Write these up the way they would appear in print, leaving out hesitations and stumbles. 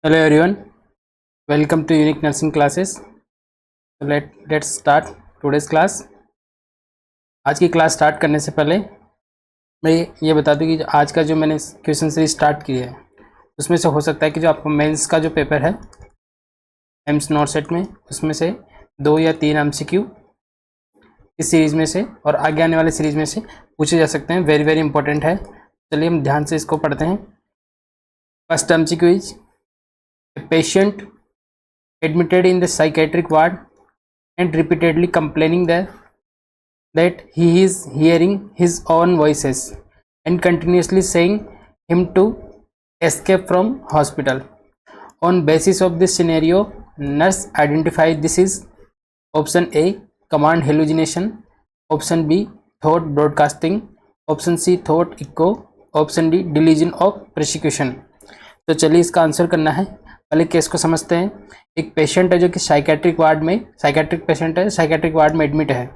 Hello everyone, welcome to Unique Nursing Classes. So let's start today's class. आज की class start करने से पहले मैं ये बता दूं कि आज का जो मैंने क्वेश्चन सीरीज स्टार्ट की है उसमें से हो सकता है कि जो आपको मेंस का जो पेपर है एम्स नॉट सेट में उसमें से 2 या 3 एमसीक्यू इस सीरीज़ में से और आगे आने वाले सीरीज़ में से पूछे जा सकते हैं। वेरी इंपॉर्टेंट है। चलिए हम ध्यान से इसको पढ़ते हैं। First MCQ is A patient admitted in the psychiatric ward and repeatedly complaining that he is hearing his own voices and continuously saying him to escape from hospital. On basis of this scenario, nurse identified this is option A command hallucination, option B thought broadcasting, option C thought echo, option D delusion of persecution. तो चलिए इसका answer करना है। पहले case को समझते हैं। एक पेशेंट है जो कि साइकेट्रिक पेशेंट है, साइकेट्रिक वार्ड में एडमिट है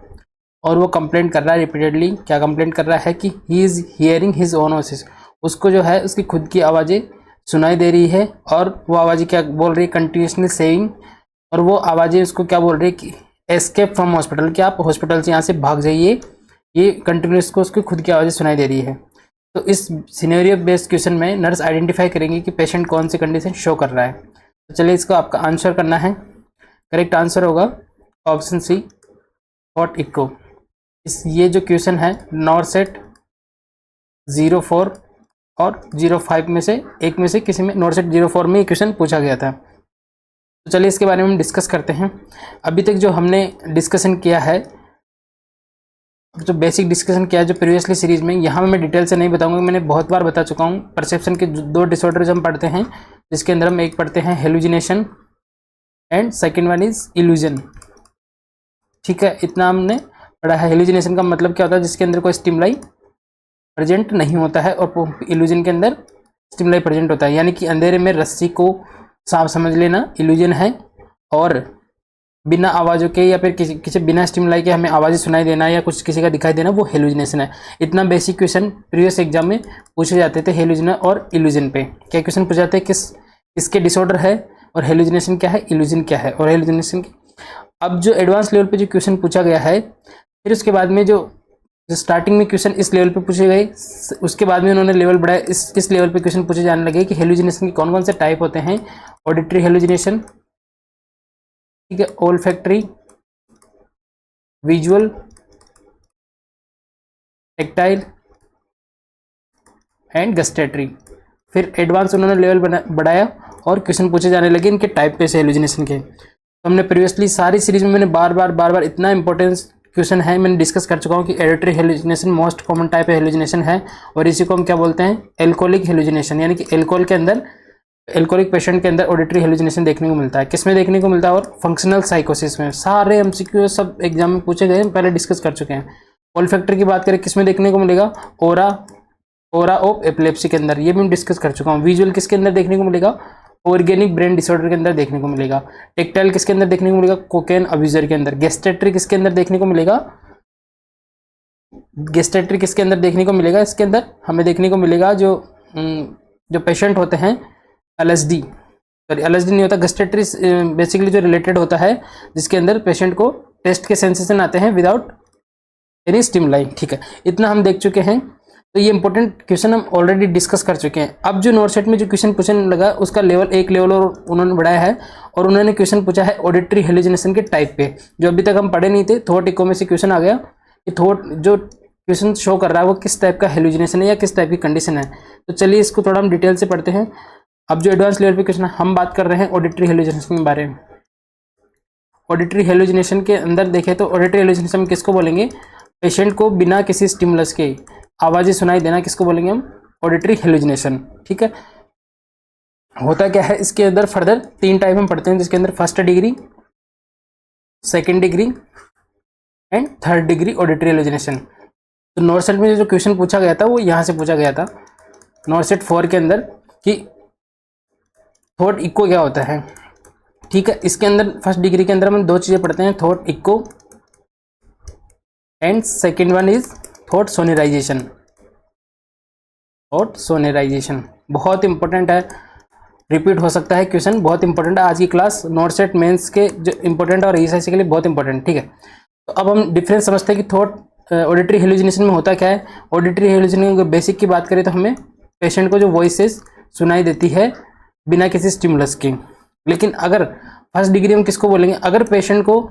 और वो कंप्लेंट कर रहा है रिपीटेडली। क्या कंप्लेंट कर रहा है कि he is hearing his own voices, उसको जो है उसकी खुद की आवाज़ें सुनाई दे रही है और वो आवाज़ें क्या बोल रही है, कंटिन्यूसली सेइंग, और वो आवाज़ें उसको क्या बोल रही है कि एस्केप फ्रॉम हॉस्पिटल, कि आप हॉस्पिटल से यहाँ से भाग जाइए। ये कंटिन्यूस को उसकी खुद की आवाज़ें सुनाई दे रही है। तो इस सिनेरियो बेस्ड क्वेश्चन में नर्स आइडेंटिफाई करेंगे कि पेशेंट कौन सी कंडीशन शो कर रहा है। तो चलिए इसको आपका आंसर करना है। करेक्ट आंसर होगा ऑप्शन सी थॉट इको। ये जो क्वेश्चन है नॉरसेट 04 और 05 में से एक में से किसी में, नॉरसेट 04 में ये क्वेश्चन पूछा गया था। तो चलिए इसके बारे में हम डिस्कस करते हैं। अभी तक जो हमने डिस्कशन किया है, जो बेसिक डिस्कशन किया है जो प्रीवियसली सीरीज में, यहाँ मैं डिटेल से नहीं बताऊंगा, मैंने बहुत बार बता चुका हूँ। परसेप्शन के 2 डिसऑर्डर्स हम पढ़ते हैं, जिसके अंदर हम एक पढ़ते हैं hallucination and second one is illusion. ठीक है, इतना हमने पढ़ा है। हेलुजिनेशन का मतलब क्या होता है, जिसके अंदर कोई स्टिमुलाई प्रेजेंट नहीं होता है, और इल्यूजन के अंदर स्टिमुलाई प्रेजेंट होता है। यानी कि अंधेरे में रस्सी को सांप समझ लेना इल्यूजन है, और बिना आवाज़ों के या फिर किसी बिना स्टिमुलाई के हमें आवाज़ें सुनाई देना या कुछ किसी का दिखाई देना, वो हेलुजिनेशन है। इतना बेसिक क्वेश्चन प्रीवियस एग्जाम में पूछे जाते थे हेलुजिन और इल्यूजन पे। क्या क्वेश्चन पूछे जाते हैं, किसके डिसऑर्डर है और हेलुजिनेशन क्या है, इल्यूजन क्या है और हेलुजिनेशन। अब जो एडवांस लेवल पे जो क्वेश्चन पूछा गया है, फिर उसके बाद में जो स्टार्टिंग में क्वेश्चन इस लेवल पे पूछे गए, उसके बाद में उन्होंने लेवल बढ़ाया, इस लेवल पे क्वेश्चन पूछे जाने लगे कि हेलुजिनेशन के कौन कौन से टाइप होते हैं। ऑडिटरी हेलुजिनेशन, ठीक है, olfactory, visual, tactile and gustatory. फिर एडवांस उन्होंने लेवल बढ़ाया और क्वेश्चन पूछे जाने लगे इनके टाइप पे से हेलुजिनेशन के। तो हमने प्रीवियसली सारी सीरीज में मैंने बार बार इतना इंपॉर्टेंस क्वेश्चन है मैंने डिस्कस कर चुका हूँ कि एडिटरी हेलुजिनेशन मोस्ट कॉमन टाइप है हेलुजिनेशन है, और इसी को हम क्या बोलते हैं, एल्कोहलिक हेलुजिनेशन। यानी कि एल्कोहल के अंदर, एल्कोहलिक पेशेंट के अंदर ऑडिटरी हेलुजिनेशन देखने को मिलता है। किस में देखने को मिलता है, और फंक्शनल साइकोसिस में। सारे एमसीक्यू सब एग्जाम में पूछे गए, पहले डिस्कस कर चुके हैं। ओल्फैक्टरी की बात करें, किस में देखने को मिलेगा, ओरा ऑफ एपिलेप्सी के अंदर, ये भी मैं डिस्कस कर चुका हूँ। विजुअल किसके अंदर देखने को मिलेगा, ऑर्गेनिक ब्रेन डिसऑर्डर के अंदर देखने को मिलेगा। टेक्टाइल किसके अंदर देखने को मिलेगा, कोकेन अब्यूजर के अंदर। गेस्टेटरी किसके अंदर देखने को मिलेगा, गेस्टेटरी किसके अंदर देखने को मिलेगा, इसके अंदर हमें देखने को मिलेगा जो पेशेंट होते हैं एलएसडी, सॉरी एलएसडी नहीं होता, गेस्टेटरी बेसिकली जो रिलेटेड होता है जिसके अंदर पेशेंट को टेस्ट के सेंसेशन आते हैं विदाउट एनी स्टिमुलाई। ठीक है, इतना हम देख चुके हैं। तो ये इंपॉर्टेंट क्वेश्चन हम ऑलरेडी डिस्कस कर चुके हैं। अब जो नॉरसेट में जो क्वेश्चन पूछने लगा उसका लेवल एक लेवल और उन्होंने बढ़ाया है, और उन्होंने क्वेश्चन पूछा है ऑडिटरी हेलुजिनेशन के टाइप पे, जो अभी तक हम पढ़े नहीं थे। थॉट इको में से क्वेश्चन आ गया कि थॉट जो क्वेश्चन शो कर रहा है वो किस टाइप का हेलुजिनेशन है या किस टाइप की कंडीशन है। तो चलिए इसको थोड़ा हम डिटेल से पढ़ते हैं। अब जो एडवांस लेवल पे क्वेश्चन हम बात कर रहे हैं ऑडिटरी हेलुजिनेशन के बारे में। ऑडिटरी हेलुजिनेशन के अंदर देखें तो ऑडिटरी हेलुजिनेशन में किसको बोलेंगे, पेशेंट को बिना किसी स्टिमुलस के आवाज़ें सुनाई देना, किसको बोलेंगे हम, ऑडिटरी हेलुजिनेशन। ठीक है, होता क्या है इसके अंदर फर्दर 3 टाइप हम पढ़ते हैं, जिसके अंदर first degree, second degree and third degree auditory hallucination. तो नॉरसेट में जो क्वेश्चन पूछा गया था वो यहाँ से पूछा गया था नॉरसेट 4 के अंदर कि थॉट इको क्या होता है। ठीक है, इसके अंदर फर्स्ट डिग्री के अंदर हम 2 चीज़ें पढ़ते हैं, thought echo and second one is thought sonorization. Thought sonorization बहुत इंपॉर्टेंट है। रिपीट हो सकता है क्वेश्चन, बहुत इंपॉर्टेंट है आज की क्लास, नॉट सेट मेंस के जो इंपॉर्टेंट और ईएसआईसी के लिए बहुत इंपॉर्टेंट। ठीक है, तो अब हम डिफरेंस समझते हैं कि थॉट ऑडिटरी हेलुसिनेशन में होता क्या है। ऑडिटरी हेलुसिनेशन के बेसिक की बात करें तो हमें पेशेंट को जो वॉइसेस सुनाई देती है बिना किसी स्टिमुलस के। लेकिन अगर फर्स्ट डिग्री हम किसको बोलेंगे, अगर पेशेंट को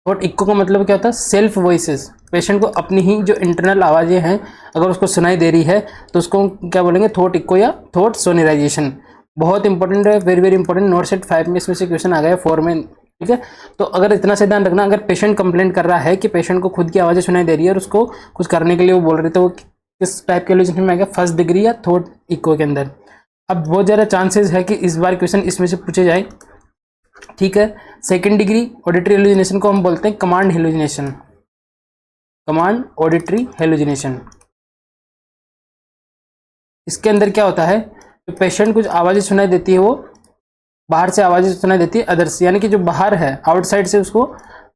थॉट इको का मतलब क्या होता है, सेल्फ वॉइसेस, पेशेंट को अपनी ही जो इंटरनल आवाज़ें हैं अगर उसको सुनाई दे रही है तो उसको क्या बोलेंगे, थॉट इको या थॉट सोनराइजेशन। बहुत इंपॉर्टेंट है, very very important, not set 5 में इसमें से क्वेश्चन आ गया 4 में। ठीक है, तो अगर इतना से ध्यान रखना, अगर पेशेंट कंप्लेंट कर रहा है कि पेशेंट को खुद की आवाज़ें सुनाई दे रही है और उसको कुछ करने के लिए वो बोल रहे थे, वो किस टाइप के हेलुसिनेशन में आ गया, फर्स्ट डिग्री या थॉट इको के अंदर। अब बहुत ज़्यादा चांसेस है कि इस बार क्वेश्चन इसमें से पूछे जाए। ठीक है, सेकंड डिग्री ऑडिटरी हेलुसिनेशन को हम बोलते हैं command hallucination, command auditory hallucination. इसके अंदर क्या होता है, तो पेशेंट कुछ आवाज़ें सुनाई देती है, वो बाहर से आवाज़ें सुनाई देती है अदर्स, यानी कि जो बाहर है आउटसाइड से उसको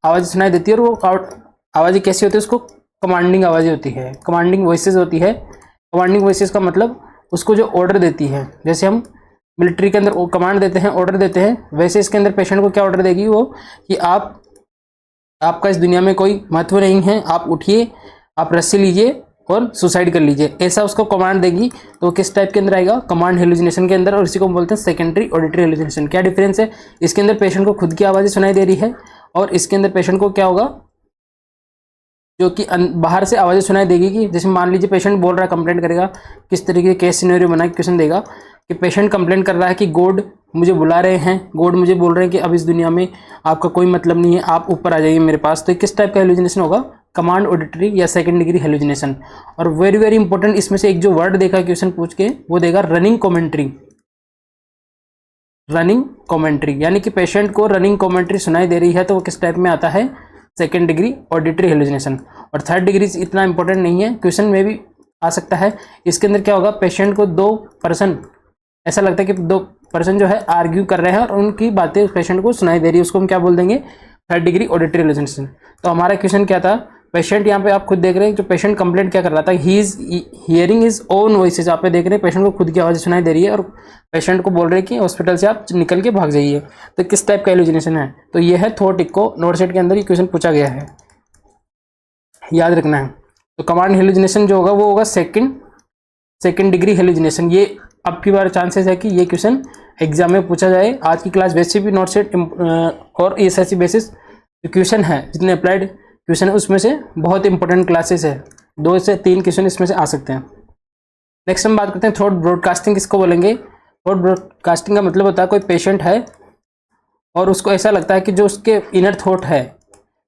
आवाज़ें सुनाई देती है, और वो आवाज़ें कैसी होती है, उसको कमांडिंग आवाज़ें होती है, कमांडिंग वॉइसेस होती है। कमांडिंग वॉइसेस का मतलब उसको जो ऑर्डर देती है, जैसे हम मिलिट्री के अंदर कमांड देते हैं, ऑर्डर देते हैं, वैसे इसके अंदर पेशेंट को क्या ऑर्डर देगी वो, कि आपका इस दुनिया में कोई महत्व नहीं है, आप उठिए, आप रस्सी लीजिए और सुसाइड कर लीजिए, ऐसा उसको कमांड देगी। तो किस टाइप के अंदर आएगा, कमांड हेलुसिनेशन के अंदर, और इसी को हम बोलते हैं सेकेंडरी ऑडिटरी हेलुसिनेशन। क्या डिफरेंस है, इसके अंदर पेशेंट को खुद की आवाज़ें सुनाई दे रही है, और इसके अंदर पेशेंट को क्या होगा, जो कि बाहर से आवाज़ें सुनाई देगी। कि जैसे मान लीजिए पेशेंट बोल रहा है, कंप्लेंट करेगा, किस तरीके के केस सिनेरियो बना के क्वेश्चन देगा कि पेशेंट कंप्लेंट कर रहा है कि गॉड मुझे बुला रहे हैं, गॉड मुझे बोल रहे हैं कि अब इस दुनिया में आपका कोई मतलब नहीं है, आप ऊपर आ जाइए मेरे पास। तो किस टाइप का हेलुसिनेशन होगा, कमांड ऑडिटरी या सेकंड डिग्री हेलुसिनेशन। और वेरी वेरी इंपॉर्टेंट, इसमें से एक जो वर्ड देखा क्वेश्चन पूछ के, वो देगा रनिंग कमेंट्री। रनिंग कमेंट्री यानी कि पेशेंट को रनिंग कमेंट्री सुनाई दे रही है, तो वो किस टाइप में आता है, सेकेंड डिग्री ऑडिटरी हेलुसिनेशन। और थर्ड डिग्री इतना इंपॉर्टेंट नहीं है, क्वेश्चन में भी आ सकता है। इसके अंदर क्या होगा, पेशेंट को दो पर्सन, ऐसा लगता है कि दो पर्सन जो है आर्ग्यू कर रहे हैं और उनकी बातें पेशेंट को सुनाई दे रही है, उसको हम क्या बोल देंगे, थर्ड डिग्री ऑडिटरी हेलुसिनेशन। तो हमारा क्वेश्चन क्या था, पेशेंट यहाँ पे आप खुद देख रहे हैं, जो पेशेंट कंप्लेंट क्या कर रहा था, he is hearing his own voices. आप देख रहे हैं पेशेंट को खुद की आवाज़ सुनाई दे रही है और पेशेंट को बोल रहे हैं कि हॉस्पिटल से आप निकल के भाग जाइए। तो किस टाइप का हेलुसिनेशन है, तो ये है थॉट इको। नोट सेट के अंदर ये क्वेश्चन पूछा गया है, याद रखना है। तो कमांड हेलुसिनेशन जो होगा वो होगा सेकंड डिग्री हेलुसिनेशन। ये अब की बार चांसेस है कि ये क्वेश्चन एग्जाम में पूछा जाए। आज की क्लास वैसे भी नोट सेट और ईएसआईसी बेसिस क्वेश्चन है, जितने अप्लाइड क्वेश्चन है उसमें से बहुत इंपॉर्टेंट क्लासेस है, 2 से 3 क्वेश्चन इसमें से आ सकते हैं। नेक्स्ट हम बात करते हैं थॉट ब्रॉडकास्टिंग किसको बोलेंगे। थॉट ब्रॉडकास्टिंग का मतलब होता है कोई पेशेंट है और उसको ऐसा लगता है कि जो उसके इनर थॉट है,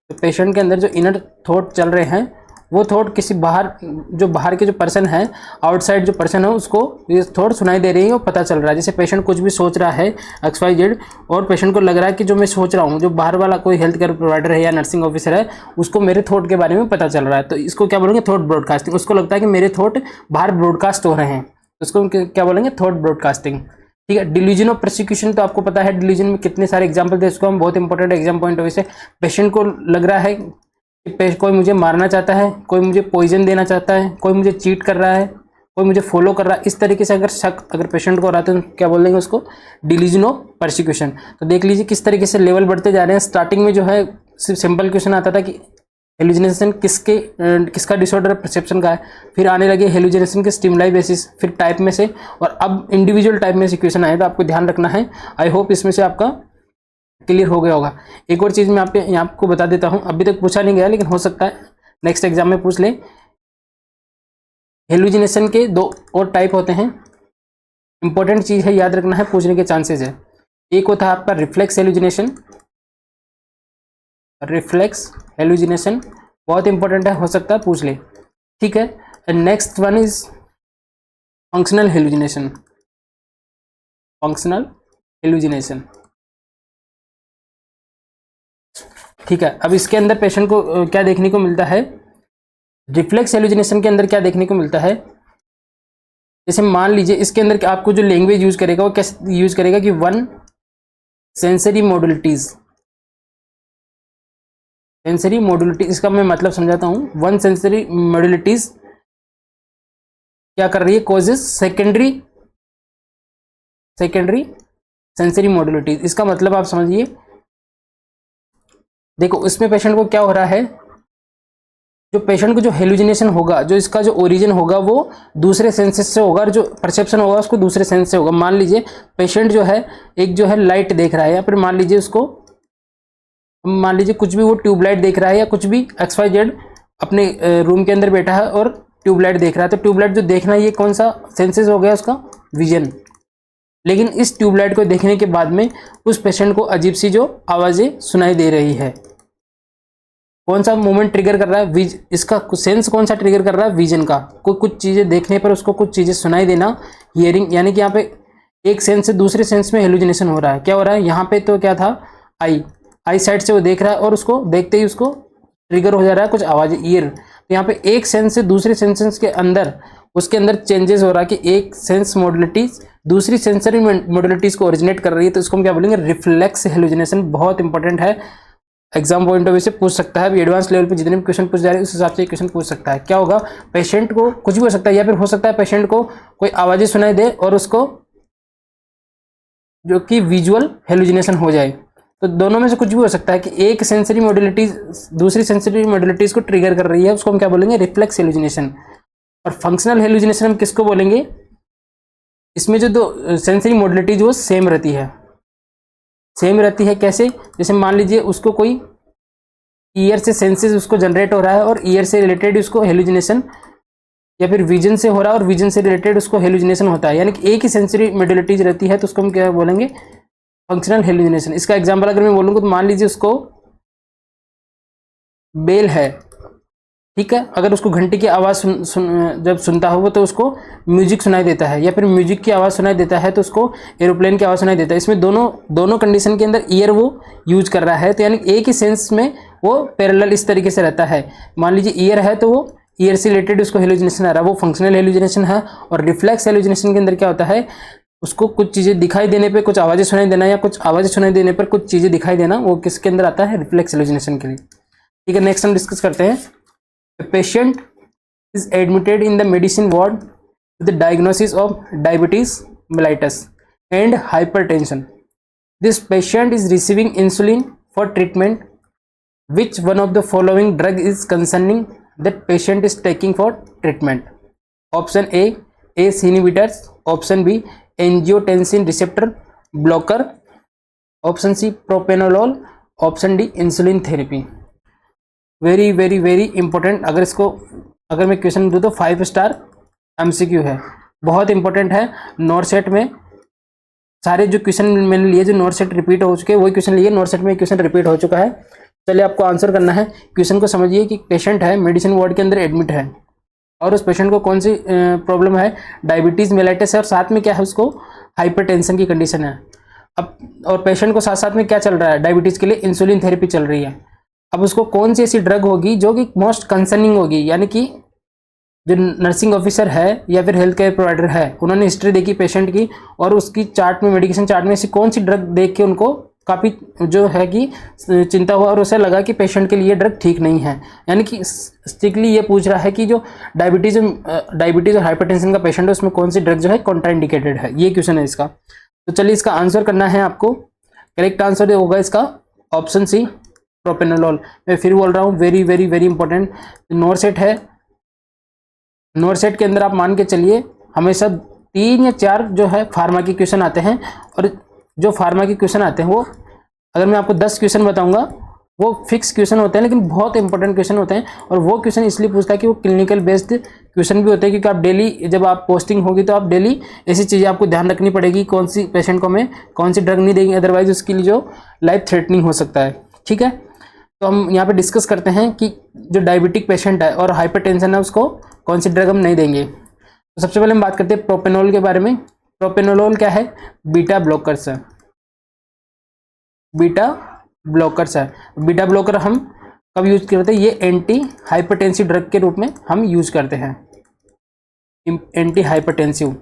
तो पेशेंट के अंदर जो इनर थॉट चल रहे हैं, वो थॉट किसी बाहर के जो पर्सन है, आउटसाइड जो पर्सन है, उसको ये थॉट सुनाई दे रही है और पता चल रहा है। जैसे पेशेंट कुछ भी सोच रहा है XYZ, और पेशेंट को लग रहा है कि जो मैं सोच रहा हूँ, जो बाहर वाला कोई हेल्थ केयर प्रोवाइडर है या नर्सिंग ऑफिसर है, उसको मेरे थॉट के बारे में पता चल रहा है। तो इसको क्या बोलेंगे, थॉट ब्रॉडकास्टिंग। उसको लगता है कि मेरे थॉट बाहर ब्रॉडकास्ट हो रहे हैं, तो उसको क्या बोलेंगे, थॉट ब्रॉडकास्टिंग। ठीक है, डिल्यूजन ऑफ प्रोसिक्यूशन तो आपको पता है, डिल्यूजन में कितने सारे एग्जाम्पल थे, इसको हम बहुत important exam point of view से, पेशेंट को लग रहा है कि कोई मुझे मारना चाहता है, कोई मुझे पॉइजन देना चाहता है, कोई मुझे चीट कर रहा है, कोई मुझे फॉलो कर रहा है, इस तरीके से अगर शक अगर पेशेंट को रहा है तो क्या बोल देंगे उसको, डिल्यूजन ऑफ प्रोसिक्यूशन। तो देख लीजिए किस तरीके से लेवल बढ़ते जा रहे हैं। स्टार्टिंग में जो है सिर्फ सिंपल क्वेश्चन आता था कि हेलुसिनेशन किसका डिसऑर्डर परसेप्शन का है, फिर आने लगे हेलुसिनेशन के स्टिमुलाई बेसिस, फिर टाइप में से, और अब इंडिविजुअल टाइप में से क्वेश्चन आए। तो आपको ध्यान रखना है। आई होप इसमें से आपका क्लियर हो गया होगा। एक और चीज़ मैं आपको बता देता हूँ, अभी तक पूछा नहीं गया लेकिन हो सकता है नेक्स्ट एग्जाम में पूछ ले। हेलुसिनेशन के 2 और टाइप होते हैं, इंपॉर्टेंट चीज़ है, याद रखना है, पूछने के चांसेस है। एक होता है आपका रिफ्लेक्स हेलुसिनेशन, रिफ्लेक्स हेलुसिनेशन बहुत इंपॉर्टेंट है, हो सकता है पूछ ले। ठीक है, and next one is functional hallucination, functional hallucination. ठीक है, अब इसके अंदर पेशेंट को क्या देखने को मिलता है, रिफ्लेक्स हेलुसिनेशन के अंदर क्या देखने को मिलता है, जैसे मान लीजिए इसके अंदर आपको जो लैंग्वेज यूज करेगा वो कैसे यूज करेगा कि वन सेंसरी मॉड्यूलिटीज, सेंसरी मॉड्यूलिटी, इसका मैं मतलब समझाता हूँ। वन सेंसरी मॉड्यूलिटीज क्या कर रही है, कॉजेस सेकेंडरी सेंसरी मॉड्यूलिटीज। इसका मतलब आप समझिए, देखो इसमें पेशेंट को क्या हो रहा है, जो पेशेंट को जो हेलुसिनेशन होगा, जो इसका जो ओरिजिन होगा वो दूसरे सेंसेस से होगा, और जो परसेप्शन होगा उसको दूसरे सेंस से होगा। मान लीजिए पेशेंट जो है एक जो है लाइट देख रहा है, या फिर मान लीजिए उसको, मान लीजिए कुछ भी वो ट्यूबलाइट देख रहा है, या कुछ भी XYZ अपने रूम के अंदर बैठा है और ट्यूबलाइट देख रहा है, तो ट्यूबलाइट जो देखना है ये कौन सा सेंसेस हो गया उसका, विजन। लेकिन इस ट्यूबलाइट को देखने के बाद में उस पेशेंट को अजीब सी जो आवाजें सुनाई दे रही है, कौन सा मूवमेंट ट्रिगर कर रहा है, इसका सेंस कौन सा ट्रिगर कर रहा है, विजन का। कुछ चीजें देखने पर उसको कुछ चीजें सुनाई देना, हियरिंग, यानी कि यहाँ पे एक सेंस से दूसरे सेंस में हेलुसिनेशन हो रहा है। क्या हो रहा है यहाँ पे, तो क्या था, आई साइड से वो देख रहा है और उसको देखते ही उसको ट्रिगर हो जा रहा है कुछ आवाज, ईयर। तो यहाँ पे एक सेंस से दूसरे सेंसेस के अंदर, उसके अंदर चेंजेस हो रहा है कि एक सेंस मॉड्यूलिटीज दूसरी सेंसरी मॉड्यूलिटीज को ओरिजिनेट कर रही है, तो इसको हम क्या बोलेंगे, रिफ्लेक्स हेलुसिनेशन। बहुत इंपॉर्टेंट है, एग्जाम पॉइंट ऑफ व्यू से पूछ सकता है। अभी एडवांस लेवल पे जितने भी क्वेश्चन पूछ जा रहे हैं उस हिसाब से क्वेश्चन पूछ सकता है। क्या होगा, पेशेंट को कुछ भी हो सकता है, या फिर हो सकता है पेशेंट को कोई आवाजें सुनाई दे और उसको जो कि विजुअल हेलुसिनेशन हो जाए। तो दोनों में से कुछ भी हो सकता है कि एक सेंसरी मॉड्यूलिटीज दूसरी सेंसरी मॉड्यूलिटीज को ट्रिगर कर रही है, उसको हम क्या बोलेंगे, रिफ्लेक्स हेलुसिनेशन। और फंक्शनल हेलुसिनेशन हम किसको बोलेंगे, इसमें जो दो सेंसरी मॉड्यूलिटीज वो सेम रहती है। सेम रहती है कैसे, जैसे मान लीजिए उसको कोई ईयर से सेंसेस उसको जनरेट हो रहा है और ईयर से रिलेटेड उसको हेलुसिनेशन, या फिर विजन से हो रहा है और विजन से रिलेटेड उसको हेलुसिनेशन होता है, यानी कि एक ही सेंसरी मॉड्यूलिटीज रहती है, तो उसको हम क्या बोलेंगे, फंक्शनल हेलुसिनेशन। इसका एग्जांपल अगर मैं बोलूँगा तो मान लीजिए उसको बेल है, ठीक है, अगर उसको घंटी की आवाज़ जब सुनता हो तो उसको म्यूजिक सुनाई देता है, या फिर म्यूजिक की आवाज़ सुनाई देता है तो उसको एरोप्लेन की आवाज़ सुनाई देता है। इसमें दोनों कंडीशन के अंदर ईयर वो यूज कर रहा है, तो यानी एक ही सेंस में वो पैरेलल इस तरीके से रहता है। मान लीजिए ईयर है तो वो ईयर से रिलेटेड उसको हेलुसिनेशन आ रहा है, वो फंक्शनल हेलुसिनेशन है। और रिफ्लेक्स हेलुसिनेशन के अंदर क्या होता है, उसको कुछ चीज़ें दिखाई देने पे कुछ आवाज़ें सुनाई देना, या कुछ आवाज़ें सुनाई देने पर कुछ चीज़ें दिखाई देना, वो किसके अंदर आता है, रिफ्लेक्स हेलुसिनेशन के लिए। ठीक है, नेक्स्ट हम डिस्कस करते हैं। A patient is admitted in the medicine ward with the diagnosis of diabetes mellitus and hypertension. This patient is receiving insulin for treatment. Which one of the following drug is concerning that patient is taking for treatment? Option A, ACE inhibitors. Option B, angiotensin receptor blocker. Option C, propranolol. Option D, insulin therapy. Very very very important. अगर मैं question दूँ तो 5 star MCQ है, बहुत important है। NORCET में सारे जो क्वेश्चन मैंने लिए, जो नॉरसेट रिपीट हो चुके हैं वही क्वेश्चन लिए, नॉरसेट में क्वेश्चन रिपीट हो चुका है। चलिए आपको आंसर करना है। क्वेश्चन को समझिए कि पेशेंट है, मेडिसिन वार्ड के अंदर एडमिट है, और उस पेशेंट को कौन सी प्रॉब्लम है, डायबिटीज़ मेलाइटिस है, और साथ में क्या है, उसको हाइपरटेंशन की कंडीशन है। अब और पेशेंट को साथ साथ में क्या चल रहा है, डायबिटीज़ के लिए इंसुलिन थेरेपी चल रही है। अब उसको कौन सी ऐसी ड्रग होगी जो कि मोस्ट कंसर्निंग होगी, यानी कि जो नर्सिंग ऑफिसर है या फिर हेल्थ केयर प्रोवाइडर है, उन्होंने हिस्ट्री देखी पेशेंट की, और उसकी चार्ट में, मेडिकेशन चार्ट में ऐसी कौन सी ड्रग देख के उनको काफ़ी जो है कि चिंता हुआ, और उसे लगा कि पेशेंट के लिए ड्रग ठीक नहीं है। यानी कि स्ट्रिक्टली ये पूछ रहा है कि जो डायबिटीज़ और हाइपरटेंशन का पेशेंट है उसमें कौन सी ड्रग जो है कॉन्ट्राइंडिकेटेड है, ये क्वेश्चन है इसका। तो चलिए इसका आंसर करना है आपको। करेक्ट आंसर होगा इसका ऑप्शन सी, प्रोपेनोलॉल। मैं फिर बोल रहा हूँ, very very very important. NORCET है, नॉरसेट के अंदर आप मान के चलिए हमेशा 3 या 4 जो है फार्मा के क्वेश्चन आते हैं, और जो फार्मा के क्वेश्चन आते हैं वो, अगर मैं आपको 10 क्वेश्चन बताऊंगा वो फिक्स क्वेश्चन होते हैं, लेकिन बहुत इंपॉर्टेंट क्वेश्चन होते हैं। और वो क्वेश्चन इसलिए पूछता है कि वो क्लिनिकल बेस्ड क्वेश्चन भी होते हैं, क्योंकि आप डेली जब आप पोस्टिंग होगी तो आप डेली ऐसी चीज़ें आपको ध्यान रखनी पड़ेगी, कौन सी पेशेंट को हमें कौन सी ड्रग नहीं देंगे, अदरवाइज उसके लिए जो लाइफ थ्रेटनिंग हो सकता है। ठीक है, तो हम यहाँ पे डिस्कस करते हैं कि जो डायबिटिक पेशेंट है और हाइपरटेंशन है उसको कौन सी ड्रग हम नहीं देंगे। तो सबसे पहले हम बात करते हैं प्रोपेनोल के बारे में। प्रोपेनोल क्या है, बीटा ब्लॉकर्स है, बीटा ब्लॉकर्स है। बीटा ब्लॉकर हम कब यूज करते हैं, ये एंटी हाइपरटेंसिव ड्रग के रूप में हम यूज करते हैं, एंटी हाइपरटेंसिव।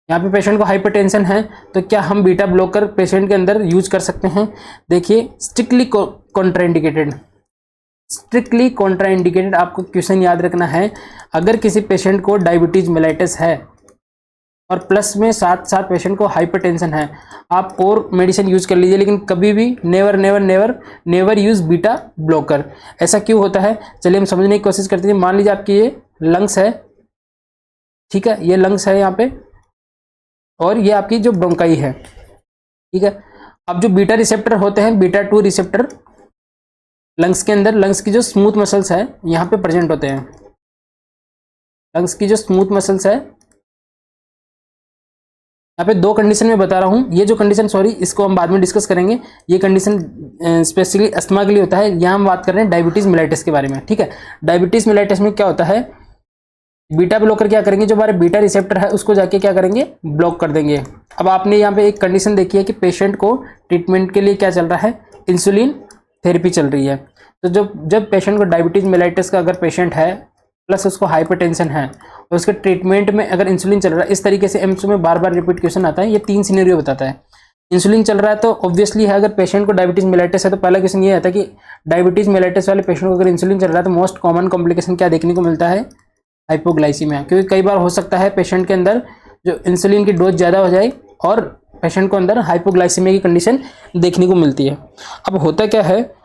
यहाँ पे पेशेंट को हाइपरटेंशन है तो क्या हम बीटा ब्लॉकर पेशेंट के अंदर यूज कर सकते हैं। देखिए स्ट्रिक्टली कॉन्ट्राइंडिकेटेड, स्ट्रिक्टली कॉन्ट्राइंडिकेटेड। आपको क्वेश्चन याद रखना है, अगर किसी पेशेंट को डायबिटीज मेलाइटिस है और प्लस में साथ साथ पेशेंट को हाइपरटेंशन है, आप और मेडिसिन यूज कर लीजिए, लेकिन कभी भी never never never never use beta blocker. ऐसा क्यों होता है, चलिए हम समझने की कोशिश करते हैं। मान लीजिए आपकी ये लंग्स है, ठीक है, ये लंग्स है यहाँ पे, और ये आपकी जो ब्रोंकाई है, ठीक है। अब जो बीटा रिसेप्टर होते हैं, बीटा 2 रिसेप्टर लंग्स के अंदर, लंग्स की जो स्मूथ मसल्स है यहाँ पे प्रेजेंट होते हैं। लंग्स की जो स्मूथ मसल्स है, यहाँ पे दो कंडीशन में बता रहा हूँ। ये जो कंडीशन, सॉरी, इसको हम बाद में डिस्कस करेंगे। ये कंडीशन स्पेशली अस्थमा के लिए होता है। यहाँ हम बात कर रहे हैं डायबिटीज मेलाइटिस के बारे में, ठीक है। डायबिटीज मेलाइटिस में क्या होता है, बीटा ब्लॉकर क्या करेंगे, जो हमारे बीटा रिसेप्टर है उसको जाके क्या करेंगे, ब्लॉक कर देंगे। अब आपने यहाँ पे एक कंडीशन देखी है कि पेशेंट को ट्रीटमेंट के लिए क्या चल रहा है, इंसुलिन थेरेपी चल रही है। तो जब पेशेंट को डायबिटीज मेलाइटिस का अगर पेशेंट है, प्लस उसको हाइपरटेंशन है, और उसके ट्रीटमेंट में अगर इंसुलिन चल रहा है, इस तरीके से एम्स में बार बार रिपीट क्वेश्चन आता है। ये 3 सिनेरियो बताता है। इंसुलिन चल रहा है तो ऑब्वियसली है, अगर पेशेंट को डायबिटीज मेलाइटिस है तो पहला क्वेश्चन ये आता है कि डायबिटीज मेलाइटिस वाले पेशेंट को अगर इंसुलिन चल रहा है तो मोस्ट कॉमन कॉम्प्लिकेशन क्या देखने को मिलता है, हाइपोग्लाइसीमिया। क्योंकि कई बार हो सकता है पेशेंट के अंदर जो इंसुलिन की डोज ज़्यादा हो जाए और पेशेंट को अंदर हाइपोग्लाइसीमिया की कंडीशन देखने को मिलती है। अब होता क्या है,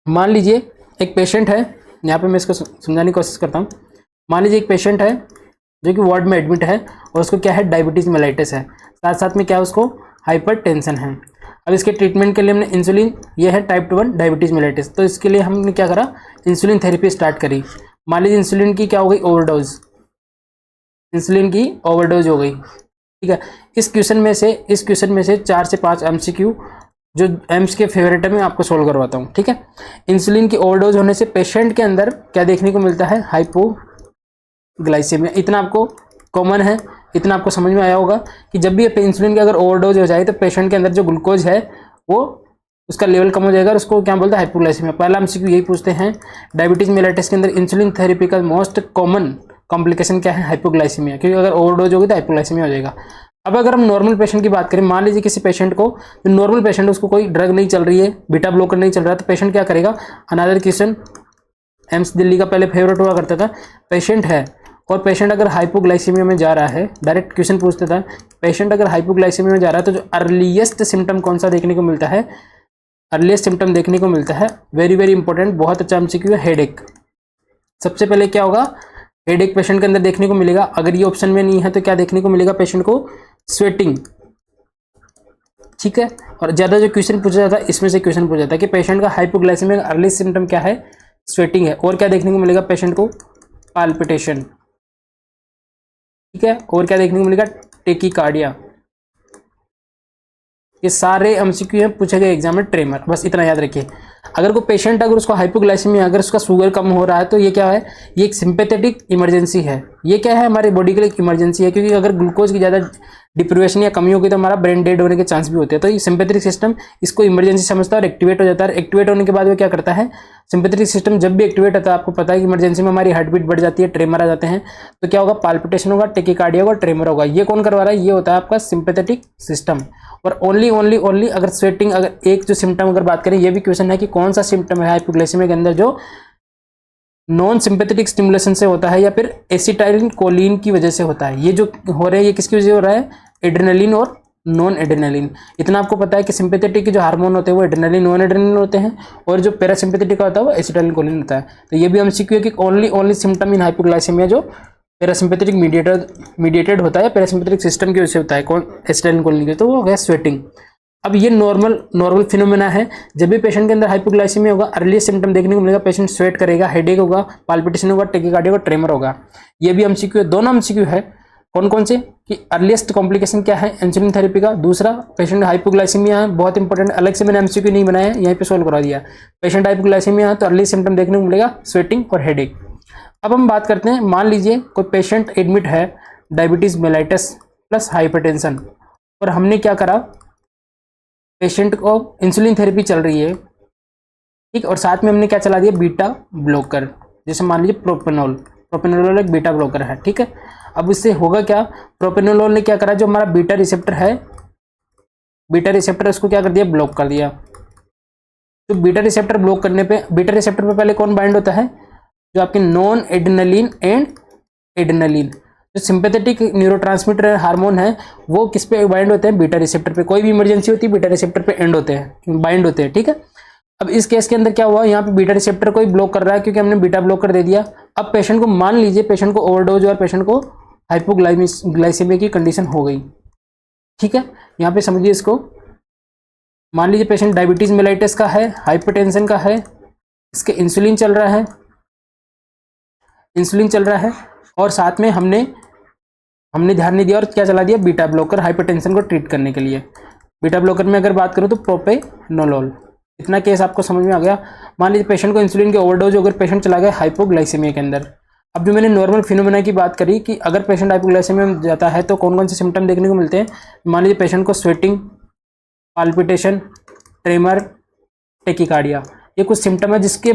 मान लीजिए एक पेशेंट है, यहाँ पे मैं इसको समझाने की कोशिश करता हूँ। मान लीजिए एक पेशेंट है जो कि वार्ड में एडमिट है और उसको क्या है, डायबिटीज मेलाइटिस है, साथ साथ में क्या है, उसको हाइपरटेंशन है। अब इसके ट्रीटमेंट के लिए हमने इंसुलिन, ये है टाइप 1 डायबिटीज मेलाइटिस, तो इसके लिए हमने क्या करा, इंसुलिन थेरेपी स्टार्ट करी। मान लीजिए इंसुलिन की क्या हो गई, ओवरडोज, इंसुलिन की ओवरडोज हो गई, ठीक है। इस क्वेश्चन में से 4 से 5 एमसीक्यू जो एम्स के फेवरेट है मैं आपको सोल्व करवाता हूँ, ठीक है। इंसुलिन की ओवरडोज होने से पेशेंट के अंदर क्या देखने को मिलता है, हाइपोग्लाइसेमिया। इतना आपको कॉमन है, इतना आपको समझ में आया होगा कि जब भी इंसुलिन की अगर ओवरडोज हो जाए तो पेशेंट के अंदर जो ग्लूकोज है वो उसका लेवल कम हो जाएगा और उसको क्या बोलते हैं, हाइपोग्लाइसेमिया। पहला एमसीक्यू यही पूछते हैं, डायबिटीज मेलाइटिस के अंदर इंसुलिन थेरेपी का मोस्ट कॉमन कॉम्प्लिकेशन क्या है, हाइपोग्लाइसेमिया, क्योंकि अगर ओवरडोज होगी तो हाइपोग्लाइसेमिया हो जाएगा। अब अगर हम नॉर्मल पेशेंट की बात करें, मान लीजिए किसी पेशेंट को, जो नॉर्मल पेशेंट उसको कोई ड्रग नहीं चल रही है, बीटा ब्लॉकर नहीं चल रहा, तो पेशेंट क्या करेगा, अनदर क्वेश्चन एम्स दिल्ली का पहले फेवरेट हुआ करता था, पेशेंट है और पेशेंट अगर हाइपोग्लाइसीमिया में जा रहा है, डायरेक्ट क्वेश्चन पूछता था, पेशेंट अगर हाइपोग्लाइसीमिया में जा रहा है तो जो अर्लीस्ट सिम्टम कौन सा देखने को मिलता है, अर्लीस्ट सिम्टम देखने को मिलता है, वेरी वेरी इंपॉर्टेंट, बहुत अच्छा एमसीक्यू है, हेडेक। सबसे पहले क्या होगा, हेडेक पेशेंट के अंदर देखने को मिलेगा। अगर ये ऑप्शन में नहीं है तो क्या देखने को मिलेगा पेशेंट को, स्वेटिंग, ठीक है। और ज्यादा जो क्वेश्चन पूछा जाता है इसमें से क्वेश्चन पूछा जाता है कि पेशेंट का हाइपोग्लाइसेमिया का अर्ली सिम्टम क्या है, स्वेटिंग है। और क्या देखने को मिलेगा पेशेंट को, पाल्पिटेशन, ठीक है। और क्या देखने को मिलेगा, टेकीकार्डिया। ये सारे एमसीक्यू हैं पूछे गए एग्जाम में, ट्रेमर, बस इतना याद रखिए। अगर कोई पेशेंट अगर उसको हाइपोग्लाइसेमिया, अगर उसका शुगर कम हो रहा है तो ये क्या है, ये एक सिंपैथेटिक इमरजेंसी है। ये क्या है, हमारी बॉडी के लिए एक इमरजेंसी है, क्योंकि अगर ग्लूकोज की ज़्यादा डिप्रिवेशन या कमी होगी तो हमारा ब्रेन डेड होने के चांस भी होते हैं। तो ये सिंपैथेटिक सिस्टम इसको इमरजेंसी समझता है और एक्टिवेट हो जाता है। एक्टिवेट होने के बाद वो क्या करता है, सिंपैथेटिक सिस्टम जब भी एक्टिवेट होता है, आपको पता है कि इमरजेंसी में हमारी हार्ट बीट बढ़ जाती है, ट्रेमर आ जाते हैं, तो क्या होगा, पाल्पिटेशन होगा, टेकीकार्डिया होगा, ट्रेमर होगा। ये कौन करवा रहा है, ये होता है आपका सिंपैथेटिक सिस्टम। और ओनली अगर स्वेटिंग, अगर एक जो सिम्टम अगर बात करें, ये भी क्वेश्चन है कि कौन सा सिम्टम है हाइपोग्लाइसेमिया के अंदर जो नॉन सिंपैथेटिक स्टिमुलेशन से होता है या फिर एसिटाइलिन कोलिन की वजह से होता है। ये जो हो रहा है ये किसकी वजह से हो रहा है, एड्रेनलिन और नॉन एड्रेनलिन। इतना आपको पता है कि सिंपैथेटिक के जो हार्मोन होते हैं वो एड्रेनलिन नॉन एड्रेनलिन होते हैं, और जो पैरासिम्पैथेटिक का होता है वो एसिटाइलिन कोलिन होता है। तो ये भी एमसीक्यू है कि ओनली सिम्टम इन हाइपोग्लाइसेमिया जो पैरासिम्पैथेटिक मीडिएटेड होता है, पैरासिम्पैथेटिक सिस्टम की वजह से होता है, कौन, एसिटाइलिन कोलिन की, तो वो हो गया स्वेटिंग। अब ये नॉर्मल फिनोमेना है। जब भी पेशेंट के अंदर हाइपोग्लाइसेमिया होगा, अर्लीस्ट सिम्टम देखने को मिलेगा, पेशेंट स्वेट करेगा, हेडेक होगा, पाल्पिटेशन होगा, टेकीकार्डिया होगा, ट्रेमर होगा। ये भी एमसीक्यू है, दोनों एमसीक्यू है। कौन कौन से, कि अर्लीस्ट कॉम्प्लिकेशन क्या है इंसुलिन थेरेपी का, दूसरा पेशेंट हाइपोग्लाइसेमिया है, बहुत इंपॉर्टेंट, अलग से मैंने एमसीक्यू नहीं बनाया, यहीं पे सोल्व करा दिया। पेशेंट हाइपोग्लाइसेमिया है तो अर्लीस्ट सिम्टम देखने को मिलेगा, स्वेटिंग और हेडेक। अब हम बात करते हैं, मान लीजिए कोई पेशेंट एडमिट है, डायबिटीज मेलाइटिस प्लस हाइपरटेंशन, और हमने क्या करा, पेशेंट को इंसुलिन थेरेपी चल रही है, ठीक, और साथ में हमने क्या चला दिया, बीटा ब्लॉकर, जैसे मान लीजिए प्रोपेनोलोल एक बीटा ब्लॉकर है, ठीक है। अब इससे होगा क्या, प्रोपेनोलोल ने क्या करा, जो हमारा बीटा रिसेप्टर है, बीटा रिसेप्टर उसको क्या कर दिया, ब्लॉक कर दिया। तो बीटा रिसेप्टर ब्लॉक करने पे, बीटा रिसेप्टर पे पहले कौन बाइंड होता है, जो आपके नॉन एड्रेनलिन एंड एड्रेनलिन। जो सिंपैथेटिक न्यूरोट्रांसमीटर हार्मोन है वो किस पे बाइंड होते हैं, बीटा रिसेप्टर पे। कोई भी इमरजेंसी होती है बीटा रिसेप्टर पे एंड होते हैं, बाइंड होते हैं, ठीक है। अब इस केस के अंदर क्या हुआ, यहाँ पे बीटा रिसेप्टर को ही ब्लॉक कर रहा है क्योंकि हमने बीटा ब्लॉकर दे दिया। अब पेशेंट को, मान लीजिए पेशेंट को ओवरडोज और पेशेंट को हाइपोग्लाइसेमिया की कंडीशन हो गई, ठीक है। यहाँ पे समझिए इसको, मान लीजिए पेशेंट डायबिटीज मेलाइटिस का है, हाइपरटेंशन का है, इसके इंसुलिन चल रहा है, इंसुलिन चल रहा है, और साथ में हमने ध्यान नहीं दिया और क्या चला दिया, बीटा ब्लॉकर हाइपरटेंशन को ट्रीट करने के लिए। बीटा ब्लॉकर में अगर बात करूँ तो प्रोपेनोलोल। इतना केस आपको समझ में आ गया। मान लीजिए पेशेंट को इंसुलिन के ओवरडोज, अगर पेशेंट चला गया हाइपोग्लाइसेमिया के अंदर। अब जो मैंने नॉर्मल फिनोमेना की बात करी कि अगर पेशेंट हाइपोग्लाइसेमिया में जाता है तो कौन कौन से सिम्टम देखने को मिलते हैं। मान लीजिए पेशेंट को स्वेटिंग, पाल्पिटेशन, ट्रेमर, टेकिकार्डिया, ये कुछ सिम्टम है जिसके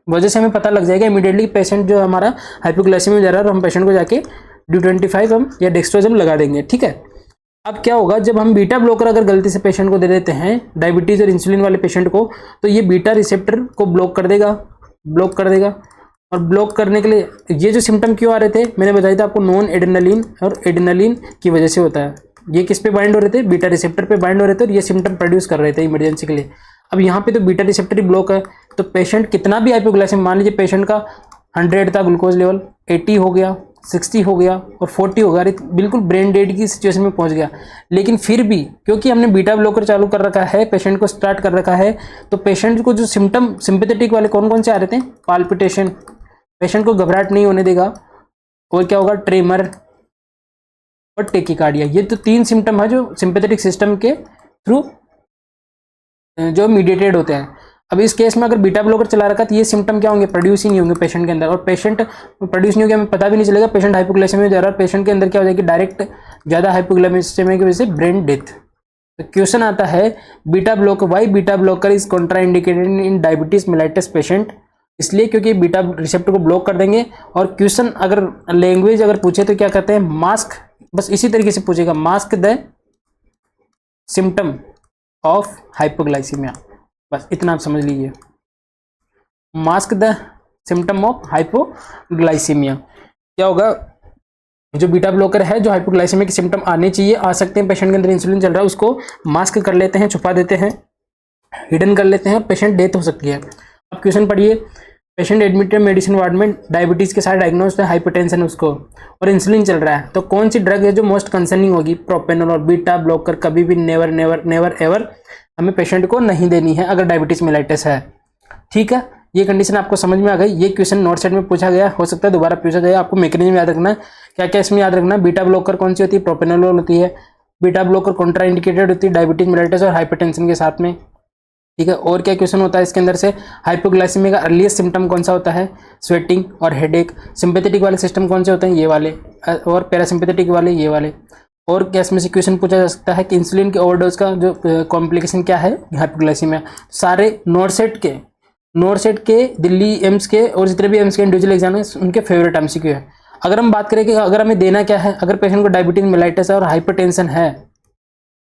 वजह से हमें पता लग जाएगा इमीडिएटली पेशेंट जो हमारा हाइपोग्लाइसेमिया में जा रहा है, और हम पेशेंट को जाके D25 हम या डेक्स्ट्रोजम लगा देंगे, ठीक है। अब क्या होगा, जब हम बीटा ब्लॉकर अगर गलती से पेशेंट को दे देते हैं डायबिटीज और इंसुलिन वाले पेशेंट को, तो ये बीटा रिसेप्टर को ब्लॉक कर देगा, और ब्लॉक करने के लिए ये जो सिम्टम क्यों आ रहे थे, मैंने बताया था आपको, नॉन एड्रेनालिन और एड्रेनालिन की वजह से होता है। ये किस पे बाइंड हो रहे थे, बीटा रिसेप्टर पे बाइंड हो रहे थे, और ये सिम्टम प्रोड्यूस कर रहे थे इमरजेंसी के लिए। अब यहाँ पे तो बीटा रिसेप्टर ही ब्लॉक है, तो पेशेंट कितना भी हाइपोग्लाइसेमिया, मान लीजिए पेशेंट का 100 था ग्लूकोज लेवल, 80 हो गया, 60 हो गया और 40 हो गया, बिल्कुल ब्रेन डेड की सिचुएशन में पहुंच गया, लेकिन फिर भी क्योंकि हमने बीटा ब्लॉकर चालू कर रखा है, पेशेंट को स्टार्ट कर रखा है, तो पेशेंट को जो सिम्टम सिंपैथेटिक वाले कौन कौन से आ रहे थे, पाल्पिटेशन, पेशेंट को घबराहट नहीं होने देगा, और क्या होगा, ट्रेमर और टेकिकार्डिया। ये तो 3 सिम्टम है जो सिंपैथेटिक सिस्टम के थ्रू जो मीडिएटेड होते हैं। अब इस केस में अगर बीटा ब्लॉकर चला रखा तो ये सिम्टम क्या होंगे, प्रोड्यूस ही नहीं होंगे पेशेंट के अंदर, और पेशेंट प्रोड्यूस नहीं होंगे, हमें पता भी नहीं चलेगा पेशेंट हाइपोग्लाइसेमिया में जा रहा है। पेशेंट के अंदर क्या हो जाएगी, डायरेक्ट ज़्यादा हाइपोग्लाइसेमिया की वजह से ब्रेन डेथ। तो क्वेश्चन आता है, beta blocker, why beta blocker is contraindicated in diabetes mellitus patient, इसलिए क्योंकि बीटा रिसेप्टर को ब्लॉक कर देंगे। और क्वेश्चन अगर लैंग्वेज अगर पूछे तो क्या कहते हैं, मास्क, बस इसी तरीके से पूछेगा, mask the symptom of hypoglycaemia, बस इतना आप समझ लीजिए, mask the symptom of hypoglycaemia. क्या होगा, जो बीटा ब्लॉकर है, जो हाइपोग्लाइसीमिया के सिम्टम आने चाहिए, आ सकते हैं, पेशेंट के अंदर इंसुलिन चल रहा है, उसको मास्क कर लेते हैं, छुपा देते हैं, हिडन कर लेते हैं, और पेशेंट डेथ हो सकती है। अब क्वेश्चन पढ़िए, पेशेंट एडमिटेड मेडिसिन वार्ड में, डायबिटीज के साथ डायग्नोस्ड है, हाइपरटेंशन उसको, और इंसुलिन चल रहा है, तो कौन सी ड्रग है जो मोस्ट कंसर्निंग होगी, प्रोपेनोलोल। बीटा ब्लॉकर कभी भी नेवर नेवर नेवर एवर हमें पेशेंट को नहीं देनी है अगर डायबिटीज मेलाइटिस है, ठीक है। ये कंडीशन आपको समझ में आ गई। ये क्वेश्चन नोट सेट में पूछा गया, हो सकता है दोबारा पूछा जाए। आपको मैकेनिज्म याद रखना है, क्या क्या इसमें याद रखना है, बीटा ब्लॉकर कौन सी होती है, प्रोपेनोलोल होती है, बीटा ब्लॉकर कॉन्ट्रा इंडिकेटेड होती है डायबिटीज मेलाइटिस और हाइपरटेंशन के साथ में, ठीक है। और क्या क्वेश्चन होता है इसके अंदर से, हाइपोग्लाइसेमिया का अर्लीस्ट सिम्टम कौन सा होता है, स्वेटिंग और हेडेक। सिंपैथेटिक वाले सिस्टम कौन से होते हैं, ये वाले, और पैरासिम्पैथेटिक वाले ये वाले। और क्या इसमें से क्वेश्चन पूछा जा सकता है कि इंसुलिन के ओवरडोज का जो कॉम्प्लिकेशन क्या है हाइपोग्लाइसेमिया। सारे नोट सेट के दिल्ली एम्स के और जितने भी एम्स के इंडिविजुअल एग्जाम है उनके फेवरेट एमसीक्यू है। अगर हम बात करें कि अगर हमें देना क्या है, अगर पेशेंट को डायबिटीज मेलाइटिस है और हाइपरटेंशन है,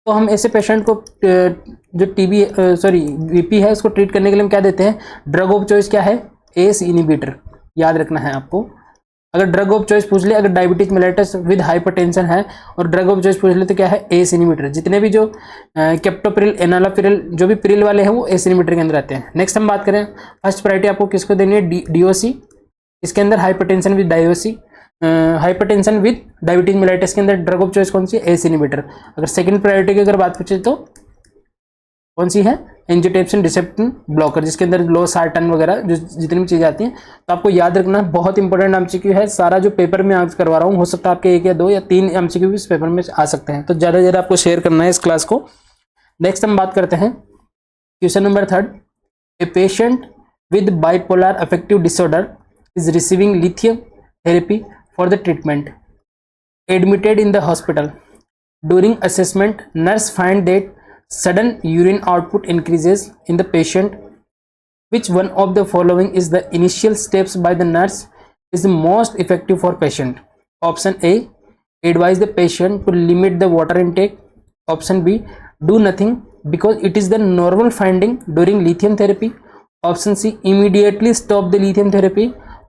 तो हम ऐसे पेशेंट को जो बीपी है उसको ट्रीट करने के लिए हम क्या देते हैं, ड्रग ऑफ चॉइस क्या है, एस इनिबिटर, याद रखना है आपको। अगर ड्रग ऑफ चॉइस पूछ ले, अगर डायबिटीज मेलाइटिस विद हाइपरटेंशन है और ड्रग ऑफ चॉइस पूछ ले तो क्या है, एस इनिबिटर। जितने भी जो कैप्टोप्रिल, एनालाप्रिल, जो भी प्रिल वाले हैं वो एस इनिबिटर के अंदर आते हैं। नेक्स्ट हम बात करें, फर्स्ट प्रायोरिटी आपको किसको देनी है, डीओसी, इसके अंदर hypertension with DOC, hypertension with diabetes mellitus के अंदर ड्रग ऑफ चॉइस कौन सी है, एस इनिबिटर। अगर सेकंड प्रायोरिटी की अगर बात पूछे तो कौन सी है, एंजियोटेंसिन रिसेप्टर ब्लॉकर, जिसके अंदर लोसार्टन वगैरह जो जितनी भी चीजें आती हैं। तो आपको याद रखना, बहुत इंपॉर्टेंट एमसीक्यू है, सारा जो पेपर में आज करवा रहा हूँ, हो सकता है आपके 1 या 2 या 3 एमसीक्यू भी इस पेपर में आ सकते हैं, तो ज़्यादा से ज़्यादा आपको शेयर करना है इस क्लास को। नेक्स्ट हम बात करते हैं question number 3, a patient with bipolar affective disorder is receiving lithium therapy for the treatment, admitted in the hospital. During assessment nurse find that sudden urine output increases in the patient. Which one of the following is the initial steps by the nurse is the most effective for patient? Option A, advise the patient to limit the water intake. Option B, do nothing because it is the normal finding during lithium therapy. Option C, immediately stop the lithium therapy.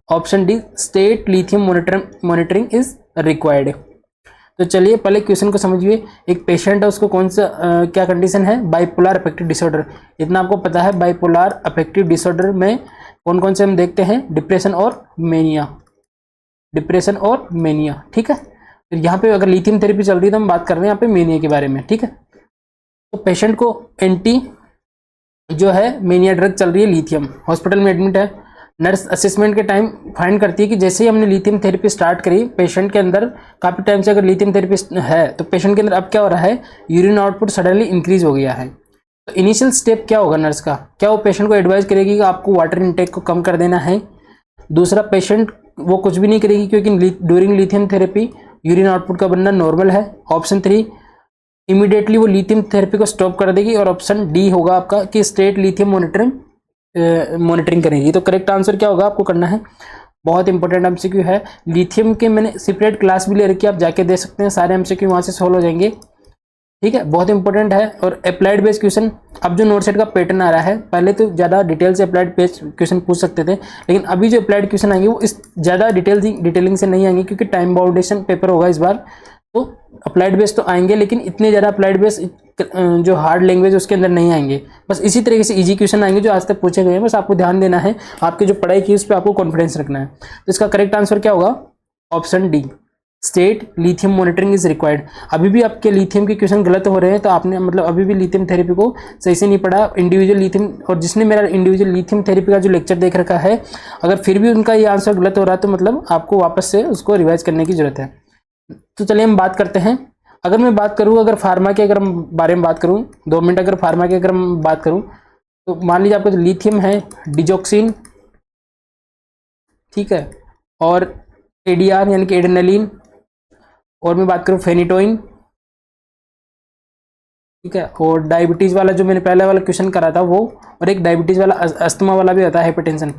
Option D state lithium monitoring is required. तो चलिए पहले question को समझिए। एक patient है, उसको कौन सा क्या कंडीशन है, बाइपोलर अफेक्टिव डिसऑर्डर। इतना आपको पता है, बाइपोलर अफेक्टिव डिसऑर्डर में कौन कौन से हम देखते हैं, डिप्रेशन और मेनिया, डिप्रेशन और मेनिया। ठीक है, तो यहाँ पे अगर लिथियम थेरेपी चल रही है तो हम बात कर रहे हैं यहाँ पे मेनिया के बारे में। ठीक है, तो पेशेंट को एंटी जो है मेनिया ड्रग चल रही है, लिथियम, हॉस्पिटल में एडमिट है। नर्स असेसमेंट के टाइम फाइंड करती है कि जैसे ही हमने लिथियम थेरेपी स्टार्ट करी, पेशेंट के अंदर काफ़ी टाइम से अगर लिथियम थेरेपी है तो पेशेंट के अंदर अब क्या हो रहा है, यूरिन आउटपुट सडनली इंक्रीज हो गया है। तो इनिशियल स्टेप क्या होगा नर्स का, क्या वो पेशेंट को एडवाइस करेगी कि आपको वाटर इनटेक को कम कर देना है। दूसरा, पेशेंट वो कुछ भी नहीं करेगी क्योंकि during lithium therapy urine output का बनना नॉर्मल है। ऑप्शन 3, इमीडिएटली वो लिथियम थेरेपी को स्टॉप कर देगी। और ऑप्शन डी होगा आपका कि स्टेट लिथियम मॉनिटरिंग करेगी। तो करेक्ट आंसर क्या होगा आपको करना है, बहुत इंपॉर्टेंट एमसीक्यू है। लिथियम के मैंने सेपरेट क्लास भी ले रखी है, आप जाके दे सकते हैं, सारे एमसीक्यू वहाँ से सॉल्व हो जाएंगे। ठीक है, बहुत इंपॉर्टेंट है। और अप्लाइड बेस्ड क्वेश्चन, अब जो नोट सेट का पैटर्न आ रहा है, पहले तो ज़्यादा डिटेल से अप्लाइड बेस्ड क्वेश्चन पूछ सकते थे, लेकिन अभी जो अप्लाइड क्वेश्चन आएंगे वो इस ज़्यादा डिटेलिंग से नहीं आएंगे क्योंकि टाइम बाउंडेशन पेपर होगा इस बार। तो अप्लाइड बेस तो आएंगे लेकिन इतने ज़्यादा अप्लाइड बेस जो हार्ड लैंग्वेज उसके अंदर नहीं आएंगे। बस इसी तरीके से इजी क्वेश्चन आएंगे जो आज तक पूछे गए हैं। बस आपको ध्यान देना है, आपकी जो पढ़ाई की उस पर आपको कॉन्फिडेंस रखना है। तो इसका करेक्ट आंसर क्या होगा, option D, state lithium monitoring is required. अभी भी आपके लिथियम के क्वेश्चन गलत हो रहे हैं तो आपने मतलब अभी भी लिथियम थेरेपी को सही से नहीं पढ़ा। इंडिविजुअल लिथियम, और जिसने मेरा इंडिविजुअल लिथियम थेरेपी का जो लेक्चर देख रखा है, अगर फिर भी उनका ये आंसर गलत हो रहा है तो मतलब आपको वापस से उसको रिवाइज करने की जरूरत है। तो चलिए हम बात करते हैं। अगर मैं बात करूं, अगर फार्मा के अगर हम बारे में बात करूं, 2 मिनट अगर फार्मा की अगर हम बात करूं, तो मान लीजिए आपका जो लिथियम है, डिजॉक्सिन, ठीक है, और एडीआर यानी कि एड्रेनालिन, और मैं बात करूं फेनिटोइन, ठीक है, और डायबिटीज वाला जो मैंने पहले वाला क्वेश्चन करा था वो, और एक डायबिटीज वाला अस्थमा वाला भी आता है, हाइपरटेंशन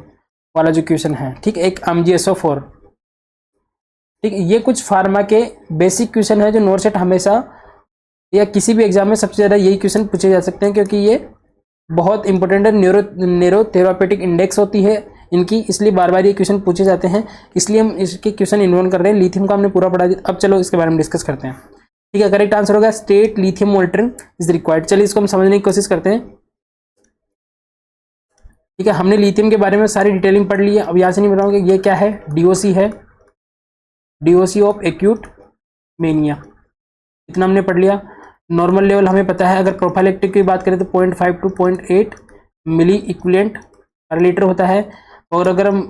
वाला जो क्वेश्चन है, ठीक, एक MgSO4। ठीक है, ये कुछ फार्मा के बेसिक क्वेश्चन है जो नोट सेट हमेशा या किसी भी एग्जाम में सबसे ज़्यादा यही क्वेश्चन पूछे जा सकते हैं क्योंकि ये बहुत इंपॉर्टेंट है। न्यूरो थेरापेटिक इंडेक्स होती है इनकी, इसलिए बार बार ये क्वेश्चन पूछे जाते हैं, इसलिए हम इसके क्वेश्चन इन्वॉल्व कर रहे हैं। लिथियम का हमने पूरा पढ़ा दिया, अब चलो इसके बारे में डिस्कस करते हैं। ठीक है, करेक्ट आंसर होगा state lithium monitoring is required. चलिए इसको हम समझने की कोशिश करते हैं। ठीक है, हमने लिथियम के बारे में सारी डिटेलिंग पढ़ ली है। अब यहाँ से नहीं बताऊंगा ये क्या है, DOC है, DOC ऑफ एक्यूट मेनिया, इतना हमने पढ़ लिया। नॉर्मल लेवल हमें पता है, अगर प्रोफाइलेक्टिक की बात करें तो 0.5 to 0.8 milliequivalent per litre होता है। और अगर हम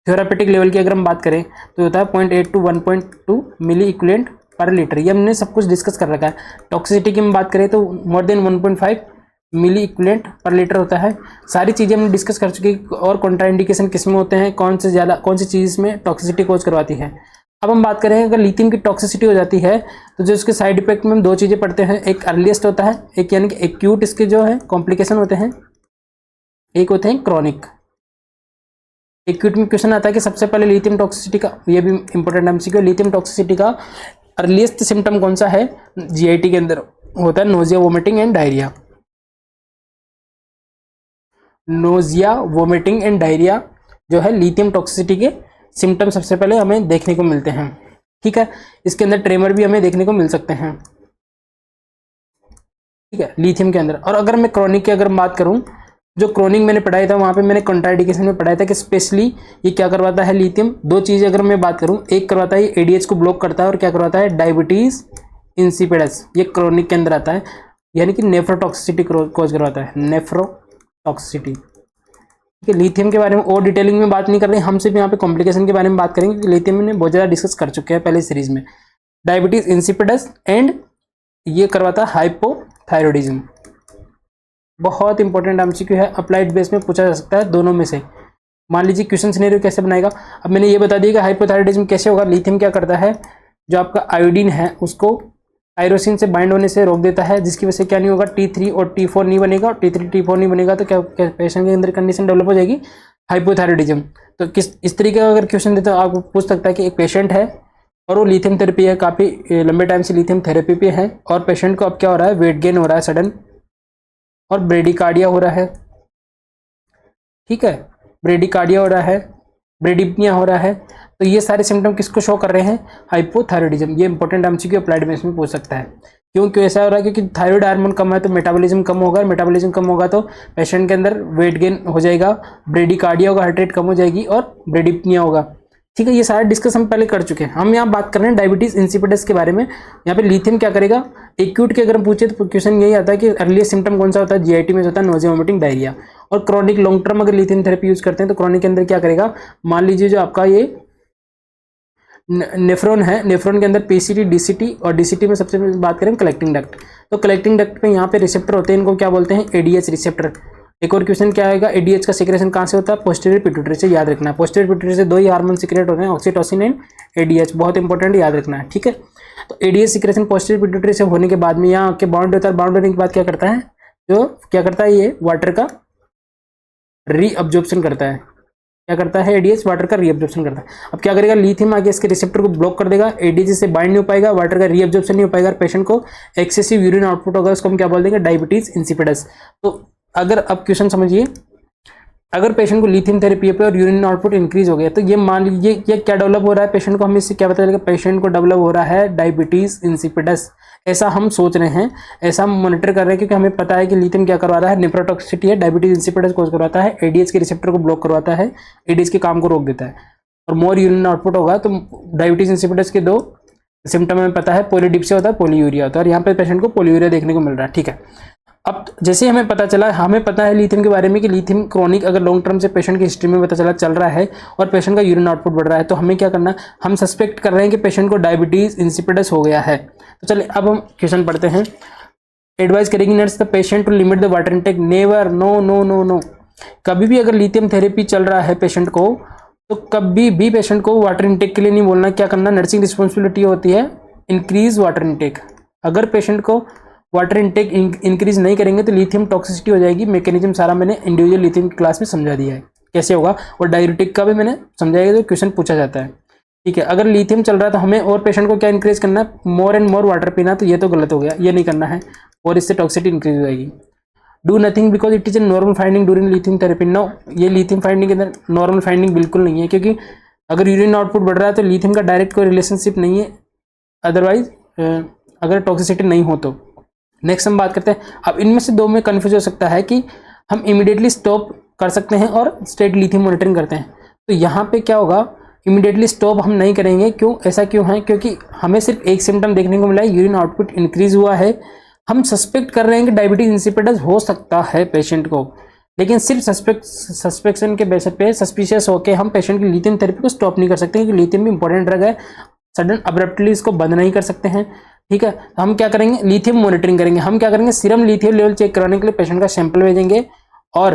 थेरापेटिक लेवल की अगर हम बात करें तो होता है 0.8 to 1.2 milliequivalent per litre. ये हमने सब कुछ डिस्कस कर रखा है। टॉक्सिसिटी की हम बात करें तो मोर देन 1.5 मिली इक्विवेलेंट पर लीटर होता है। सारी चीज़ें हमने डिस्कस कर चुकी हैं। और कॉन्ट्राइंडिकेशन किस में होते हैं, कौन सी चीज़ में टॉक्सिसिटी कोज करवाती है। अब हम बात करें अगर लिथियम की टॉक्सिसिटी हो जाती है तो जो इसके साइड इफेक्ट में हम 2 चीज़ें पढ़ते हैं, एक अर्लीस्ट होता है, एक यानी कि एक्यूट इसके जो है कॉम्प्लिकेशन होते हैं, एक होते हैं क्रॉनिक। एक्यूट में क्वेश्चन आता है कि सबसे पहले लिथियम टॉक्सिसिटी का, ये भी इंपॉर्टेंट एमसीक्यू, लिथियम टॉक्सिसिटी का अर्लीस्ट सिम्टम कौन सा है, GIT के अंदर होता है nausea, vomiting and diarrhoea. Nausea, vomiting and diarrhoea जो है लिथियम टॉक्सिसिटी के सिम्टम सबसे पहले हमें देखने को मिलते हैं। ठीक है, इसके अंदर ट्रेमर भी हमें देखने को मिल सकते हैं। ठीक है, लिथियम के अंदर। और अगर मैं क्रोनिक की अगर बात करूं, जो क्रोनिक मैंने पढ़ाया था वहां पे मैंने कॉन्ट्राइंडिकेशन में पढ़ाया था कि स्पेशली ये क्या करवाता है लिथियम, 2 चीज़ें अगर मैं बात करूं, एक करवाता है ADH को ब्लॉक करता है, और क्या करवाता है डायबिटीज इंसिपिडस, ये क्रोनिक के अंदर आता है, यानी कि नेफ्रोटॉक्सिसिटी कोज करवाता है, नेफ्रोटॉक्सिसिटी। ठीक है, लिथियम के बारे में और डिटेलिंग में बात नहीं कर रहे हैं, हम सिर्फ यहाँ पे कॉम्प्लिकेशन के बारे में बात करेंगे क्योंकि लिथियम में बहुत ज़्यादा डिस्कस कर चुके हैं पहले सीरीज में। डायबिटीज इंसिपिडस एंड ये करवाता है हाइपोथायरॉयडिज्म। बहुत इंपॉर्टेंट एमसीक्यू है, अप्लाइड बेस में पूछा जा सकता है दोनों में से। मान लीजिए क्वेश्चन सिनेरियो कैसे बनाएगा। अब मैंने ये बता दिया कि हाइपोथायरॉयडिज्म कैसे होगा। लिथियम क्या करता है, जो आपका आयोडीन है उसको टायरोसिन से बाइंड होने से रोक देता है, जिसकी वजह से क्या नहीं होगा, T3 और T4 नहीं बनेगा, और T3 T4 नहीं बनेगा तो क्या पेशेंट के अंदर कंडीशन डेवलप हो जाएगी, हाइपोथायरॉयडिज्म। तो इस तरीके का अगर क्वेश्चन देता है आपको पूछ सकता है कि एक पेशेंट है और वो लिथियम थेरेपी है, काफ़ी लंबे टाइम से लिथियम थेरेपी पे है, और पेशेंट को अब क्या हो रहा है, वेट गेन हो रहा है सडन, और ब्रेडिकार्डिया हो रहा है। ठीक है, ब्रेडिकार्डिया हो रहा है, ब्रेडिप्निया हो रहा है, तो ये सारे सिम्टम किसको शो कर रहे हैं? हाइपोथायरॉयडिज्म। ये इंपॉर्टेंट एमसीक्यू अप्लाइड बेस में पूछ सकता है। क्यों ऐसा हो रहा है? क्योंकि थायराइड हार्मोन कम है तो मेटाबॉलिज्म कम होगा, मेटाबॉलिज्म कम होगा तो पेशेंट के अंदर वेट गेन हो जाएगा, ब्रेडिकार्डिया होगा, हार्ट रेट कम हो जाएगी और ब्रेडिप्निया होगा। ठीक है, ये सारा डिस्कस हम पहले कर चुके हैं। हम यहाँ बात कर रहे हैं डायबिटीज इंसिपिडस के बारे में। यहाँ पे लिथियम क्या करेगा? एक्यूट के अगर हम पूछे तो क्वेश्चन यही आता है कि अर्लीस्ट सिम्टम कौन सा होता है? जीआईटी में होता है नोजिया, वोमिटिंग, डायरिया। और क्रॉनिक लॉन्ग टर्म अगर लिथियम थेरेपी यूज करते हैं तो क्रॉनिक के अंदर क्या करेगा? मान लीजिए जो आपका ये नेफ्रॉन है, नेफ्रॉन के अंदर पीसीटी, डीसीटी, और डीसीटी में सबसे बात करें कलेक्टिंग डक्ट, तो कलेक्टिंग डक्ट पे यहाँ पे रिसेप्टर होते हैं, इनको क्या बोलते हैं? ADH receptor. एक और क्वेश्चन क्या आएगा? एडीएच का सिक्रेशन कहाँ से होता है? पोस्टीरियर पिट्यूटरी से। याद रखना है, पोस्टीरियर पिट्यूटरी से दो ही हार्मोन सिक्रेट होते हैं, ऑक्सीटोसिन एंड एडीएच। बहुत इंपॉर्टेंट, याद रखना है। ठीक है, तो एडीएच सिक्रेशन पोस्टीरियर पिट्यूटरी से होने के बाद में यहाँ के बाउंड होता है, बाउंड होने के बाद क्या करता है? जो क्या करता है, ये वाटर का रीअब्जॉर्प्शन करता है। क्या करता है? एडीएच वाटर का रीअब्जॉर्प्शन करता है। अब क्या करेगा? लिथियम आगे इसके रिसेप्टर को ब्लॉक कर देगा, एडीएच से बाइंड नहीं हो पाएगा, वाटर का रीअब्जॉर्प्शन नहीं हो पाएगा, पेशेंट को एक्सेसिव यूरिन आउटपुट होगा, उसको हम क्या बोल देंगे? Diabetes insipidus. तो अगर अब क्वेश्चन समझिए, अगर पेशेंट को लिथियम थेरेपी पे और यूरिन आउटपुट इंक्रीज हो गया तो ये मान लीजिए ये क्या डेवलप हो रहा है पेशेंट को? हमें इससे क्या पता चलेगा? पेशेंट को डेवलप हो रहा है डायबिटीज इंसिपिडस। ऐसा हम सोच रहे हैं, ऐसा हम मॉनिटर कर रहे हैं, क्योंकि हमें पता है कि लिथियम क्या करवा रहा है? नेफ्रोटॉक्सिसिटी है, डायबिटीज इंसिपिडस कोज करवाता है, एडीएच के रिसेप्टर को ब्लॉक करवाता है, एडीएच के काम को रोक देता है, और मोर यूरिन आउटपुट होगा तो डायबिटीज इंसिपिडस के दो सिम्टम हमें पता है, पोलीडिप्सिया होता है, पोलीयूरिया होता है, और यहाँ पे पेशेंट को पोलीयूरिया देखने को मिल रहा है। ठीक है, अब जैसे हमें पता चला, हमें पता है लिथियम के बारे में कि लिथियम क्रॉनिक अगर लॉन्ग टर्म से पेशेंट की हिस्ट्री में पता चला चल रहा है और पेशेंट का यूरिन आउटपुट बढ़ रहा है, तो हमें क्या करना है? हम सस्पेक्ट कर रहे हैं कि पेशेंट को डायबिटीज इंसिपिडस हो गया है। तो चलिए अब हम क्वेश्चन पढ़ते हैं। एडवाइस करेगी nurse the patient to limit the water intake. Never, no no no no. कभी भी अगर लिथियम थेरेपी चल रहा है पेशेंट को, तो कभी भी पेशेंट को वाटर इनटेक के लिए नहीं बोलना। क्या करना? नर्सिंग रिस्पॉन्सिबिलिटी होती है इंक्रीज वाटर इनटेक। अगर पेशेंट को वाटर इनटेक इंक्रीज नहीं करेंगे तो लिथियम टॉक्सिसिटी हो जाएगी। मैकेनिज्म सारा मैंने इंडिविजुअल लिथियम की क्लास में समझा दिया है कैसे होगा, और डाययूरेटिक का भी मैंने समझाया, तो क्वेश्चन पूछा जाता है। ठीक है, अगर लिथियम चल रहा है तो हमें और पेशेंट को क्या इंक्रीज करना है? मोर एंड मोर वाटर पीना। तो ये तो गलत हो गया, ये नहीं करना है, और इससे टॉक्सिसिटी इंक्रीज हो जाएगी। Do nothing because it is a normal finding during lithium therapy. No, ये लिथियम फाइंडिंग के अंदर नॉर्मल फाइंडिंग बिल्कुल नहीं है, क्योंकि अगर यूरिन आउटपुट बढ़ रहा है तो लिथियम का डायरेक्ट कोई रिलेशनशिप नहीं है, अदरवाइज अगर टॉक्सिसिटी नहीं हो तो। नेक्स्ट हम बात करते हैं, अब इनमें से दो में कन्फ्यूज हो सकता है कि हम इमीडिएटली स्टॉप कर सकते हैं और स्ट्रेट लिथियम मॉनिटरिंग करते हैं। तो यहाँ पे क्या होगा? इमीडिएटली स्टॉप हम नहीं करेंगे। क्यों? ऐसा क्यों है? क्योंकि हमें सिर्फ एक सिम्टम देखने को मिला है, यूरिन आउटपुट इंक्रीज हुआ है। हम सस्पेक्ट कर रहे हैं कि डायबिटीज इंसिपिडस हो सकता है पेशेंट को, लेकिन सिर्फ सस्पेक्शन के बेसिस पे सस्पिशियस होकर हम पेशेंट की लिथियम थेरेपी को स्टॉप नहीं कर सकते, क्योंकि लिथियम भी इंपॉर्टेंट ड्रग है। सडन अब्रप्टली इसको बंद नहीं कर सकते हैं। ठीक है, हम क्या करेंगे? लिथियम मॉनिटरिंग करेंगे। हम क्या करेंगे? सीरम लिथियम लेवल चेक कराने के लिए पेशेंट का सैंपल भेजेंगे, और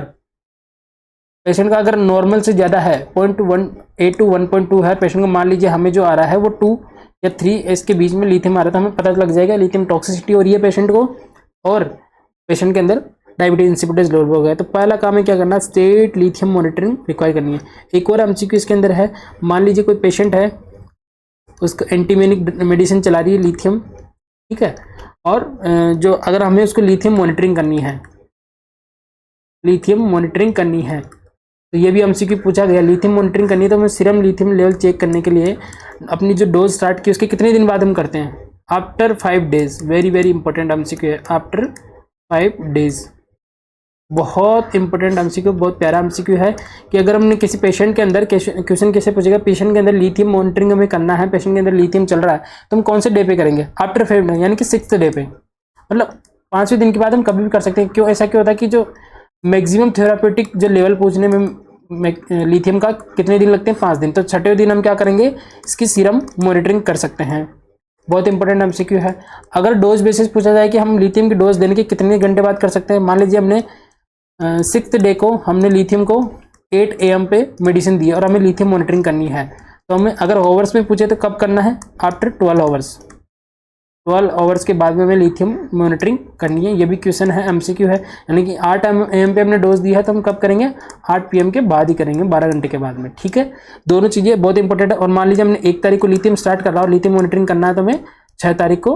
पेशेंट का अगर नॉर्मल से ज़्यादा है 0.18 to 1.2 है पेशेंट को, मान लीजिए हमें जो आ रहा है वो 2 या 3 इसके बीच में लिथियम आ रहा था, हमें पता लग जाएगा लिथियम टॉक्सिसिटी हो रही है पेशेंट को, और पेशेंट के अंदर डायबिटीज इंसिपिडस डेवलप हो गया। तो पहला काम है क्या करना? स्टेट लिथियम मॉनिटरिंग रिक्वायर करनी है। एक और एमसीक्यू इसके अंदर है, मान लीजिए कोई पेशेंट है, उसको एंटीमेनिक मेडिसिन चला रही है लिथियम, ठीक है, और जो अगर हमें उसको लिथियम मॉनिटरिंग करनी है, लिथियम मॉनिटरिंग करनी है, तो ये भी एमसीक्यू पूछा गया। लिथियम मॉनिटरिंग करनी है तो हमें सीरम लिथियम लेवल चेक करने के लिए अपनी जो डोज स्टार्ट की उसके कितने दिन बाद हम करते हैं? After 5 days. Very very important MCQ है, आफ्टर 5 डेज। बहुत इंपॉर्टेंट एमसीक्यू, बहुत प्यारा एमसीक्यू है कि अगर हमने किसी पेशेंट के अंदर क्वेश्चन कैसे पूछेगा, पेशेंट के अंदर लिथियम मॉनिटरिंग हमें करना है, पेशेंट के अंदर लिथियम चल रहा है, तो हम कौन से डे पे करेंगे? आफ्टर 5 डे, यानी कि 6th डे पे, मतलब 5वें दिन के बाद हम कभी भी कर सकते हैं। क्यों? ऐसा क्यों होता है कि जो मैक्सिमम थेरापेटिक जो लेवल पूछने में लिथियम का कितने दिन लगते हैं? 5 दिन। तो 6वें दिन हम क्या करेंगे? इसकी सीरम मॉनिटरिंग कर सकते हैं। बहुत इंपॉर्टेंट एमसीक्यू है। अगर डोज बेसिस पूछा जाए कि हम लिथियम की डोज देने के कितने घंटे बाद कर सकते हैं, मान लीजिए हमने 6th डे को हमने लिथियम को 8 AM पे मेडिसिन दी और हमें लिथियम मॉनिटरिंग करनी है, तो हमें अगर आवर्स में पूछे तो कब करना है? After 12 hours. 12 आवर्स के बाद में हमें लिथियम मॉनिटरिंग करनी है। ये भी क्वेश्चन है, एमसीक्यू है, यानी कि 8 AM पे हमने डोज दिया है तो हम कब करेंगे? 8 PM के बाद ही करेंगे, 12 घंटे के बाद में। ठीक है, दोनों चीज़ें बहुत इंपॉर्टेंट है। और मान लीजिए हमने 1 तारीख को लिथियम स्टार्ट कर रहा और लिथियम मॉनिटरिंग करना है तो हमें 6 तारीख को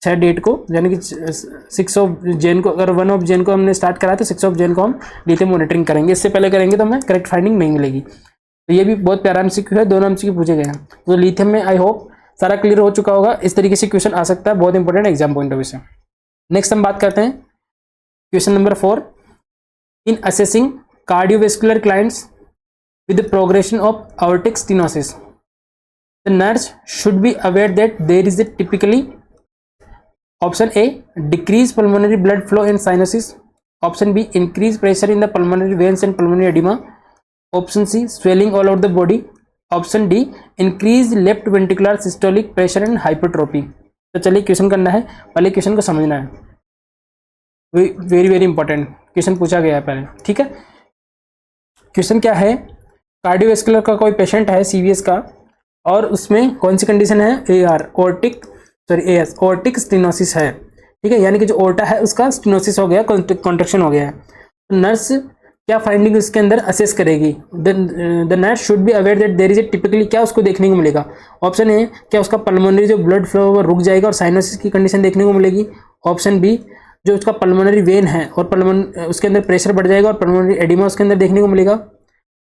6 डेट को, यानी कि 6 ऑफ जैन को, अगर 1 ऑफ जैन को हमने स्टार्ट करा तो 6 ऑफ जैन को हम लिथियम मॉनिटरिंग करेंगे। इससे पहले करेंगे तो हमें करेक्ट फाइंडिंग नहीं मिलेगी। तो ये भी बहुत प्यारा एमसीक्यू है, दोनों एमसीक्यू पूछे गए हैं। तो लिथियम में आई होप सारा क्लियर हो चुका होगा। इस तरीके से क्वेश्चन आ सकता है, बहुत important exam point of view से। नेक्स्ट हम बात करते हैं question number 4। In assessing cardiovascular clients with the progression of aortic stenosis, the nurse should be aware that there is a typically option A decreased pulmonary blood flow in cyanosis, option B increased pressure in the pulmonary veins and pulmonary edema, option C swelling all over the body, option D increased left ventricular systolic pressure and hypertrophy। तो चलिए question करना है, पहले question को समझना है, very very important question पूछा गया है पहले, ठीक है। क्वेश्चन क्या है, कार्डियोवैस्कुलर का कोई पेशेंट है सीवीएस का, और उसमें कौन सी कंडीशन है, एआर एएस ऑर्टिक स्टेनोसिस है, ठीक है, यानी कि जो ओर्टा है उसका स्टेनोसिस हो गया, कॉन्ट्रैक्शन हो गया है। तो नर्स क्या फाइंडिंग उसके अंदर असेस करेगी, the nurse should be aware that there is a typically, क्या उसको देखने को मिलेगा। ऑप्शन ए, क्या उसका पल्मोनरी जो ब्लड फ्लो वो रुक जाएगा और साइनोसिस की कंडीशन देखने को मिलेगी। ऑप्शन बी, जो उसका पल्मोनरी वेन है और उसके अंदर प्रेशर बढ़ जाएगा और पल्मोनरी एडिमा उसके अंदर देखने को मिलेगा।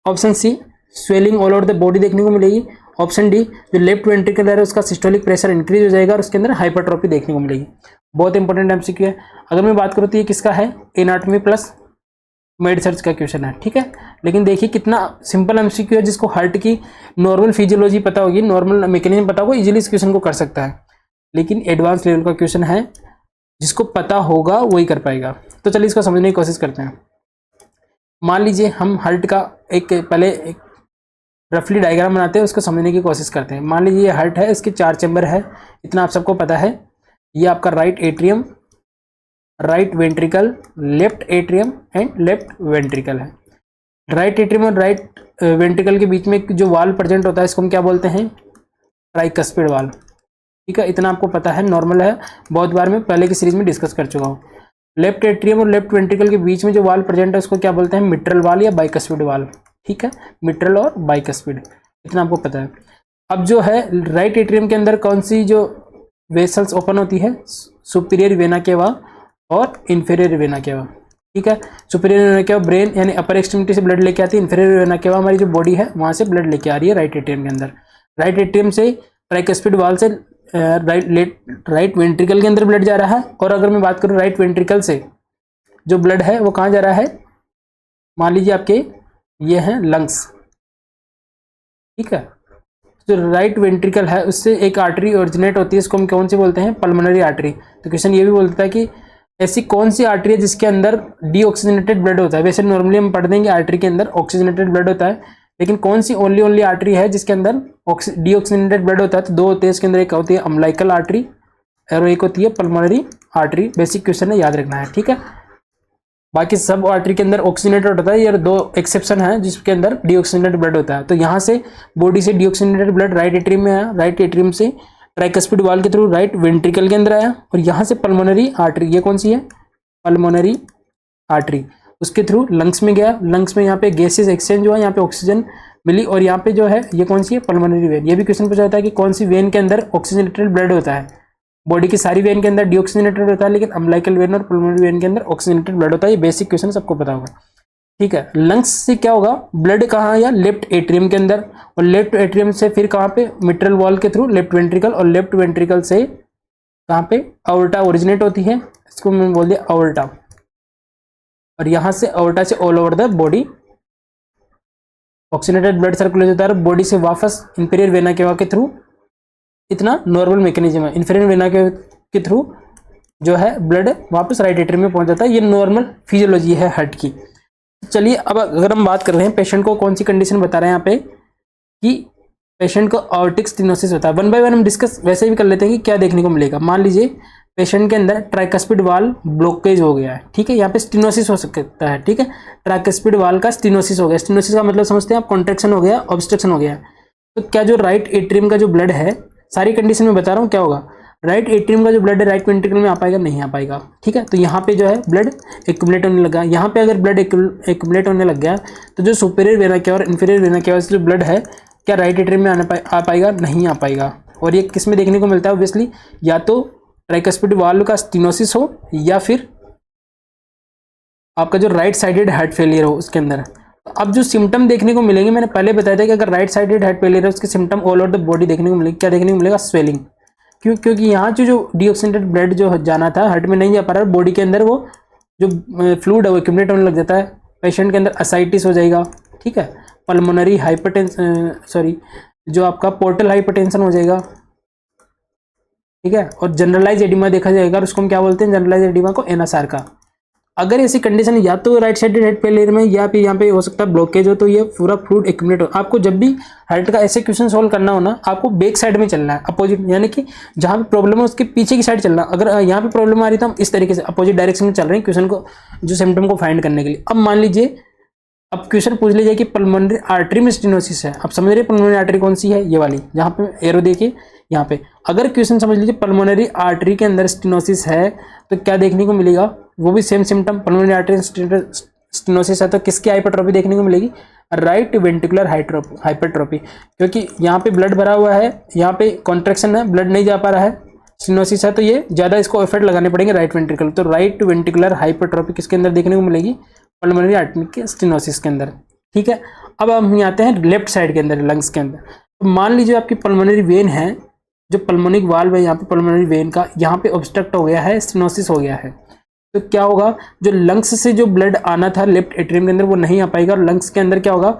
Option C, swelling all over the body देखने को मिलेगी। ऑप्शन डी, जो लेफ्ट वेंट्रिकल है उसका सिस्टोलिक प्रेशर इंक्रीज हो जाएगा और उसके अंदर हाइपरट्रोफी देखने को मिलेगी। बहुत इंपॉर्टेंट एमसीक्यू है। अगर मैं बात करूँ तो ये किसका है, एनाटॉमी प्लस मेड सर्च का क्वेश्चन है, ठीक है। लेकिन देखिए कितना सिंपल एमसीक्यू है, जिसको हार्ट की नॉर्मल फिजियोलॉजी पता होगी, नॉर्मल मैकेनिज्म पता होगा, इजीली इस क्वेश्चन को कर सकता है। लेकिन एडवांस लेवल का क्वेश्चन है, जिसको पता होगा वही कर पाएगा। तो चलिए इसको समझने की कोशिश करते हैं। मान लीजिए हम हार्ट का पहले एक रफली डायग्राम बनाते हैं, उसको समझने की कोशिश करते हैं। मान लीजिए ये हार्ट है, इसके 4 चैम्बर है, इतना आप सबको पता है। ये आपका right atrium, right ventricle, left atrium and left ventricle है। राइट एट्रियम और राइट वेंट्रिकल के बीच में जो वाल प्रेजेंट होता है, इसको हम क्या बोलते हैं, ट्राइकस्पिड वाल, ठीक है। इतना आपको पता है, नॉर्मल है, बहुत बार मैं पहले की सीरीज में डिस्कस कर चुका हूँ। लेफ्ट एट्रियम और लेफ्ट वेंट्रिकल के बीच में जो वाल प्रेजेंट है उसको क्या बोलते हैं, मिट्रल वाल या बाइकस्पिड वाल, ठीक है, मिट्रल और बाइकस्पिड, इतना आपको पता है। अब जो है राइट एट्रियम के अंदर कौन सी जो वेसल्स ओपन होती है, सुपीरियर वेना केवा और इंफीरियर वेना केवा, ठीक है। सुपीरियर वेना केवा ब्रेन यानी अपर एक्सट्रीमिटी से ब्लड लेके आती है, इंफीरियर वेना केवा हमारी जो बॉडी है वहां से ब्लड लेके आ रही है राइट एट्रियम के अंदर। राइट एट्रियम से ट्राइकस्पिड वाल से राइट वेंट्रिकल के अंदर ब्लड जा रहा है। और अगर मैं बात करूं राइट वेंट्रिकल से जो ब्लड है वो कहाँ जा रहा है, मान लीजिए आपके ये हैं लंग्स, ठीक है। जो राइट वेंट्रिकल है उससे एक आर्टरी ओरिजिनेट होती है, इसको हम कौन सी बोलते हैं, पल्मोनरी आर्टरी। तो क्वेश्चन ये भी बोलता है कि ऐसी कौन सी आर्टरी है जिसके अंदर डीऑक्सीजनेटेड ब्लड होता है। वैसे नॉर्मली हम पढ़ देंगे आर्टरी के अंदर ऑक्सीजनेटेड ब्लड होता है, लेकिन कौन सी ओनली आर्टरी है जिसके अंदर डीऑक्सीजनेटेड ब्लड होता है। तो दो होते हैं इसके अंदर, एक होती है अम्लाइकल आर्टरी और एक होती है पल्मोनरी आर्टरी। बेसिक क्वेश्चन है, याद रखना है, ठीक है। बाकी सब आर्टरी के अंदर ऑक्सीजनेटेड होता है, ये दो एक्सेप्शन है जिसके अंदर डीऑक्सीजनेटेड ब्लड होता है। तो यहाँ से बॉडी से डीऑक्सीजनेटेड ब्लड राइट एट्रियम में आया, राइट एट्रियम से ट्राइकस्पिड वाल के थ्रू राइट वेंट्रिकल के अंदर आया, और यहाँ से पल्मोनरी आर्टरी, ये कौन सी है, पल्मोनरी आर्टरी, उसके थ्रू लंग्स में गया। लंग्स में यहाँ पे गैसेस एक्सचेंज हुआ, यहाँ पे ऑक्सीजन मिली, और यहाँ पे जो है ये कौन सी है, पल्मोनरी वेन। ये भी क्वेश्चन पूछा जाता है कि कौन सी वेन के अंदर ऑक्सीजनेटेड ब्लड होता है। बॉडी की सारी वेन के अंदर डीऑक्सीजनेटेड होता है, लेकिन अम्लाइकल वेन और पल्मोनरी वेन के अंदर ऑक्सीजनेटेड ब्लड होता है। ये बेसिक क्वेश्चन सबको पता होगा, ठीक है। लंग्स से क्या होगा, ब्लड कहाँ या लेफ्ट एट्रियम के अंदर, और लेफ्ट एट्रियम से फिर कहाँ पे, मिट्रल वॉल के थ्रू लेफ्ट वेंट्रिकल, और लेफ्ट वेंट्रिकल से कहाँ पे, अओर्टा ओरिजिनेट होती है, इसको मैं बोल दिया अओर्टा, और यहाँ से अओर्टा से all over the body oxygenated blood circulate होता है बॉडी से वापस इंफीरियर वेना केवा के थ्रू। इतना नॉर्मल मैकेनिज्म है, इंफीरियर वेना के थ्रू जो है ब्लड वापस राइट एट्रियम में पहुंच जाता है। ये नॉर्मल फिजियोलॉजी है हार्ट की। चलिए अब अगर हम बात कर रहे हैं पेशेंट को कौन सी कंडीशन बता रहे हैं यहाँ पे कि पेशेंट को ऑर्टिक स्टेनोसिस होता है, वन बाय वन हम डिस्कस वैसे भी कर लेते हैं कि क्या देखने को मिलेगा। मान लीजिए पेशेंट के अंदर ट्राइकस्पिड वाल ब्लॉकेज हो गया है, ठीक है, यहाँ पे स्टेनोसिस हो सकता है, ठीक है। ट्राइकस्पिड वाल का स्टेनोसिस हो गया, स्टेनोसिस का मतलब समझते हैं आप, कॉन्ट्रैक्शन हो गया, ऑब्स्ट्रक्शन हो गया। तो क्या जो राइट एट्रियम का जो ब्लड है, सारी कंडीशन में बता रहा हूँ क्या होगा, राइट एट्रियम का जो ब्लड है राइट वेंट्रिकल में आ पाएगा, नहीं आ पाएगा, ठीक है। तो यहाँ पे जो है ब्लड एक्यूमुलेट होने लगा, यहाँ पे अगर ब्लड एक्यूमुलेट होने लग गया तो जो सुपीरियर वेना केवा और इंफीरियर वेना केवा से जो ब्लड है क्या राइट एट्रियम में आ पाएगा, नहीं आ पाएगा। और ये किस में देखने को मिलता है, ऑब्वियसली या तो ट्राइकस्पिड वाल्व का स्टेनोसिस हो या फिर आपका जो राइट साइडेड हार्ट फेलियर हो उसके अंदर। अब जो सिम्टम देखने को मिलेंगे, मैंने पहले बताया था कि अगर राइट साइडेड हार्ट फेलियर है उसके symptom all over the body देखने को मिलेगी। क्या देखने को मिलेगा? स्वेलिंग। क्योंकि यहाँ जो डीऑक्सीनेटेड ब्लड जो जाना था हार्ट में नहीं जा पा रहा है, बॉडी के अंदर वो जो फ्लूइड है वो एक्यूमुलेट होने लग जाता है। पेशेंट के अंदर असाइटिस हो जाएगा, ठीक है, पल्मोनरी हाइपरटेंशन, जो आपका पोर्टल हाइपरटेंशन हो जाएगा, ठीक है, और जनरलाइज एडिमा देखा जाएगा। और उसको हम क्या बोलते हैं? जनरलाइज एडिमा को एनएसआर का। अगर ऐसी कंडीशन या तो राइट साइडेड हार्ट फेलियर में या फिर यहाँ पे हो सकता है ब्लॉकेज हो, तो ये पूरा फ्लूइड एक्यूमुलेट हो। आपको जब भी हार्ट का ऐसे क्वेश्चन सॉल्व करना हो ना, आपको बैक साइड में चलना है, अपोजिट, यानी कि जहाँ पे प्रॉब्लम है उसके पीछे की साइड चलना। अगर यहाँ पे प्रॉब्लम आ रही तो हम इस तरीके से अपोजिट डायरेक्शन में चल रहे हैं क्वेश्चन को, जो सिम्टम को फाइंड करने के लिए। अब मान लीजिए, अब क्वेश्चन पूछ लीजिए कि पल्मोनरी आर्टरी में स्टेनोसिस है। अब समझ रहे पल्मोनरी आर्टरी कौन सी है? ये वाली, जहाँ पे एरो देखिए यहाँ पे। अगर क्वेश्चन समझ लीजिए पल्मोनरी आर्टरी के अंदर स्टेनोसिस है तो क्या देखने को मिलेगा? वो भी same symptom, pulmonary artery stenosis है तो किसकी हाइपरट्रोफी देखने को मिलेगी? Right ventricular hypertrophy. क्योंकि यहाँ पे ब्लड भरा हुआ है, यहाँ पे कॉन्ट्रैक्शन है, ब्लड नहीं जा पा रहा है, स्टेनोसिस है, तो ये ज्यादा इसको इफेक्ट लगाने पड़ेंगे राइट वेंट्रिकल। तो राइट वेंट्रिकुलर हाइपरट्रोफी किसके अंदर देखने को मिलेगी? पल्मोनरी आर्टरी के स्टेनोसिस के अंदर, ठीक है। अब हम आते हैं लेफ्ट साइड के अंदर, लंग्स के अंदर। तो मान लीजिए आपकी पल्मोनरी वेन है, जो पल्मोनिक वाल्व है यहाँ पे पल्मोनरी वेन का, यहाँ पे ऑब्स्ट्रक्ट हो गया है, स्टेनोसिस हो गया है, तो क्या होगा? जो लंग्स से जो ब्लड आना था लेफ्ट एट्रियम के अंदर वो नहीं आ पाएगा, और लंग्स के अंदर क्या होगा?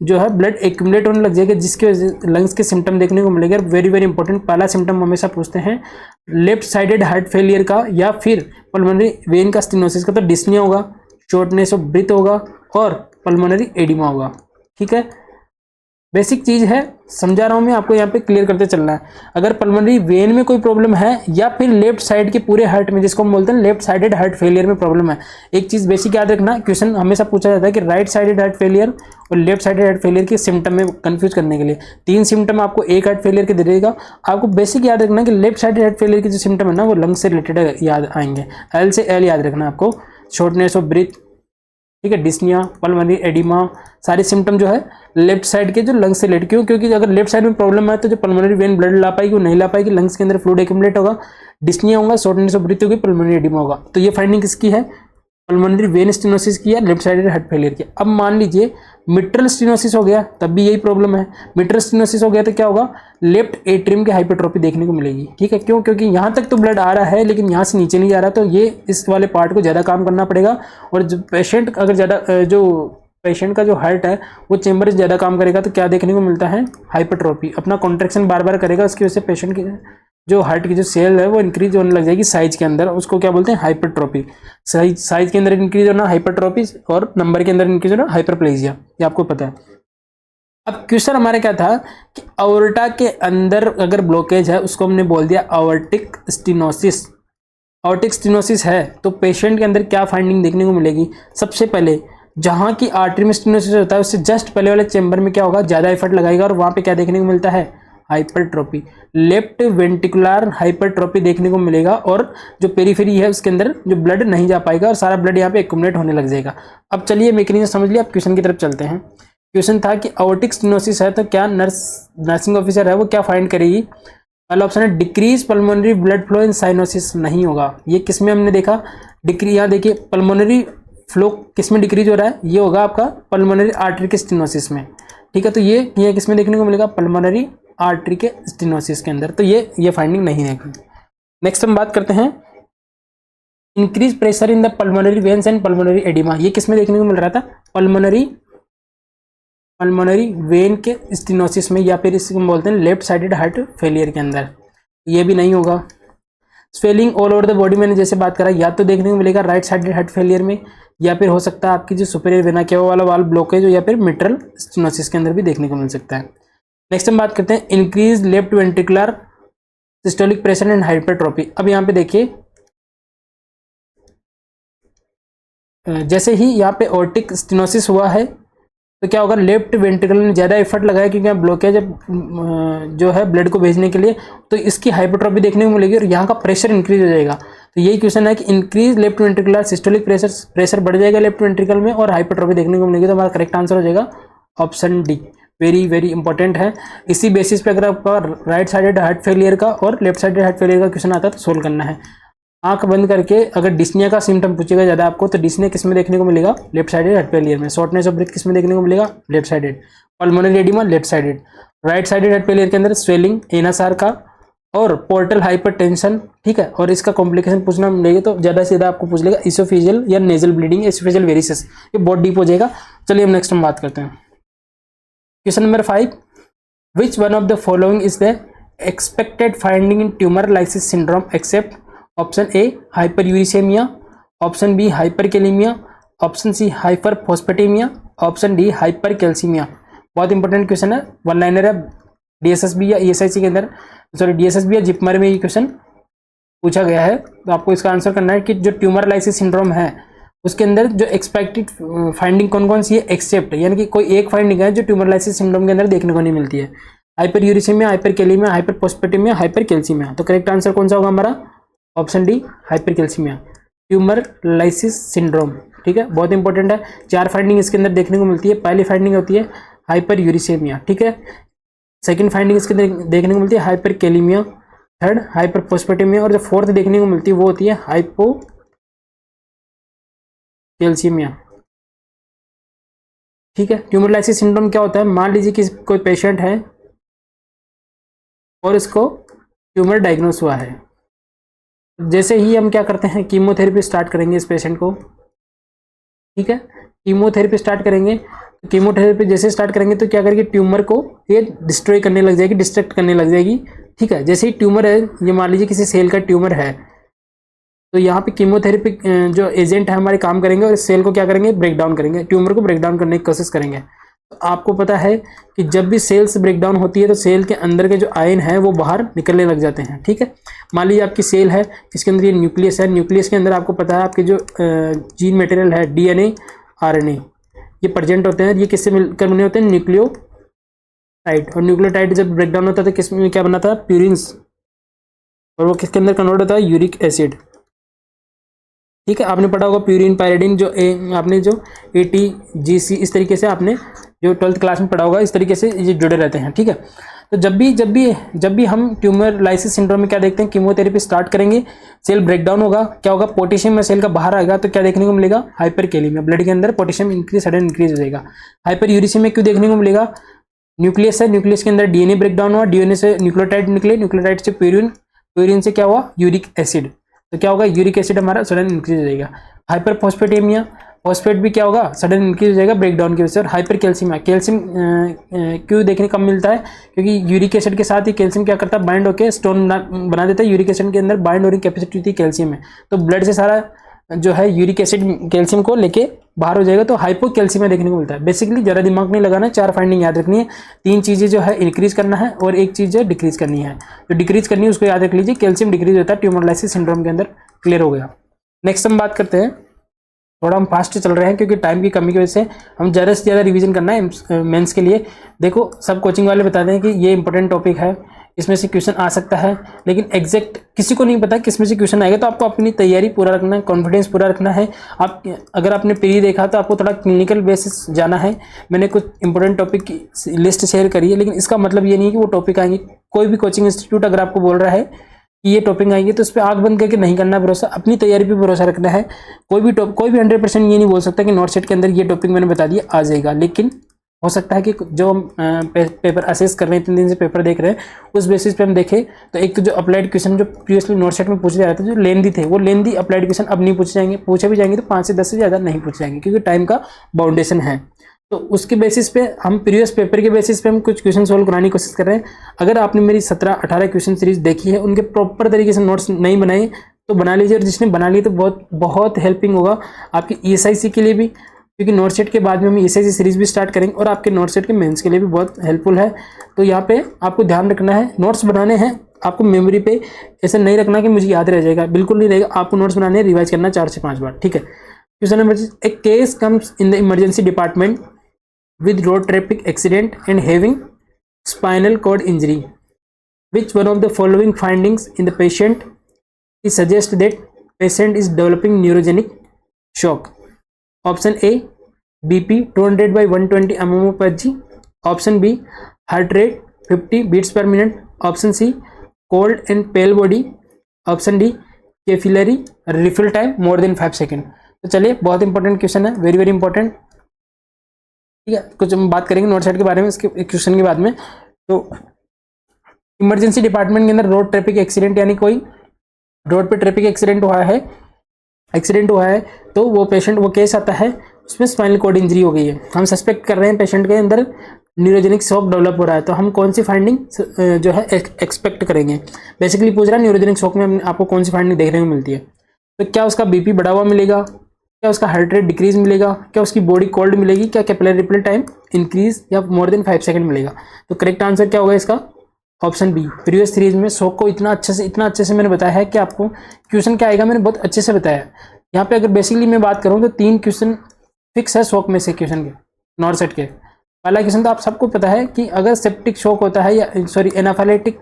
जो है ब्लड एक्यूमुलेट होने लग जाएगा, जिसके वजह से लंग्स के सिम्टम देखने को मिलेंगे। वेरी वेरी इंपॉर्टेंट, पहला सिम्टम हमेशा पूछते हैं लेफ्ट साइडेड हार्ट फेलियर का या फिर पल्मोनरी वेन का स्टेनोसिस का, तो डिस्निया होगा, शॉर्टनेस ऑफ ब्रीथ होगा और पल्मोनरी एडिमा होगा, ठीक है। बेसिक चीज है, समझा रहा हूं मैं आपको, यहाँ पे क्लियर करते चलना है। अगर पल्मोनरी वेन में कोई प्रॉब्लम है या फिर लेफ्ट साइड के पूरे हार्ट में, जिसको हम बोलते हैं लेफ्ट साइडेड हार्ट फेलियर में प्रॉब्लम है, एक चीज बेसिक याद रखना, क्वेश्चन हमेशा पूछा जाता है कि राइट साइडेड हार्ट फेलियर और लेफ्ट साइडेड हार्ट फेलियर के सिम्टम में कंफ्यूज करने के लिए 3 सिम्टम आपको एक हार्ट फेलियर के दे देगा। आपको बेसिक याद रखना कि लेफ्ट साइडेड हार्ट फेलियर के जो सिम्टम है ना वो लंग्स से रिलेटेड याद आएंगे। एल से एल याद रखना आपको, शॉर्टनेस ऑफ ब्रीथ, ठीक है, डिस्निया, पल्मोनरी एडिमा, सारे सिम्टम जो है लेफ्ट साइड के जो लंग्स से रिलेटेड। क्योंकि अगर लेफ्ट साइड में प्रॉब्लम है तो जो पल्मोनरी वेन ब्लड ला पाएगी वो नहीं ला पाएगी, लंग्स के अंदर फ्लूइड एक्यूमुलेट होगा, डिस्निया होगा, शॉर्टनेस ऑफ ब्रीथ होगी, पल्मोनरी एडिमा होगा। तो ये फाइंडिंग किसकी है? पल्मोनरी वेन स्टेनोसिस की है, लेफ्ट साइडेड हार्ट फेलियर की। अब मान लीजिए मिट्रल स्टेनोसिस हो गया, तब भी यही प्रॉब्लम है। मिट्रल स्टेनोसिस हो गया तो क्या होगा? लेफ्ट एट्रियम की हाइपरट्रोफी देखने को मिलेगी, ठीक है। क्यों? क्योंकि यहाँ तक तो ब्लड आ रहा है लेकिन यहाँ से नीचे नहीं जा रहा, तो ये इस वाले पार्ट को ज़्यादा काम करना पड़ेगा। और जो पेशेंट अगर ज़्यादा जो पेशेंट का जो हार्ट है वो चेम्बर से ज़्यादा काम करेगा तो क्या देखने को मिलता है? हाइपरट्रोफी। अपना कॉन्ट्रैक्शन बार बार करेगा, उसकी वजह से पेशेंट की जो हार्ट की जो सेल है वो इंक्रीज होने लग जाएगी साइज के अंदर, उसको क्या बोलते हैं? हाइपरट्रोफी। साइज के अंदर इंक्रीज होना हाइपरट्रोफी, और नंबर के अंदर इंक्रीज होना हाइपरप्लेजिया, ये आपको पता है। अब क्वेश्चन हमारा क्या था कि अओर्टा के अंदर अगर ब्लॉकेज है उसको हमने बोल दिया अओर्टिक स्टेनोसिस। अओर्टिक स्टेनोसिस है तो पेशेंट के अंदर क्या फाइंडिंग देखने को मिलेगी? सबसे पहले जहाँ की आर्टरी में स्टेनोसिस होता है उससे जस्ट पहले वाले चेंबर में क्या होगा? ज़्यादा एफर्ट लगाएगा और वहाँ पे क्या देखने को मिलता है? हाइपरट्रोफी, लेफ्ट वेंट्रिकुलर हाइपरट्रोफी देखने को मिलेगा, और जो पेरीफेरी है उसके अंदर जो ब्लड नहीं जा पाएगा और सारा ब्लड यहाँ पे एक्यूमुलेट होने लग जाएगा। अब चलिए मैकेनिज्म समझ लिया, अब क्वेश्चन की तरफ चलते हैं। क्वेश्चन था कि अओर्टिक स्टेनोसिस है तो क्या नर्सिंग ऑफिसर है वो क्या फाइंड करेगी? पहला ऑप्शन है decrease pulmonary blood flow in cyanosis, नहीं होगा। ये किसमें हमने देखा? यहाँ देखिए पल्मोनरी फ्लो किसमें डिक्रीज हो रहा है? ये होगा आपका पल्मोनरी आर्टरी के स्टेनोसिस में, ठीक है। तो ये किसमें देखने को मिलेगा? पल्मोनरी आर्टरी के स्टेनोसिस के अंदर। तो ये फाइंडिंग नहीं है। नेक्स्ट हम बात करते हैं increase pressure in the pulmonary veins and pulmonary oedema. ये किसमें देखने को मिल रहा था? पल्मोनरी वेन के स्टेनोसिस में, या फिर इसको बोलते हैं लेफ्ट साइडेड हार्ट फेलियर के अंदर। ये भी नहीं होगा। Swelling all over the body, मैंने जैसे बात करा, या तो देखने को मिलेगा राइट साइडेड हार्ट फेलियर में, या फिर हो सकता है आपकी जो सुपीरियर वेना केवा वाला वाल्व ब्लॉकेज हो, या फिर मिट्रल स्टेनोसिस के अंदर भी देखने को मिल सकता है। नेक्स्ट हम बात करते हैं increase left ventricular systolic pressure and hypertrophy. अब यहाँ पे देखिए जैसे ही यहाँ पे ऑर्टिक स्टेनोसिस हुआ है तो क्या होगा? लेफ्ट वेंट्रिकल ने ज़्यादा एफर्ट लगाया क्योंकि यहाँ ब्लॉकेज जो है ब्लड को भेजने के लिए, तो इसकी हाइपरट्रोफी देखने को मिलेगी और यहाँ का प्रेशर इंक्रीज हो जाएगा। तो यही क्वेश्चन है कि increase left ventricular systolic pressure बढ़ जाएगा लेफ्ट वेंट्रिकल में और हाइपरट्रोफी देखने को मिलेगी। तो हमारा करेक्ट आंसर हो जाएगा option D. Very very important है। इसी बेसिस पे अगर आपका राइट साइडेड हार्ट फेलियर का और लेफ्ट साइडेड हार्ट फेलियर का क्वेश्चन आता है तो सोल्व करना है। आंख बंद करके अगर डिस्निया का सिम्टम पूछेगा ज़्यादा आपको, तो डिस्निया किस में देखने को मिलेगा? लेफ्ट साइडेड हार्ट फेलियर में। शॉर्टनेस ऑफ ब्रेथ किस में देखने को मिलेगा? Left sided. Pulmonary oedema left sided. Right sided heart failure के अंदर स्वेलिंग, एनासार का और पोर्टल हाइपरटेंशन, ठीक है। और इसका कॉम्प्लिकेशन पूछना मिलेगा तो ज़्यादा से ज़्यादा आपको पूछ लेगा इसोफेजियल या नेजल ब्लीडिंग, एसोफेजियल वेरिसेस, ये बहुत डीप हो जाएगा। चलिए हम नेक्स्ट हम बात करते हैं। Question number 5, which one of the following is the expected finding in tumour lysis syndrome except? Option A hyperuricaemia, option B hyperkalaemia, option C hyperphosphataemia, option D hypercalcaemia. बहुत इंपॉर्टेंट क्वेश्चन है, one liner है, DSSB या ESIC के अंदर, sorry DSSB या जिपमर में ये question पूछा गया है। तो आपको इसका आंसर करना है कि जो ट्यूमर लाइसिस सिंड्रोम है उसके अंदर जो एक्सपेक्टेड फाइंडिंग कौन कौन सी है, एक्सेप्ट, यानी कि कोई एक फाइंडिंग है जो ट्यूमर लाइसिस सिंड्रोम के अंदर देखने को नहीं मिलती है। हाइपरयूरिसेमिया, हाइपरकेलेमिया, हाइपरफॉस्फेटेमिया, हाइपरकैल्सीमिया। तो करेक्ट आंसर कौन सा होगा हमारा? Option D hypercalcaemia, tumour lysis syndrome, ठीक है। बहुत इंपॉर्टेंट है, 4 फाइंडिंग इसके अंदर देखने को मिलती है। पहली फाइंडिंग होती है हाइपरयूरिसेमिया, ठीक है। सेकंड फाइंडिंग इसके अंदर देखने को मिलती है हाइपरकेलेमिया, थर्ड हाइपरफॉस्फेटेमिया, और जो फोर्थ देखने को मिलती है वो होती है हाइपोकैल्सीमिया, ठीक है। ट्यूमर लाइसिस सिंड्रोम क्या होता है? मान लीजिए कि कोई पेशेंट है और इसको ट्यूमर डायग्नोस हुआ है, जैसे ही हम क्या करते हैं, कीमोथेरेपी स्टार्ट करेंगे इस पेशेंट को, ठीक है। कीमोथेरेपी स्टार्ट करेंगे, कीमोथेरेपी जैसे स्टार्ट करेंगे तो क्या करेंगे, ट्यूमर को ये डिस्ट्रॉय करने लग जाएगी, डिस्ट्रक्ट करने लग जाएगी, ठीक है। जैसे ही ट्यूमर है, ये मान लीजिए किसी सेल का ट्यूमर है, तो यहाँ पे कीमोथेरेपी जो एजेंट है हमारे काम करेंगे और इस सेल को क्या करेंगे, ब्रेक डाउन करेंगे, ट्यूमर को ब्रेक डाउन करने की कोशिश करेंगे। तो आपको पता है कि जब भी सेल्स ब्रेक डाउन होती है तो सेल के अंदर के जो आयन है वो बाहर निकलने लग जाते हैं, ठीक है। मान लीजिए आपकी सेल है, इसके अंदर ये न्यूक्लियस है, न्यूक्लियस के अंदर आपको पता है आपके जो जीन मटेरियल है, डीएनए, आरएनए, ये प्रेजेंट होते हैं। ये किससे मिलकर बने होते हैं? न्यूक्लियोटाइड। और न्यूक्लियोटाइड जब ब्रेक डाउन होता है तो किस में क्या बनाता है? प्यूरिन्स, और वो किसके अंदर कन्वर्ट होता है? यूरिक एसिड, ठीक है। आपने पढ़ा होगा प्यूरिन, पायरिडीन, जो आपने जो ATGC, इस तरीके से आपने जो 12th क्लास में पढ़ा होगा, इस तरीके से ये जुड़े रहते हैं, ठीक है। तो जब भी हम ट्यूमर लाइसिस सिंड्रोम में क्या देखते हैं, कीमोथेरेपी स्टार्ट करेंगे, सेल ब्रेकडाउन होगा, क्या होगा, पोटेशियम में सेल का बाहर आएगा, तो क्या देखने को मिलेगा? हाइपरकेलेमिया, ब्लड के अंदर पोटेशियम सडन इंक्रीज हो जाएगा। हाइपरयूरिसेमिया क्यों देखने को मिलेगा? न्यूक्लियस है, न्यूक्लियस के अंदर डीएनए ब्रेकडाउन हुआ, डीएनए से न्यूक्लियोटाइड निकले, न्यूक्लियोटाइड से प्यूरिन, प्यूरिन से क्या हुआ? यूरिक एसिड, तो क्या होगा? यूरिक एसिड हमारा सडन इंक्रीज हो जाएगा। हाइपरफॉस्फेटेमिया, फॉस्फेट भी क्या होगा? सडन इंक्रीज हो जाएगा ब्रेकडाउन की वजह से। और हाइपरकैल्सीमिया, कैल्शियम क्यों देखने कम मिलता है? क्योंकि यूरिक एसिड के साथ ही कैल्शियम क्या करता है? बाइंड होकर स्टोन बना देता है। यूरिक एसिड के अंदर बाइंड होने की कैपेसिटी होती है कैल्शियम में, तो ब्लड से सारा जो है यूरिक एसिड कैल्शियम को लेके बाहर हो जाएगा, तो हाइपोकैल्सीमिया देखने को मिलता है। बेसिकली ज़्यादा दिमाग नहीं लगाना है, 4 फाइंडिंग याद रखनी है। 3 चीज़ें जो है इंक्रीज करना है और एक चीज़ जो डिक्रीज करनी है। जो डिक्रीज करनी है उसको याद रख लीजिए, कैल्शियम डिक्रीज होता है ट्यूमर लाइसिस सिंड्रोम के अंदर। क्लियर हो गया। नेक्स्ट हम बात करते हैं, थोड़ा हम फास्ट चल रहे हैं क्योंकि टाइम की कमी की वजह से हम ज़्यादा से ज़्यादा रिवीजन करना है मेंस के लिए। देखो सब कोचिंग वाले बताते हैं कि ये इंपॉर्टेंट टॉपिक है, इसमें से क्वेश्चन आ सकता है, लेकिन एग्जैक्ट किसी को नहीं पता किस में से क्वेश्चन आएगा। तो आपको अपनी तैयारी पूरा रखना है, कॉन्फिडेंस पूरा रखना है। आप अगर आपने प्री देखा तो आपको थोड़ा क्लिनिकल बेसिस जाना है। मैंने कुछ इंपॉर्टेंट टॉपिक की लिस्ट शेयर करी है, लेकिन इसका मतलब ये नहीं है कि वो टॉपिक आएंगे। कोई भी कोचिंग इंस्टीट्यूट अगर आपको बोल रहा है कि ये टॉपिक आएंगे तो उस पर आंख बंद करके नहीं करना भरोसा, अपनी तैयारी पे भरोसा रखना है। कोई भी 100% ये नहीं बोल सकता कि नोट सेट के अंदर ये टॉपिक मैंने बता दिया आ जाएगा, लेकिन हो सकता है कि जो हम पेपर असेस कर रहे हैं, 3 दिन से पेपर देख रहे हैं, उस बेसिस पे हम देखें तो एक तो जो अप्लाइड क्वेश्चन जो प्रीवियसली नोट सेट में पूछे जा रहे थे जो लेंदी थे, वो लेंदी अप्लाइड क्वेश्चन अब नहीं पूछे जाएंगे। पूछे भी जाएंगे तो 5 से 10 से ज़्यादा नहीं पूछे जाएंगे, क्योंकि टाइम का बाउंडेशन है। तो उसके बेसिस पे हम प्रीवियस पेपर के बेसिस पे हम कुछ क्वेश्चन सोल्व कराने की कोशिश कर रहे हैं। अगर आपने मेरी 17-18 क्वेश्चन सीरीज देखी है, उनके प्रॉपर तरीके से नोट्स नहीं बनाए तो बना लीजिए, और जिसने बना लिए तो बहुत हेल्पिंग होगा आपकी ESIC के लिए भी, क्योंकि नोट सेट के बाद में हम ESIC सीरीज भी स्टार्ट करेंगे और आपके नोट सेट के मेंस के लिए भी बहुत हेल्पफुल है। तो यहाँ पे आपको ध्यान रखना है, नोट्स बनाने हैं आपको मेमोरी पे, ऐसे नहीं रखना कि मुझे याद रह जाएगा, बिल्कुल नहीं रहेगा। आपको नोट्स बनाने हैं, रिवाइज करना 4 से 5 बार, ठीक है। Question number 6, A case comes in the emergency department with road traffic accident and having spinal cord injury. Which one of the following findings in the patient is suggest that patient is developing neurogenic shock? Option A, BP 200/120 mmHg. Option B heart rate 50 beats per minute, option C cold and pale body, option D capillary refill time more than 5 second. तो चलिए, बहुत important question है, very very important. ठीक है, कुछ हम बात करेंगे नोट सेट के बारे में इसके क्वेश्चन के बाद में। तो इमरजेंसी डिपार्टमेंट के अंदर रोड ट्रैफिक एक्सीडेंट, यानी कोई रोड पे ट्रैफिक एक्सीडेंट हुआ है तो वो पेशेंट, वो केस आता है, उसमें स्पाइनल कॉर्ड इंजरी हो गई है, हम सस्पेक्ट कर रहे हैं पेशेंट के अंदर न्यूरोजेनिक शॉक डेवलप हो रहा है, तो हम कौन सी फाइंडिंग जो है एक्सपेक्ट करेंगे। बेसिकली पूछ रहा है न्यूरोजेनिक शॉक में आपको कौन सी फाइंडिंग देखने को मिलती है। तो क्या उसका बीपी बढ़ा हुआ मिलेगा, क्या उसका हार्ट रेट डिक्रीज मिलेगा, क्या उसकी बॉडी कोल्ड मिलेगी, क्या कैपिलरी रिपल टाइम इंक्रीज या मोर देन 5 सेकंड मिलेगा। तो करेक्ट आंसर क्या होगा इसका, ऑप्शन बी। प्रीवियस सीरीज में शॉक को इतना अच्छे से मैंने बताया है कि आपको क्वेश्चन क्या आएगा मैंने बहुत अच्छे से बताया है। यहाँ पे अगर बेसिकली मैं बात करूँ तो 3 क्वेश्चन फिक्स है शॉक में से क्वेश्चन के, नॉर सेट के। पहला क्वेश्चन तो आप सबको पता है कि अगर सेप्टिक शॉक होता है या एनाफाइलेटिक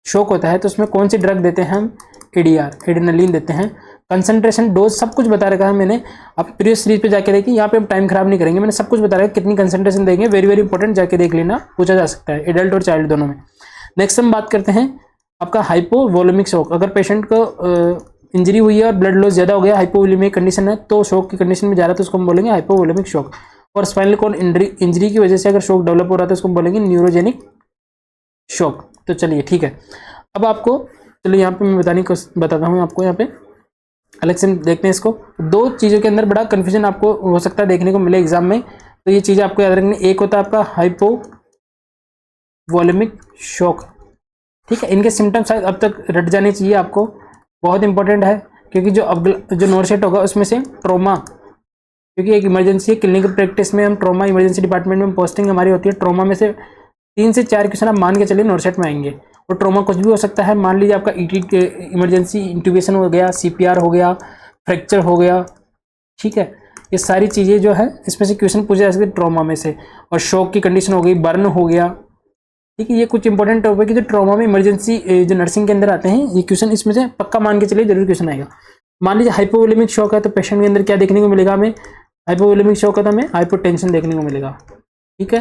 शॉक होता है तो उसमें कौन सी ड्रग देते हैं हम, एडीआर, एड्रेनालिन देते हैं। कंसंट्रेशन, डोज सब कुछ बता रखा है मैंने, आप प्रीवियस सीरीज पे जाके देखिए, यहाँ पे हम टाइम खराब नहीं करेंगे, मैंने सब कुछ बता रखा है कितनी कंसंट्रेशन देंगे, वेरी वेरी इंपॉर्टेंट, जाके देख लेना, पूछा जा सकता है एडल्ट और चाइल्ड दोनों में। नेक्स्ट हम बात करते हैं आपका हाइपोवोलेमिक शॉक। अगर पेशेंट को इंजरी हुई है और ब्लड लॉस ज़्यादा हो गया, हाइपोवोलेमिक कंडीशन है, तो शॉक की कंडीशन में जा रहा है तो उसको हम बोलेंगे हाइपोवोलेमिक शॉक। और स्पाइनल कॉर्ड इंजरी की वजह से अगर शॉक डेवलप हो रहा है तो उसको बोलेंगे न्यूरोजेनिक शॉक। तो चलिए ठीक है, अब आपको चलिए यहाँ पे मैं बताता हूँ आपको, यहाँ पे अलग से देखते हैं इसको। 2 चीज़ों के अंदर बड़ा कन्फ्यूजन आपको हो सकता है देखने को मिले एग्जाम में, तो ये चीज़ आपको याद रखनी। एक होता है आपका हाइपोवोलेमिक शॉक, ठीक है, इनके सिम्टम्स शायद अब तक रट जाने चाहिए आपको, बहुत इंपॉर्टेंट है, क्योंकि जो नोट सेट होगा उसमें से ट्रॉमा, क्योंकि एक इमरजेंसी है, क्लिनिकल प्रैक्टिस में हम ट्रॉमा, इमरजेंसी डिपार्टमेंट में पोस्टिंग हमारी होती है, ट्रॉमा में से 3 से 4 क्वेश्चन आप मान के चलिए नोट सेट में आएंगे। और ट्रॉमा कुछ भी हो सकता है, मान लीजिए आपका इमरजेंसी इंट्यूबेशन हो गया, सीपीआर हो गया, फ्रैक्चर हो गया, ठीक है, ये सारी चीज़ें जो है इसमें से क्वेश्चन पूछे जा सकते हैं ट्रॉमा में से। और शॉक की कंडीशन हो गई, बर्न हो गया, ठीक है, ये कुछ इंपॉर्टेंट टॉपिक है जो ट्रॉमा में इमरजेंसी जो नर्सिंग के अंदर आते हैं, ये क्वेश्चन इसमें से पक्का मान के चलिए जरूर क्वेश्चन आएगा। मान लीजिए हाइपोवोलेमिक शॉक है तो पेशेंट के अंदर क्या देखने को मिलेगा हमें, हाइपोवोलेमिक शॉक है तो हमें हाइपोटेंशन देखने को मिलेगा, ठीक है,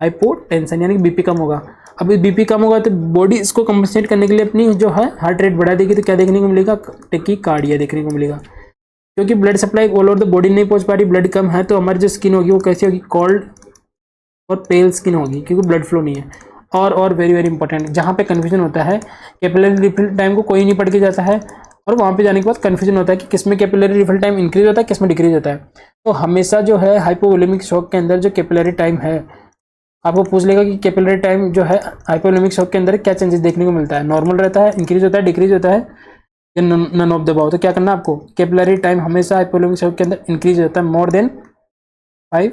हाइपोटेंशन यानी कि बीपी कम होगा। अब बीपी कम होगा तो बॉडी इसको कंपनसेट करने के लिए अपनी जो है हार्ट रेट बढ़ा देगी, तो क्या देखने को मिलेगा, टैकीकार्डिया देखने को मिलेगा, क्योंकि blood supply all over the body नहीं पहुंच पा रही, ब्लड कम है, तो हमारी जो स्किन होगी वो कैसी होगी, कोल्ड और पेल स्किन होगी, क्योंकि ब्लड फ्लो नहीं है। और वेरी वेरी इंपॉर्टेंट, जहाँ पे कन्फ्यूजन होता है, कैपिलरी रिफिल टाइम को कोई नहीं पढ़ के जाता है, और वहाँ पे जाने के बाद कन्फ्यूजन होता है कि किसमें कैपिलरी रिफिल टाइम इंक्रीज होता है, किसमें डिक्रीज होता है। तो हमेशा जो है हाइपोवोलेमिक शॉक के अंदर जो कैपिलरी टाइम है, आपको पूछ लेगा कि कैपिलरी टाइम जो है हाइपोवोलेमिक शॉक के अंदर क्या चेंजेस देखने को मिलता है, नॉर्मल रहता है, इंक्रीज होता है, डिक्रीज होता है, या नन ऑफ द अबव। तो क्या करना है आपको, कैपिलरी टाइम हमेशा हाइपोवोलेमिक शॉक के अंदर इंक्रीज होता है मोर देन 5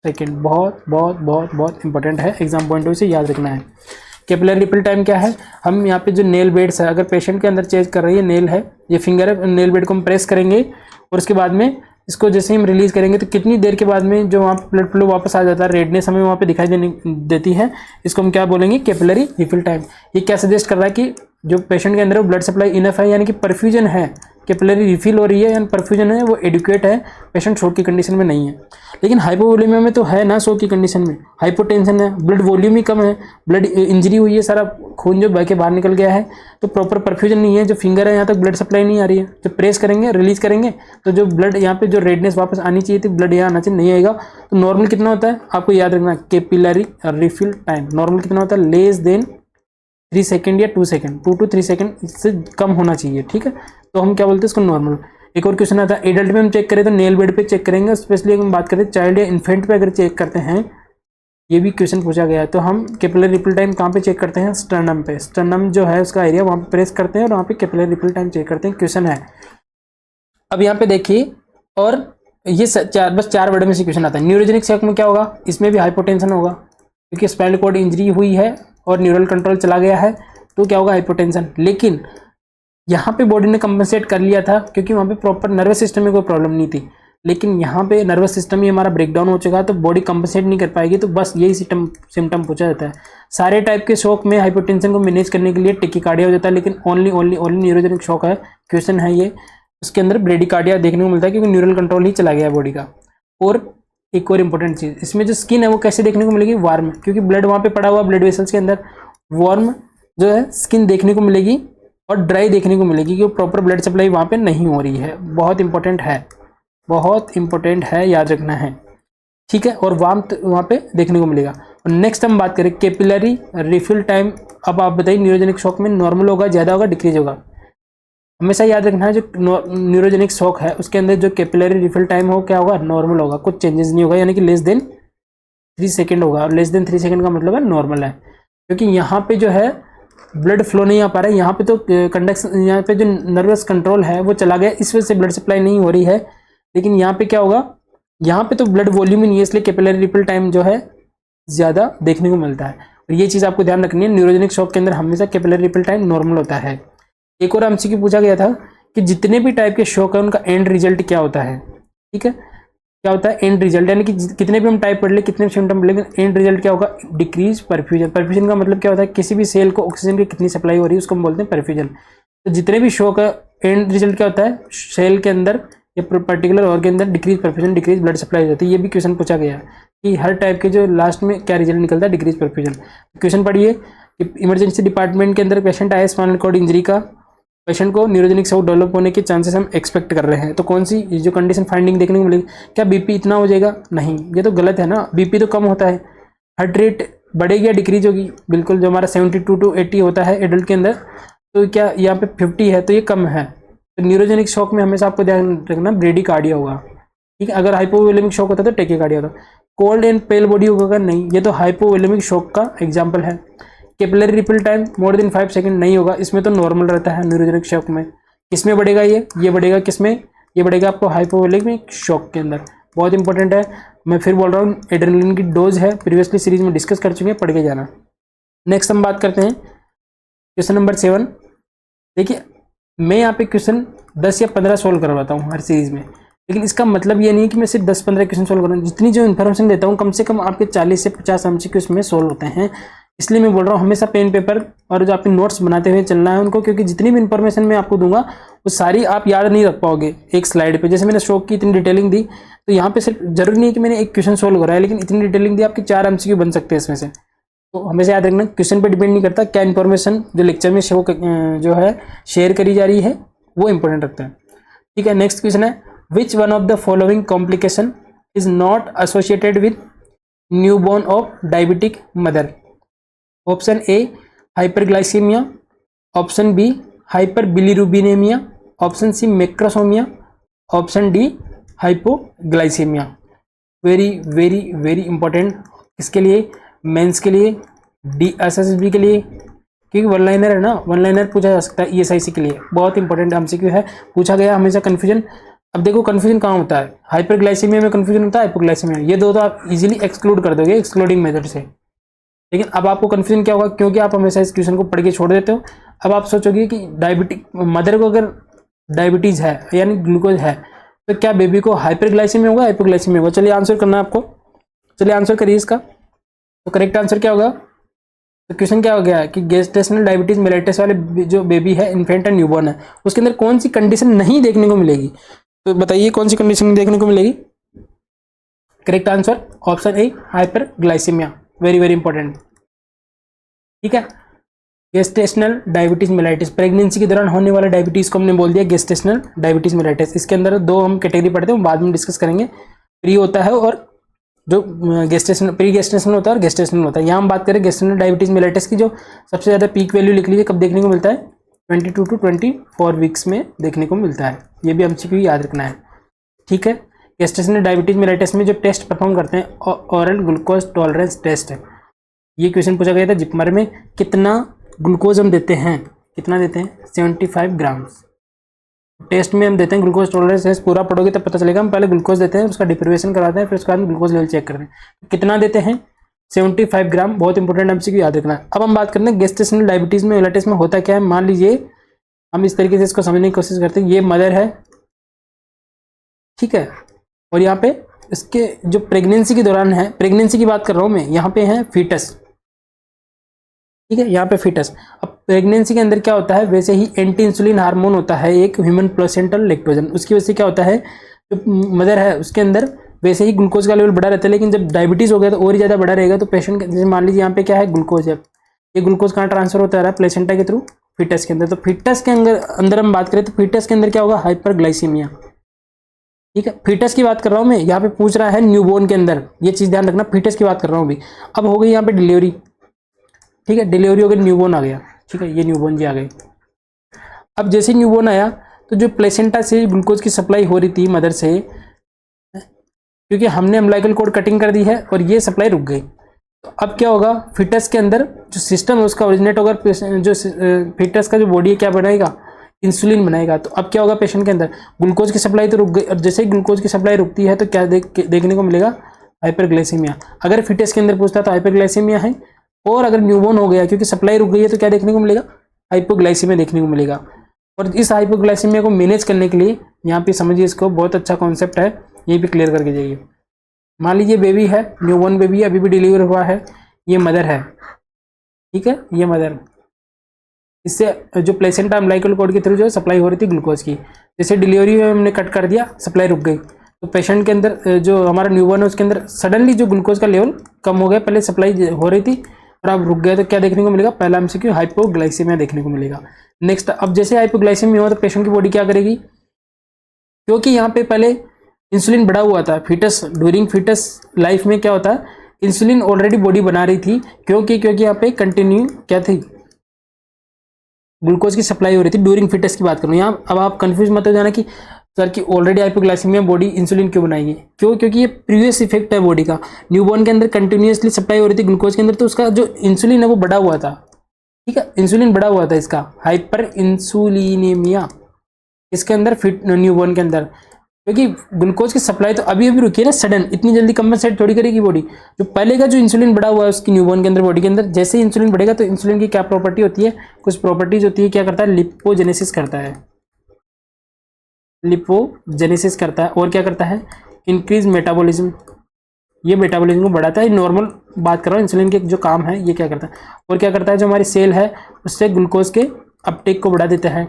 सेकेंड। बहुत बहुत बहुत बहुत इंपॉर्टेंट है, एग्जाम पॉइंट ऑफ व्यू से याद रखना है। कैपिलरी रिपल टाइम क्या है, हम यहाँ पे जो नेल बेड्स है, अगर पेशेंट के अंदर चेंज कर रही है, नेल है, ये फिंगर है, नेल बेड को हम प्रेस करेंगे और उसके बाद में इसको जैसे ही हम रिलीज करेंगे तो कितनी देर के बाद में जो वहाँ पे ब्लड फ्लो वापस आ जाता है, रेडनेस हमें वहाँ पे दिखाई देती है, इसको हम क्या बोलेंगे, कैपिलरी रिफिल टाइम। ये क्या सजेस्ट कर रहा है कि जो पेशेंट के अंदर ब्लड सप्लाई इनफ है, यानी कि परफ्यूजन है, कैपिलरी रिफिल हो रही है, यानी परफ्यूजन है वो एडुकेट है, पेशेंट शॉक की कंडीशन में नहीं है। लेकिन हाइपोवोलेमिया में तो है ना शॉक की कंडीशन में, हाइपोटेंशन है, ब्लड वॉल्यूम ही कम है, ब्लड इंजरी हुई है, सारा खून जो बह के बाहर निकल गया है, तो प्रॉपर परफ्यूजन नहीं है, जो फिंगर है यहाँ तक ब्लड सप्लाई नहीं आ रही है। जब प्रेस करेंगे, रिलीज करेंगे, तो जो ब्लड यहाँ पे जो रेडनेस वापस आनी चाहिए थी, ब्लड यहाँ आना चाहिए, नहीं आएगा। तो नॉर्मल कितना होता है आपको याद रखना, कैपिलरी रिफिल टाइम नॉर्मल कितना होता है, लेस देन 3 सेकेंड या 2 सेकेंड, 2 to 3 सेकेंड, इससे कम होना चाहिए, ठीक है। तो हम क्या बोलते हैं इसको, नॉर्मल। एक और क्वेश्चन आता है, एडल्ट में हम चेक करें तो नेल बेड पे चेक करेंगे, स्पेशली हम बात करें चाइल्ड या इन्फेंट पे अगर चेक करते हैं, ये भी क्वेश्चन पूछा गया है, तो हम कैपिलरी रिफिल टाइम कहाँ पे चेक करते हैं, स्टर्नम पे, स्टर्नम जो है उसका एरिया, वहाँ पे प्रेस करते हैं और वहाँ पे कैपिलरी रिफिल टाइम चेक करते हैं, क्वेश्चन है। अब यहाँ पे देखिए, और ये बस 4 वर्ड में से क्वेश्चन आता है। न्यूरोजेनिक शॉक में क्या होगा, इसमें भी हाइपोटेंशन होगा, क्योंकि स्पाइनल कॉर्ड इंजरी हुई है और न्यूरल कंट्रोल चला गया है, तो क्या होगा, हाइपोटेंशन। लेकिन यहाँ पे बॉडी ने कंपनसेट कर लिया था, क्योंकि वहाँ पे प्रॉपर नर्वस सिस्टम में कोई प्रॉब्लम नहीं थी, लेकिन यहाँ पे नर्वस सिस्टम ही हमारा ब्रेकडाउन हो चुका है, तो बॉडी कंपनसेट नहीं कर पाएगी, तो बस यही सिम्टम पूछा जाता है। सारे टाइप के शॉक में हाइपोटेंशन को मैनेज करने के लिए टैकीकार्डिया हो जाता है, लेकिन ओनली न्यूरोजेनिक शॉक है, क्वेश्चन है ये, उसके अंदर ब्रेडिकार्डिया देखने को मिलता है, क्योंकि न्यूरल कंट्रोल ही चला गया है बॉडी का। और एक और इम्पोर्टेंट चीज़, इसमें जो स्किन है वो कैसे देखने को मिलेगी, वार्म, क्योंकि ब्लड वहाँ पे पड़ा हुआ, ब्लड वेसल्स के अंदर वार्म जो है स्किन देखने को मिलेगी और ड्राई देखने को मिलेगी, क्योंकि प्रॉपर ब्लड सप्लाई वहाँ पे नहीं हो रही है। बहुत इंपॉर्टेंट है, बहुत इंपॉर्टेंट है, याद रखना है, ठीक है। और वार्म वहाँ पे देखने को मिलेगा। और नेक्स्ट हम बात करें कैपिलरी रिफिल टाइम। अब आप बताइए न्यूरोजेनिक शॉक में नॉर्मल होगा, ज़्यादा होगा, डिक्रीज होगा? हमेशा याद रखना है जो न्यूरोजेनिक शॉक है उसके अंदर जो कैपिलरी रिफिल टाइम हो क्या होगा, नॉर्मल होगा, कुछ चेंजेस नहीं होगा, यानी कि लेस देन 3 सेकेंड होगा। और लेस देन 3 सेकेंड का मतलब है नॉर्मल है, क्योंकि यहाँ पे जो है ब्लड फ्लो नहीं आ पा रहा है, यहाँ पे तो कंडक्शन, यहाँ पे जो नर्वस कंट्रोल है वो चला गया, इस वजह से ब्लड सप्लाई नहीं हो रही है। लेकिन यहाँ पे क्या होगा, यहाँ पे तो ब्लड वॉल्यूम ही नहीं है, इसलिए कैपिलरी रिफिल टाइम जो है ज़्यादा देखने को मिलता है। और ये चीज़ आपको ध्यान रखनी है, न्यूरोजेनिक शॉक के अंदर हमेशा कैपिलरी रिफिल टाइम नॉर्मल होता है। एक और एमसीक्यू पूछा गया था कि जितने भी टाइप के शॉक है उनका एंड रिजल्ट क्या होता है, ठीक है, क्या होता है एंड रिजल्ट, यानी कि कितने भी हम टाइप पढ़ ले, कितने भी सिम्टम पढ़ ले, एंड रिजल्ट क्या होगा, डिक्रीज परफ्यूजन। परफ्यूजन का मतलब क्या होता है, किसी भी सेल को ऑक्सीजन की कितनी सप्लाई हो रही है उसको हम बोलते हैं परफ्यूजन। तो जितने भी शॉक है एंड रिजल्ट क्या होता है, सेल के अंदर या पर्टिकुलर ऑर्गन के अंदर decrease perfusion, decrease blood supply हो जाती है। ये भी क्वेश्चन पूछा गया है कि हर टाइप के जो लास्ट में क्या रिजल्ट निकलता है, डिक्रीज परफ्यूजन। क्वेश्चन पढ़िए कि इमरजेंसी डिपार्टमेंट के अंदर पेशेंट आया स्पाइनल कॉर्ड इंजरी का, पेशेंट को न्यूरोजेनिक शॉक डेवलप होने के चांसेस हम एक्सपेक्ट कर रहे हैं, तो कौन सी जो कंडीशन फाइंडिंग देखने को मिलेगी, क्या बीपी इतना हो जाएगा, नहीं, ये तो गलत है ना, बीपी तो कम होता है। हार्ट रेट बढ़ेगी या डिक्रीज होगी, बिल्कुल, जो हमारा 72 to 80 होता है एडल्ट के अंदर, तो क्या यहाँ पे 50 है, तो ये कम है। तो न्यूरोजेनिक शॉक में हमेशा आपको ध्यान रखना ब्रेडिकार्डिया होगा, ठीक है। अगर हाइपोवोलेमिक शॉक होता तो टेकिकार्डिया होता। कोल्ड एंड पेल बॉडी होगा, नहीं, ये तो हाइपोवोलेमिक शॉक का एग्जाम्पल है। Capillary refill time more than 5 second नहीं होगा, इसमें तो नॉर्मल रहता है न्यूरोजेनिक शॉक में। किसमें बढ़ेगा ये बढ़ेगा किसमें, ये बढ़ेगा आपको हाइपोवोलेमिक शॉक के अंदर। बहुत इंपॉर्टेंट है, मैं फिर बोल रहा हूँ, एड्रेनलिन की डोज है, प्रीवियसली सीरीज में डिस्कस कर चुके हैं, पढ़ के जाना। नेक्स्ट हम बात करते हैं क्वेश्चन नंबर 7। देखिए मैं यहाँ पे क्वेश्चन 10 या 15 सोल्व करवाता हूँ हर सीरीज में, लेकिन इसका मतलब ये नहीं है कि मैं सिर्फ 10-15 क्वेश्चन सोल्व कर रहा हूँ। जितनी जो इन्फॉर्मेशन देता हूँ कम से कम आपके 40 से 50 एमसीक्यू इसमें सोल्व होते हैं। इसलिए मैं बोल रहा हूँ हमेशा पेन पेपर और जो आपके नोट्स बनाते हुए चलना है उनको, क्योंकि जितनी भी इन्फॉर्मेशन मैं आपको दूंगा वो सारी आप याद नहीं रख पाओगे एक स्लाइड पे। जैसे मैंने शॉक की इतनी डिटेलिंग दी, तो यहाँ पे सिर्फ जरूरी नहीं है कि मैंने एक क्वेश्चन सोल्व कराया, लेकिन इतनी डिटेलिंग दी आपके 4 एमसीक्यू बन सकते हैं इसमें से। तो हमेशा याद रखना क्वेश्चन पे डिपेंड नहीं करता, क्या इन्फॉर्मेशन जो लेक्चर में जो है शेयर करी जा रही है वो इंपॉर्टेंट रखता है, ठीक है। नेक्स्ट क्वेश्चन है, which one of the following complication is not associated with newborn of diabetic mother? Option A hyperglycaemia, option B hyperbilirubinaemia, option C macrosomia, option D hypoglycaemia. Very very very important, किसके लिए, mains के लिए, DSSB के लिए, क्योंकि one liner है ना, one liner पूछा जा सकता है ESIC के लिए। बहुत इंपॉर्टेंट एमसीक्यू है, पूछा गया हमेशा कन्फ्यूजन। अब देखो कन्फ्यूजन कहाँ होता है, हाइपरग्लाइसीमिया में कन्फ्यूजन होता है, हाइपोग्लाइसीमिया, ये दो तो आप इजीली एक्सक्लूड कर दोगे एक्सक्लूडिंग मेथड से। लेकिन अब आपको कन्फ्यूजन क्या होगा, क्योंकि आप हमेशा इस क्वेश्चन को पढ़ के छोड़ देते हो। अब आप सोचोगे कि डायबिटिक मदर को अगर डायबिटीज है यानी ग्लूकोज है, तो क्या बेबी को हाइपरग्लाइसीमिया होगा, हाइपोग्लाइसीमिया होगा? चलिए आंसर करना है आपको, चलिए आंसर करिए इसका। तो करेक्ट आंसर क्या होगा, तो क्वेश्चन क्या हो गया है कि गेस्टेशनल डायबिटीज मेलिटस वाले जो बेबी है, इन्फेंट एंड न्यूबॉर्न है, उसके अंदर कौन सी कंडीशन नहीं देखने को मिलेगी? तो बताइए कौन सी कंडीशन देखने को मिलेगी? Correct answer option A hyperglycaemia, very very important, ठीक है। गेस्टेशनल डायबिटीज मेलाइटिस, प्रेगनेंसी के दौरान होने वाला डायबिटीज को हमने बोल दिया गेस्टेशनल डायबिटीज मेलाइटिस। इसके अंदर दो हम कैटेगरी पढ़ते हैं, बाद में डिस्कस करेंगे, प्री होता है और जो गेस्टेशनल, प्री गेस्टेशनल होता है और गेस्टेशनल होता है। यहाँ हम बात करें गेस्टेशनल डायबिटीज मेलाइटिस की, जो सबसे ज़्यादा पीक वैल्यू लिख लीजिए कब देखने को मिलता है, 22 to 24 वीक्स में देखने को मिलता है। ये भी एमसीक्यू याद रखना है, ठीक है। गेस्टेशनल डायबिटीज मेलाइटिस में जो टेस्ट परफॉर्म करते हैं ऑरल ग्लूकोज टॉलरेंस टेस्ट है। ये क्वेश्चन पूछा गया था जिपमर में, कितना ग्लूकोज हम देते हैं, कितना देते हैं, 75 ग्राम्स। टेस्ट में हम देते हैं ग्लूकोज टॉलरेंस टेस्ट, पूरा पढ़ोगे तब पता चलेगा। हम पहले ग्लूकोज देते हैं, उसका डिप्रीवेशन कराते हैं, फिर उसके बाद ग्लूकोज लेवल चेक करते हैं। कितना देते हैं, 75 ग्राम। बहुत इंपॉर्टेंट एमसीक्यू याद रखना है। अब हम बात करते हैं गेस्टेशनल डायबिटीज में मेलाइटिस में होता क्या है। मान लीजिए हम इस तरीके से इसको समझने की कोशिश करते हैं, ये मदर है, ठीक है, और यहाँ पे इसके जो प्रेगनेंसी के दौरान है, प्रेगनेंसी की बात कर रहा हूँ मैं, यहाँ पे है फीटस, ठीक है, यहाँ पे फीटस। अब प्रेगनेंसी के अंदर क्या होता है, वैसे ही एंटी इंसुलिन हार्मोन होता है एक ह्यूमन प्लेसेंटल लैक्टोजन, उसकी वजह से क्या होता है, जो मदर है उसके अंदर वैसे ही ग्लूकोज का लेवल बढ़ा रहता है, लेकिन जब डायबिटीज़ हो गया तो और ही ज़्यादा बढ़ा रहेगा। तो पेशेंट जैसे मान लीजिए यहाँ पे क्या है, ग्लूकोज है, ये ग्लूकोज कहाँ ट्रांसफर होता है, प्लेसेंटा के थ्रू फीटस के अंदर। तो फीटस के अंदर हम बात करें तो फीटस के अंदर क्या होगा, हाइपरग्लाइसीमिया। ठीक है, फीटस की बात कर रहा हूँ मैं, यहाँ पे पूछ रहा है न्यूबॉर्न के अंदर, ये चीज़ ध्यान रखना, फीटस की बात कर रहा हूँ अभी। अब हो गई यहाँ पे डिलीवरी, ठीक है, डिलीवरी हो गई, न्यूबॉर्न आ गया, ठीक है, ये न्यूबॉर्न जी आ गई। अब जैसे न्यूबॉर्न आया तो जो प्लेसेंटा से ग्लूकोज की सप्लाई हो रही थी मदर से, क्योंकि हमने अम्बिलिकल कॉर्ड कटिंग कर दी है और ये सप्लाई रुक गई, तो अब क्या होगा, फीटस के अंदर जो सिस्टम है उसका ओरिजिनेट होगा, जो फीटस का जो बॉडी है क्या बनाएगा, इंसुलिन बनाएगा। तो अब क्या होगा, पेशेंट के अंदर ग्लूकोज की सप्लाई तो रुक गई, और जैसे ही ग्लूकोज की सप्लाई रुकती है तो क्या देखने को मिलेगा, हाइपरग्लाइसीमिया। अगर फीटस के अंदर पूछता तो हाइपरग्लाइसीमिया है, और अगर न्यूबॉर्न हो गया क्योंकि सप्लाई रुक गई है तो क्या देखने को मिलेगा, हाइपोग्लाइसीमिया देखने को मिलेगा। और इस हाइपोग्लाइसीमिया को मैनेज करने के लिए यहाँ पे समझिए, इसको बहुत अच्छा कॉन्सेप्ट है, यहीं पे क्लियर करके जाइए। मान लीजिए बेबी है, न्यूबॉर्न बेबी है, अभी भी डिलीवर हुआ है, ये मदर है, ठीक है, ये मदर, इससे जो प्लेसेंटा अम्बिलिकल कॉर्ड के थ्रू जो है सप्लाई हो रही थी ग्लूकोज की, जैसे डिलीवरी में हमने कट कर दिया, सप्लाई रुक गई, तो पेशेंट के अंदर जो हमारा न्यूबॉर्न है उसके अंदर सडनली जो ग्लूकोज का लेवल कम हो गया, पहले सप्लाई हो रही थी और अब रुक गया, तो क्या देखने को मिलेगा, पहला एमसीक्यू हाइपोग्लाइसीमिया देखने को मिलेगा। नेक्स्ट, अब जैसे हाइपोग्लाइसीमिया हुआ तो पेशेंट की बॉडी क्या करेगी, क्योंकि यहाँ पे पहले इंसुलिन बढ़ा हुआ था, फीटस ड्यूरिंग फीटस लाइफ में क्या होता है, इंसुलिन ऑलरेडी बॉडी बना रही थी, क्योंकि यहाँ पे कंटिन्यू क्या थी, ग्लूकोज की सप्लाई हो रही थी ड्यूरिंग फीटस की बात करूँ यहाँ। अब आप कंफ्यूज मत हो जाना कि सर की ऑलरेडी हाइपोग्लाइसीमिया बॉडी इंसुलिन क्यों बनाएगी, क्यों, क्योंकि ये प्रीवियस इफेक्ट है बॉडी का, न्यूबॉर्न के अंदर कंटिन्यूअसली सप्लाई हो रही थी ग्लूकोज के अंदर, तो उसका जो इंसुलिन है वो बढ़ा हुआ था, ठीक है, इंसुलिन बढ़ा हुआ था, इसका हाइपर इंसुलिनीमिया इसके अंदर फिट न्यूबॉर्न के अंदर, क्योंकि ग्लूकोज की सप्लाई तो अभी अभी रुकी है ना, सडन इतनी जल्दी कंपनसेट थोड़ी करेगी बॉडी। जो पहले का जो इंसुलिन बढ़ा हुआ है उसकी न्यूबॉर्न के अंदर बॉडी के अंदर, जैसे ही इंसुलिन बढ़ेगा तो इंसुलिन की क्या प्रॉपर्टी होती है, कुछ प्रॉपर्टीज होती है, क्या करता है, लिपोजेनेसिस करता है, लिपोजेनेसिस करता है, और क्या करता है, इंक्रीज मेटाबॉलिज्म, ये मेटाबॉलिज्म को बढ़ाता है। नॉर्मल बात कर रहा हूँ, इंसुलिन के जो काम है ये क्या करता है, और क्या करता है, जो हमारी सेल है उससे ग्लूकोज के अपटेक को बढ़ा देता है।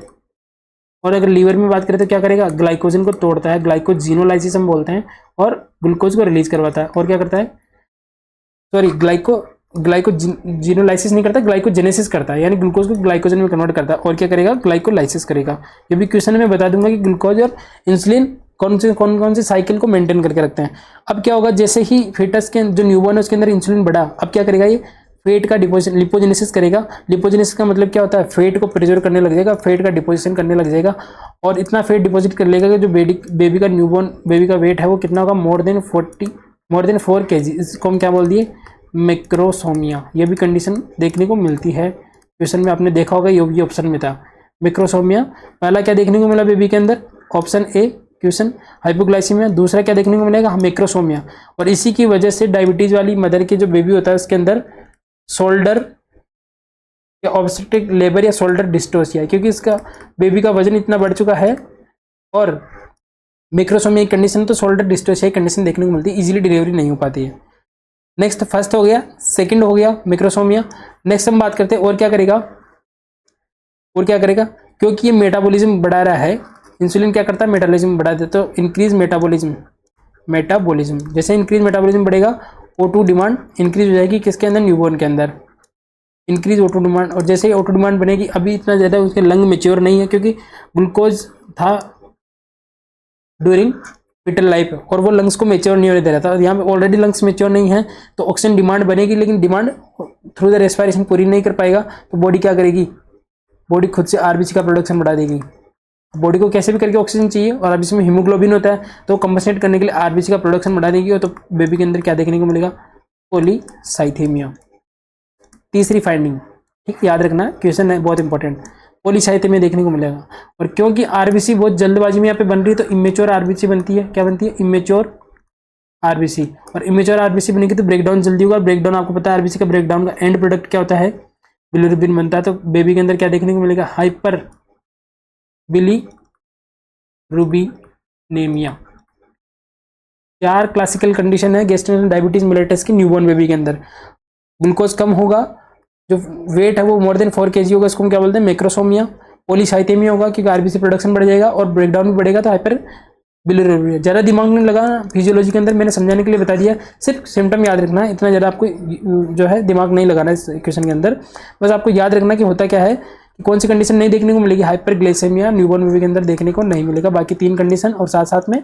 और अगर लीवर में बात करें तो क्या करेगा, ग्लाइकोजन को तोड़ता है, ग्लाइकोजिनोलाइसिस हम बोलते हैं, और ग्लूकोज को रिलीज करवाता है। और क्या करता है, सॉरी ग्लाइकोजिनोलाइसिस नहीं करता, ग्लाइकोजेनेसिस करता है, यानी ग्लूकोज को ग्लाइकोजन में कन्वर्ट करता है। और क्या करेगा, ग्लाइकोलाइसिस करेगा। ये भी क्वेश्चन में बता दूंगा कि ग्लूकोज और इंसुलिन कौन से साइकिल को मेंटेन करके रखते हैं। अब क्या होगा, जैसे ही फीटस के जो न्यूबॉर्न है उसके अंदर इंसुलिन बढ़ा, अब क्या करेगा, ये फेट का डिपोजिशन, लिपोजेनेसिस करेगा। लिपोजेनेसिस का मतलब क्या होता है, फेट को प्रिजर्व करने लग जाएगा, फेट का डिपोजिशन करने लग जाएगा, और इतना फेट डिपॉजिट कर लेगा कि जो बेबी का न्यूबॉर्न बेबी का वेट है वो कितना होगा, मोर देन 4 kg। इसको हम क्या बोल दिए, मैक्रोसोमिया। ये भी कंडीशन देखने को मिलती है, क्वेश्चन में आपने देखा होगा, ये ऑप्शन में था मैक्रोसोमिया। पहला क्या देखने को मिला बेबी के अंदर, ऑप्शन ए क्वेश्चन हाइपोग्लाइसीमिया, दूसरा क्या देखने को मिलेगा, मैक्रोसोमिया। और इसी की वजह से डायबिटीज वाली मदर के जो बेबी होता है उसके अंदर शोल्डर या ऑब्स्टेट्रिक लेबर या शोल्डर डिस्टोसिया, क्योंकि इसका बेबी का वजन इतना बढ़ चुका है, और मैक्रोसोमिया की कंडीशन तो शोल्डर डिस्टोसिया की कंडीशन देखने को मिलती है, इजीली डिलीवरी नहीं हो पाती है। नेक्स्ट फर्स्ट हो गया, सेकंड हो गया मैक्रोसोमिया। नेक्स्ट हम बात करते हैं और क्या करेगा, क्योंकि ये मेटाबॉलिज्म बढ़ा रहा है, इंसुलिन क्या करता है, मेटाबॉलिज्म बढ़ा देता है, तो इंक्रीज मेटाबॉलिज्म। जैसे इंक्रीज मेटाबॉलिज्म बढ़ेगा, O2 डिमांड इंक्रीज हो जाएगी, किसके अंदर, न्यूबॉर्न के अंदर, इंक्रीज O2 डिमांड। और जैसे ही O2 डिमांड बनेगी, अभी इतना ज़्यादा उसके लंग मेच्योर नहीं है, क्योंकि ग्लूकोज था ड्यूरिंग फीटल लाइफ, और वो लंग्स को मेच्योर नहीं होने दे रहा था। यहाँ पे ऑलरेडी लंग्स मेच्योर नहीं है, तो ऑक्सीजन डिमांड बनेगी, लेकिन डिमांड थ्रू द रेस्पिरेशन पूरी नहीं कर पाएगा, तो बॉडी क्या करेगी, बॉडी खुद से आरबीसी का प्रोडक्शन बढ़ा देगी। बॉडी को कैसे भी करके ऑक्सीजन चाहिए, और अब इसमें हीमोग्लोबिन होता है, तो कंपनसेट करने के लिए आरबीसी का प्रोडक्शन बढ़ा देगी, और तो बेबी के अंदर क्या देखने को मिलेगा, पॉलीसाइथेमिया। तीसरी फाइंडिंग, ठीक, याद रखना, क्वेश्चन है बहुत इंपॉर्टेंट, पॉलीसाइथेमिया देखने को मिलेगा। और क्योंकि आरबीसी बहुत जल्दबाजी में यहाँ पे बन रही है, तो इमेच्योर आरबीसी बनती है, क्या बनती है, इमेच्योर आरबीसी। और इमेच्योर आरबीसी बनेगी तो ब्रेकडाउन जल्दी होगा। ब्रेकडाउन आपको पता है, आरबीसी का ब्रेकडाउन का एंड प्रोडक्ट क्या होता है, बिलिरुबिन बनता है। तो बेबी के अंदर क्या देखने को मिलेगा, हाइपर बिलिरुबिनेमिया। 4 क्लासिकल कंडीशन है गेस्टेशनल डायबिटीज मिलेटस की न्यूबॉर्न बेबी के अंदर। ग्लूकोज कम होगा, जो वेट है वो मोर देन 4 kg होगा, इसको हम क्या बोलते हैं, मैक्रोसोमिया। पॉलीसाइथेमिया होगा क्योंकि आरबीसी प्रोडक्शन बढ़ जाएगा और ब्रेकडाउन भी बढ़ेगा, तो हाइपर बिलिरुबिन। ज़्यादा दिमाग नहीं लगा फिजियोलॉजी के अंदर, मैंने समझाने के लिए बता दिया, सिर्फ सिम्टम याद रखना है, इतना ज़्यादा आपको जो है दिमाग नहीं लगाना है इस क्वेश्चन के अंदर। बस आपको याद रखना कि होता क्या है कि कौन सी कंडीशन नहीं देखने को मिलेगी, हाइपरग्लाइसेमिया न्यूबॉर्न बेबी के अंदर देखने को नहीं मिलेगा, बाकी 3 कंडीशन, और साथ साथ में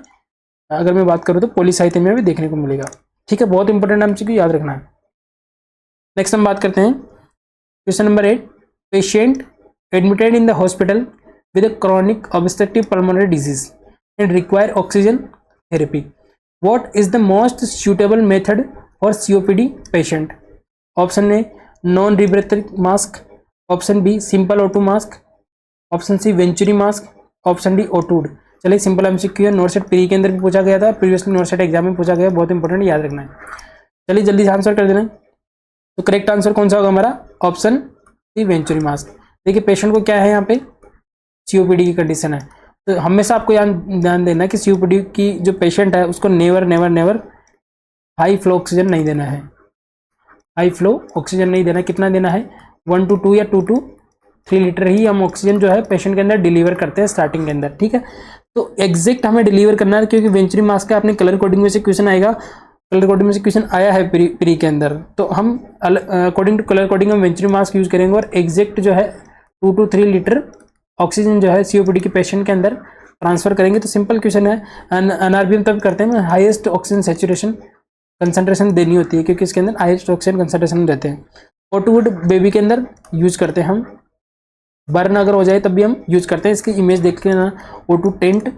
अगर मैं बात करूँ तो पॉलीसाइथेमिया भी देखने को मिलेगा। ठीक है, बहुत इंपॉर्टेंट एमसीक्यू याद रखना है। नेक्स्ट हम बात करते हैं question number 8। Patient admitted in the hospital with a chronic obstructive pulmonary disease and require oxygen therapy. What is the most suitable method for COPD patient? Option A non-rebreather mask, option B simple O2 mask, option C Venturi mask, option D O2. चलिए simple MCQ है, नोटसेट pre के अंदर भी पूछा गया था, previously नोटसेट exam में पूछा गया, बहुत इंपॉर्टेंट, याद रखना है। चलिए जल्दी से आंसर कर देना। तो करेक्ट आंसर कौन सा होगा हमारा? Option C venturi mask. देखिए पेशेंट को क्या है यहाँ पे, सीओपीडी की कंडीशन है, तो हमेशा आपको ध्यान देना कि सीओपीडी की जो पेशेंट है उसको never never never high flow oxygen नहीं देना है, हाई फ्लो ऑक्सीजन नहीं देना। कितना देना है? 1 to 2 या 2 to 3 लीटर ही हम ऑक्सीजन जो है पेशेंट के अंदर डिलीवर करते हैं स्टार्टिंग के अंदर। ठीक है, तो एग्जैक्ट हमें डिलीवर करना है, क्योंकि वेंचुरी मास्क का अपने कलर कोडिंग में से क्वेश्चन आएगा, कलर कोडिंग में से क्वेश्चन आया है प्री के अंदर, तो हम अकॉर्डिंग टू कलर कोडिंग में वेंचुरी मास्क यूज करेंगे और एग्जैक्ट जो है 2 to 3 लीटर ऑक्सीजन जो है सीओपीडी के पेशेंट के अंदर ट्रांसफर करेंगे। तो सिंपल क्वेश्चन है, एनआरबी तब करते हैं हाईएस्ट ऑक्सीजन सैचुरेशन कंसंट्रेशन देनी होती है, क्योंकि इसके अंदर हाईएस्ट ऑक्सीजन कंसंट्रेशन रहते हैं। O2 बेबी के अंदर यूज करते हैं हम, बर्न अगर हो जाए तब भी हम यूज करते हैं। इसकी इमेज देख के जाना, O2 टेंट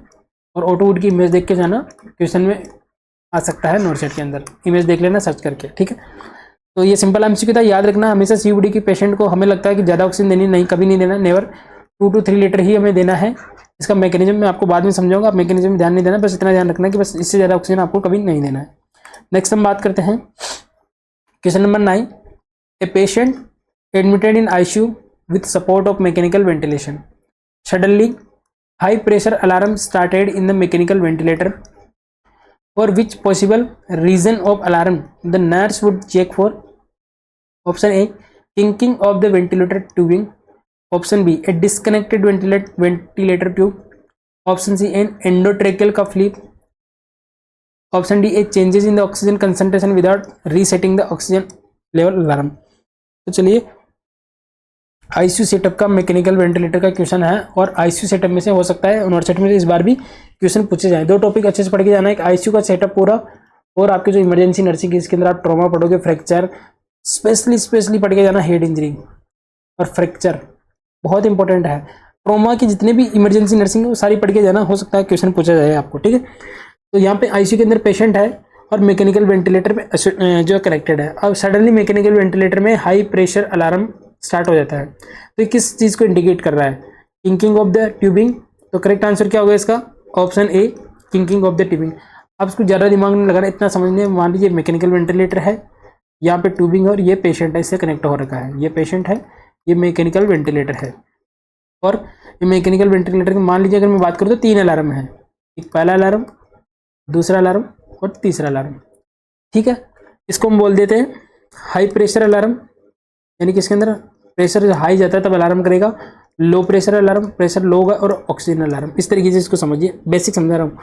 और O2 की इमेज देख के जाना, क्वेश्चन में आ सकता है नोटसेट के अंदर, इमेज देख लेना सर्च करके। ठीक है, तो ये सिंपल एमसीक्यू था, याद रखना। हमेशा सीओपीडी की पेशेंट को हमें लगता है कि ज़्यादा ऑक्सीजन देनी, नहीं, कभी नहीं देना, नेवर 2 to 3 लीटर ही हमें देना है। इसका मैकेनिज्म मैं आपको बाद में समझाऊंगा, आप मैकेनिज्म में ध्यान नहीं देना, बस इतना ध्यान रखना कि बस इससे ज़्यादा ऑक्सीजन आपको कभी नहीं देना है। नेक्स्ट हम बात करते हैं question number 9। A patient admitted in ICU with support of mechanical ventilation, suddenly high pressure alarm started in the mechanical ventilator, for which possible reason of alarm the nurse would check for? Option A kinking of the ventilator tubing, option B a disconnected ventilator tube, option C an endotracheal cuff leak, option D a changes in the oxygen concentration without resetting the oxygen level alarm. तो चलिए ICU setup का mechanical ventilator का question है, और ICU setup में से हो सकता है नोटसेट में से इस बार भी क्वेश्चन पूछे जाए। 2 टॉपिक अच्छे से पढ़ के जाना है, एक आईसीयू का सेटअप पूरा, और आपके जो इमरजेंसी नर्सिंग इसके अंदर आप ट्रॉमा पढ़ोगे, फ्रैक्चर स्पेशली पढ़ के जाना, हेड इंजरी और फ्रैक्चर बहुत इंपॉर्टेंट है। ट्रॉमा की जितने भी इमरजेंसी नर्सिंग है वो सारी पढ़ के जाना, हो सकता है क्वेश्चन पूछा जाए आपको। ठीक है, तो यहाँ पे आईसीयू के अंदर पेशेंट है और मैकेनिकल वेंटिलेटर पे जो कनेक्टेड है। अब सडनली मैकेनिकल वेंटिलेटर में हाई प्रेशर अलार्म स्टार्ट हो जाता है, तो ये किस चीज़ को इंडिकेट कर रहा है? Kinking of the tubing. तो करेक्ट आंसर क्या होगा इसका? Option A kinking of the tubing. अब इसको ज़्यादा दिमाग नहीं लगाना, इतना समझने, मान लीजिए मैकेनिकल वेंटिलेटर है, यहाँ पे ट्यूबिंग और ये पेशेंट है, इससे कनेक्ट हो रखा है, ये पेशेंट है, ये मैकेनिकल वेंटिलेटर है, और ये मैकेनिकल वेंटिलेटर के मान लीजिए अगर मैं बात करूँ तो 3 अलार्म है, एक पहला अलार्म, दूसरा अलार्म और तीसरा अलार्म। ठीक है, इसको हम बोल देते हैं हाई प्रेशर अलार्म, यानी कि इसके अंदर प्रेशर हाई जाता है तब अलार्म करेगा। Low pressure alarm, pressure low होगा, और ऑक्सीजन अलार्म। इस तरीके से इसको समझिए, बेसिक समझा रहा हूँ।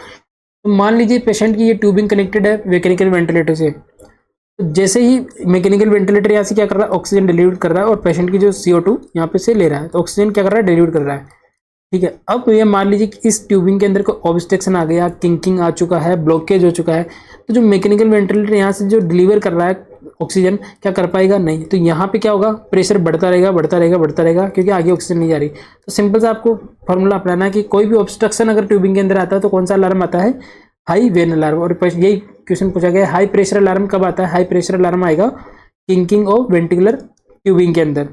तो मान लीजिए पेशेंट की ये ट्यूबिंग कनेक्टेड है मैकेनिकल वेंटिलेटर से, तो जैसे ही मैकेनिकल वेंटिलेटर यहाँ से क्या कर रहा है? ऑक्सीजन डिलीवर कर रहा है, और पेशेंट की जो CO2 यहाँ पे से ले रहा है, तो ऑक्सीजन क्या कर रहा है? डिलीवर कर रहा है। ठीक है, अब ये मान लीजिए कि इस ट्यूबिंग के अंदर कोई ऑब्स्ट्रक्शन आ गया, किंकिंग आ चुका है, ब्लॉकेज हो चुका है, तो जो मैकेनिकल वेंटिलेटर यहाँ से जो डिलीवर कर रहा है ऑक्सीजन, क्या कर पाएगा? नहीं। तो यहाँ पे क्या होगा? प्रेशर बढ़ता रहेगा, बढ़ता रहेगा, बढ़ता रहेगा, क्योंकि आगे ऑक्सीजन नहीं जा रही। तो सिंपल सा आपको फॉर्मूला अपनाना है कि कोई भी ऑब्स्ट्रक्शन अगर ट्यूबिंग के अंदर आता है तो कौन सा अलार्म आता है? High when alarm. और यही क्वेश्चन पूछा गया, हाई प्रेशर अलार्म कब आता है? हाई प्रेशर अलार्म आएगा किंकिंग ऑफ वेंटिकुलर ट्यूबिंग के अंदर।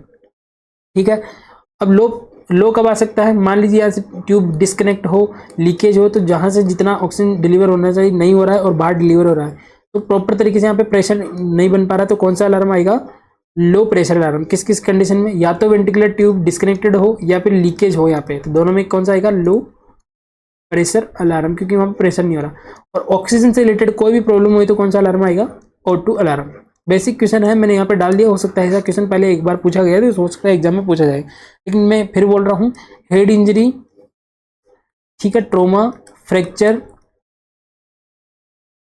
ठीक है, अब लो कब आ सकता है? मान लीजिए यहाँ से ट्यूब डिस्कनेक्ट हो, लीकेज हो, तो जहाँ से जितना ऑक्सीजन डिलीवर होना चाहिए नहीं हो रहा है और बाहर डिलीवर हो रहा है, तो प्रॉपर तरीके से यहाँ पे प्रेशर नहीं बन पा रहा, तो कौन सा अलार्म आएगा? Low pressure alarm. किस किस कंडीशन में? या तो वेंटिकुलर ट्यूब डिस्कनेक्टेड हो या फिर लीकेज हो यहाँ पे, तो दोनों में कौन सा आएगा? लो प्रेशर अलार्म, क्योंकि वहाँ पे प्रेशर नहीं हो रहा। और ऑक्सीजन से रिलेटेड कोई भी प्रॉब्लम हुई तो कौन सा अलार्म आएगा? O2 alarm. बेसिक क्वेश्चन है, मैंने यहाँ पे डाल दिया, हो सकता है ऐसा क्वेश्चन पहले एक बार पूछा गया तो हो सकता है एग्जाम में पूछा जाए, लेकिन मैं फिर बोल रहा हूँ, हेड इंजरी, ठीक है, ट्रोमा, फ्रैक्चर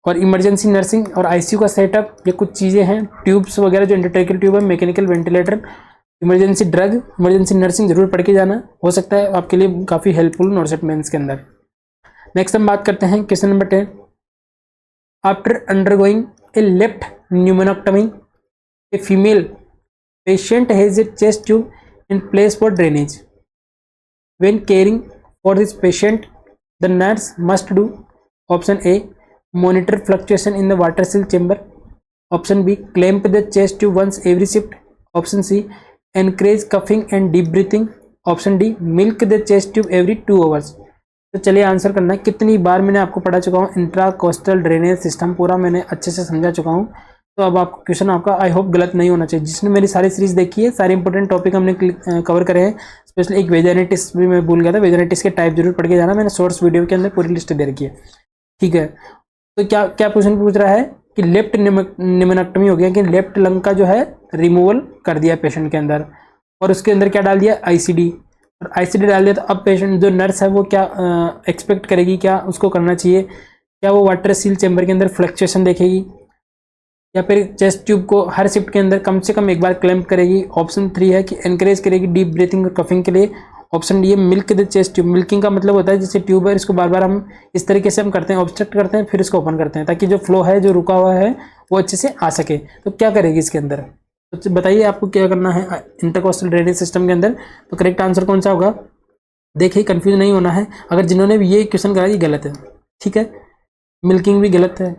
और इमरजेंसी नर्सिंग और आईसीयू का सेटअप, ये कुछ चीज़ें हैं, ट्यूब्स वगैरह जो इंटरट्रेकियल ट्यूब है, mechanical ventilator, emergency drug, emergency nursing जरूर पढ़ के जाना, हो सकता है आपके लिए काफ़ी हेल्पफुल नॉर्सेट मेंस के अंदर। नेक्स्ट हम बात करते हैं question number 10। After undergoing a left pneumonectomy a female patient has a chest tube in place for drainage. When caring for this patient, the nurse must do option A, monitor fluctuation in the water seal chamber, option B, clamp the chest tube once every shift, option C, encourage coughing and deep breathing, option D, milk the chest tube every 2 hours. तो चलिए answer करना है। कितनी बार मैंने आपको पढ़ा चुका हूँ, इंट्राकोस्टल ड्रेनेज सिस्टम पूरा मैंने अच्छे से समझा चुका हूँ। तो अब आपको क्वेश्चन आपका आई होप गलत नहीं होना चाहिए। जिसने मेरी सारी सीरीज देखी है, सारे इंपॉर्टेंट टॉपिक हमने कवर करे हैं। स्पेशली एक वेजाइटिस भी मैं भूल गया था, वेजाइटिस के टाइप जरूर पढ़ के जाना, मैंने शॉर्ट्स वीडियो के अंदर पूरी लिस्ट दे रखी है, ठीक है। तो क्या क्या क्वेश्चन पूछ रहा है कि लेफ्ट निमोनेक्टमी हो गया, कि लेफ्ट लंग का जो है रिमूवल कर दिया पेशेंट के अंदर, और उसके अंदर क्या डाल दिया, आईसीडी, और आईसीडी डाल दिया। तो अब पेशेंट जो नर्स है वो क्या एक्सपेक्ट करेगी, क्या उसको करना चाहिए, क्या वो वाटर सील चैम्बर के अंदर फ्लक्चुएशन देखेगी, या फिर चेस्ट ट्यूब को हर शिफ्ट के अंदर कम से कम एक बार क्लैंप करेगी। ऑप्शन 3 है कि एनकरेज करेगी डीप ब्रीथिंग और कफिंग के लिए। ऑप्शन डी है milk the chest tube. Milking का मतलब होता है जैसे ट्यूब है, इसको बार बार हम इस तरीके से हम करते हैं, ऑब्स्ट्रक्ट करते हैं, फिर इसको ओपन करते हैं, ताकि जो फ्लो है, जो रुका हुआ है, वो अच्छे से आ सके। तो क्या करेगी इसके अंदर, तो बताइए आपको क्या करना है इंटरकोस्टल ड्रेनेज सिस्टम के अंदर। तो करेक्ट आंसर कौन सा होगा, देखिए कंफ्यूज नहीं होना है। अगर जिन्होंने भी ये क्वेश्चन करा ये गलत है, ठीक है, मिल्किंग भी गलत है,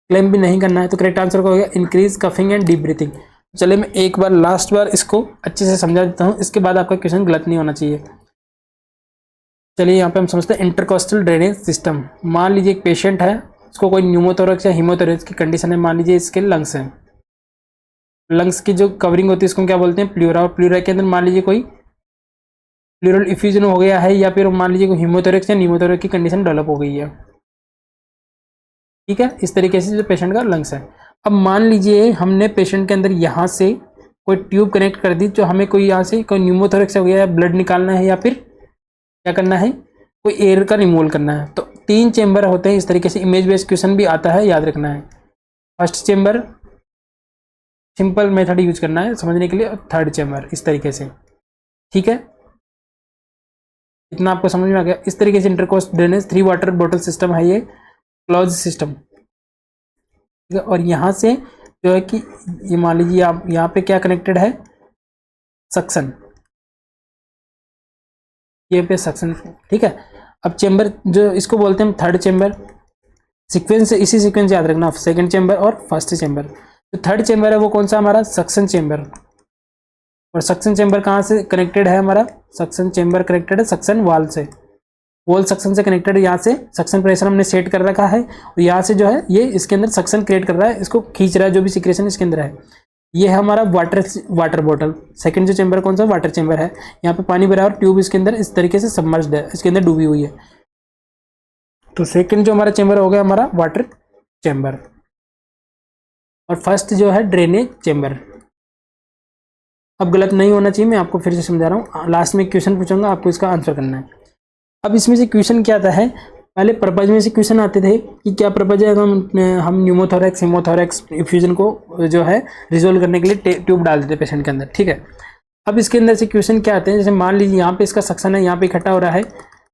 क्लेम भी नहीं करना है। तो करेक्ट आंसर हो गया increase coughing and deep breathing. चलिए मैं एक बार लास्ट बार इसको अच्छे से समझा देता हूँ, इसके बाद आपका क्वेश्चन गलत नहीं होना चाहिए। चलिए यहाँ पे हम समझते हैं इंटरकोस्टल ड्रेनेज सिस्टम। मान लीजिए एक पेशेंट है, उसको कोई न्यूमोथोरेक्स या हीमोथोरेक्स की कंडीशन है। मान लीजिए इसके लंग्स हैं, लंग्स की जो कवरिंग होती है इसको क्या बोलते हैं, प्लूरा। और प्लूरा के अंदर मान लीजिए कोई प्लूरल इफ्यूजन हो गया है, या फिर मान लीजिए कोई हीमोथोरेक्स या न्यूमोथोरेक्स की कंडीशन डेवलप हो गई है, ठीक है। इस तरीके से जो पेशेंट का लंग्स है। अब मान लीजिए हमने पेशेंट के अंदर यहाँ से कोई ट्यूब कनेक्ट कर दी, जो हमें कोई यहाँ से कोई न्यूमोथोरेक्स हो गया है, ब्लड निकालना है, या फिर क्या करना है, कोई एयर का रिमूवल करना है। तो 3 चेंबर होते हैं इस तरीके से। इमेज बेस्ड क्वेश्चन भी आता है, याद रखना है। First chamber simple method use करना है समझने के लिए, और थर्ड चेंबर इस तरीके से, ठीक है। इतना आपको समझ में आ गया। इस तरीके से इंटरकोस्ट ड्रेनेज 3 वाटर बॉटल सिस्टम है, ये क्लोज सिस्टम, ठीक है। और यहाँ से जो है कि ये मान लीजिए आप यहाँ पे क्या कनेक्टेड है, सक्शन, ये पे सक्शन, ठीक है। अब चेंबर जो इसको बोलते हैं हम थर्ड चेंबर। सीक्वेंस इसी सीक्वेंस याद रखना, सेकंड चेंबर और फर्स्ट चेंबर। तो थर्ड चेंबर है वो कौन सा, हमारा सक्शन चेंबर। और सक्शन चेंबर कहाँ से कनेक्टेड है, हमारा सक्शन चेंबर कनेक्टेड है सक्शन वाल से, वॉल सक्शन से कनेक्टेड है। यहाँ से सक्शन प्रेशर हमने सेट कर रखा है, और यहाँ से जो है ये इसके अंदर सक्शन क्रिएट कर रहा है, इसको खींच रहा है, जो भी सिक्रेशन इसके अंदर है। ये है हमारा वाटर बॉटल। सेकंड जो चेंबर कौन सा, वाटर चेंबर है। यहाँ पे पानी भरा और ट्यूब इसके अंदर इस तरीके से सबमर्ज्ड है, इसके अंदर डूबी हुई है। तो सेकंड जो हमारा चेंबर हो गया हमारा वाटर चेंबर, और फर्स्ट जो है ड्रेनेज चेंबर। अब गलत नहीं होना चाहिए, मैं आपको फिर से समझा रहा हूँ। लास्ट में क्वेश्चन पूछूंगा, आपको इसका आंसर करना है। अब इसमें से क्वेश्चन क्या आता है, पहले पर्पज में से क्वेश्चन आते थे कि क्या पर्पज है, हम न्यूमोथोरेक्स हीमोथोरेक्स इफ्यूजन को जो है रिजोल्व करने के लिए ट्यूब डाल देते पेशेंट के अंदर, ठीक है। अब इसके अंदर से क्वेश्चन क्या आते हैं, जैसे मान लीजिए यहाँ पे इसका सक्शन है, यहाँ पे इकट्ठा हो रहा है,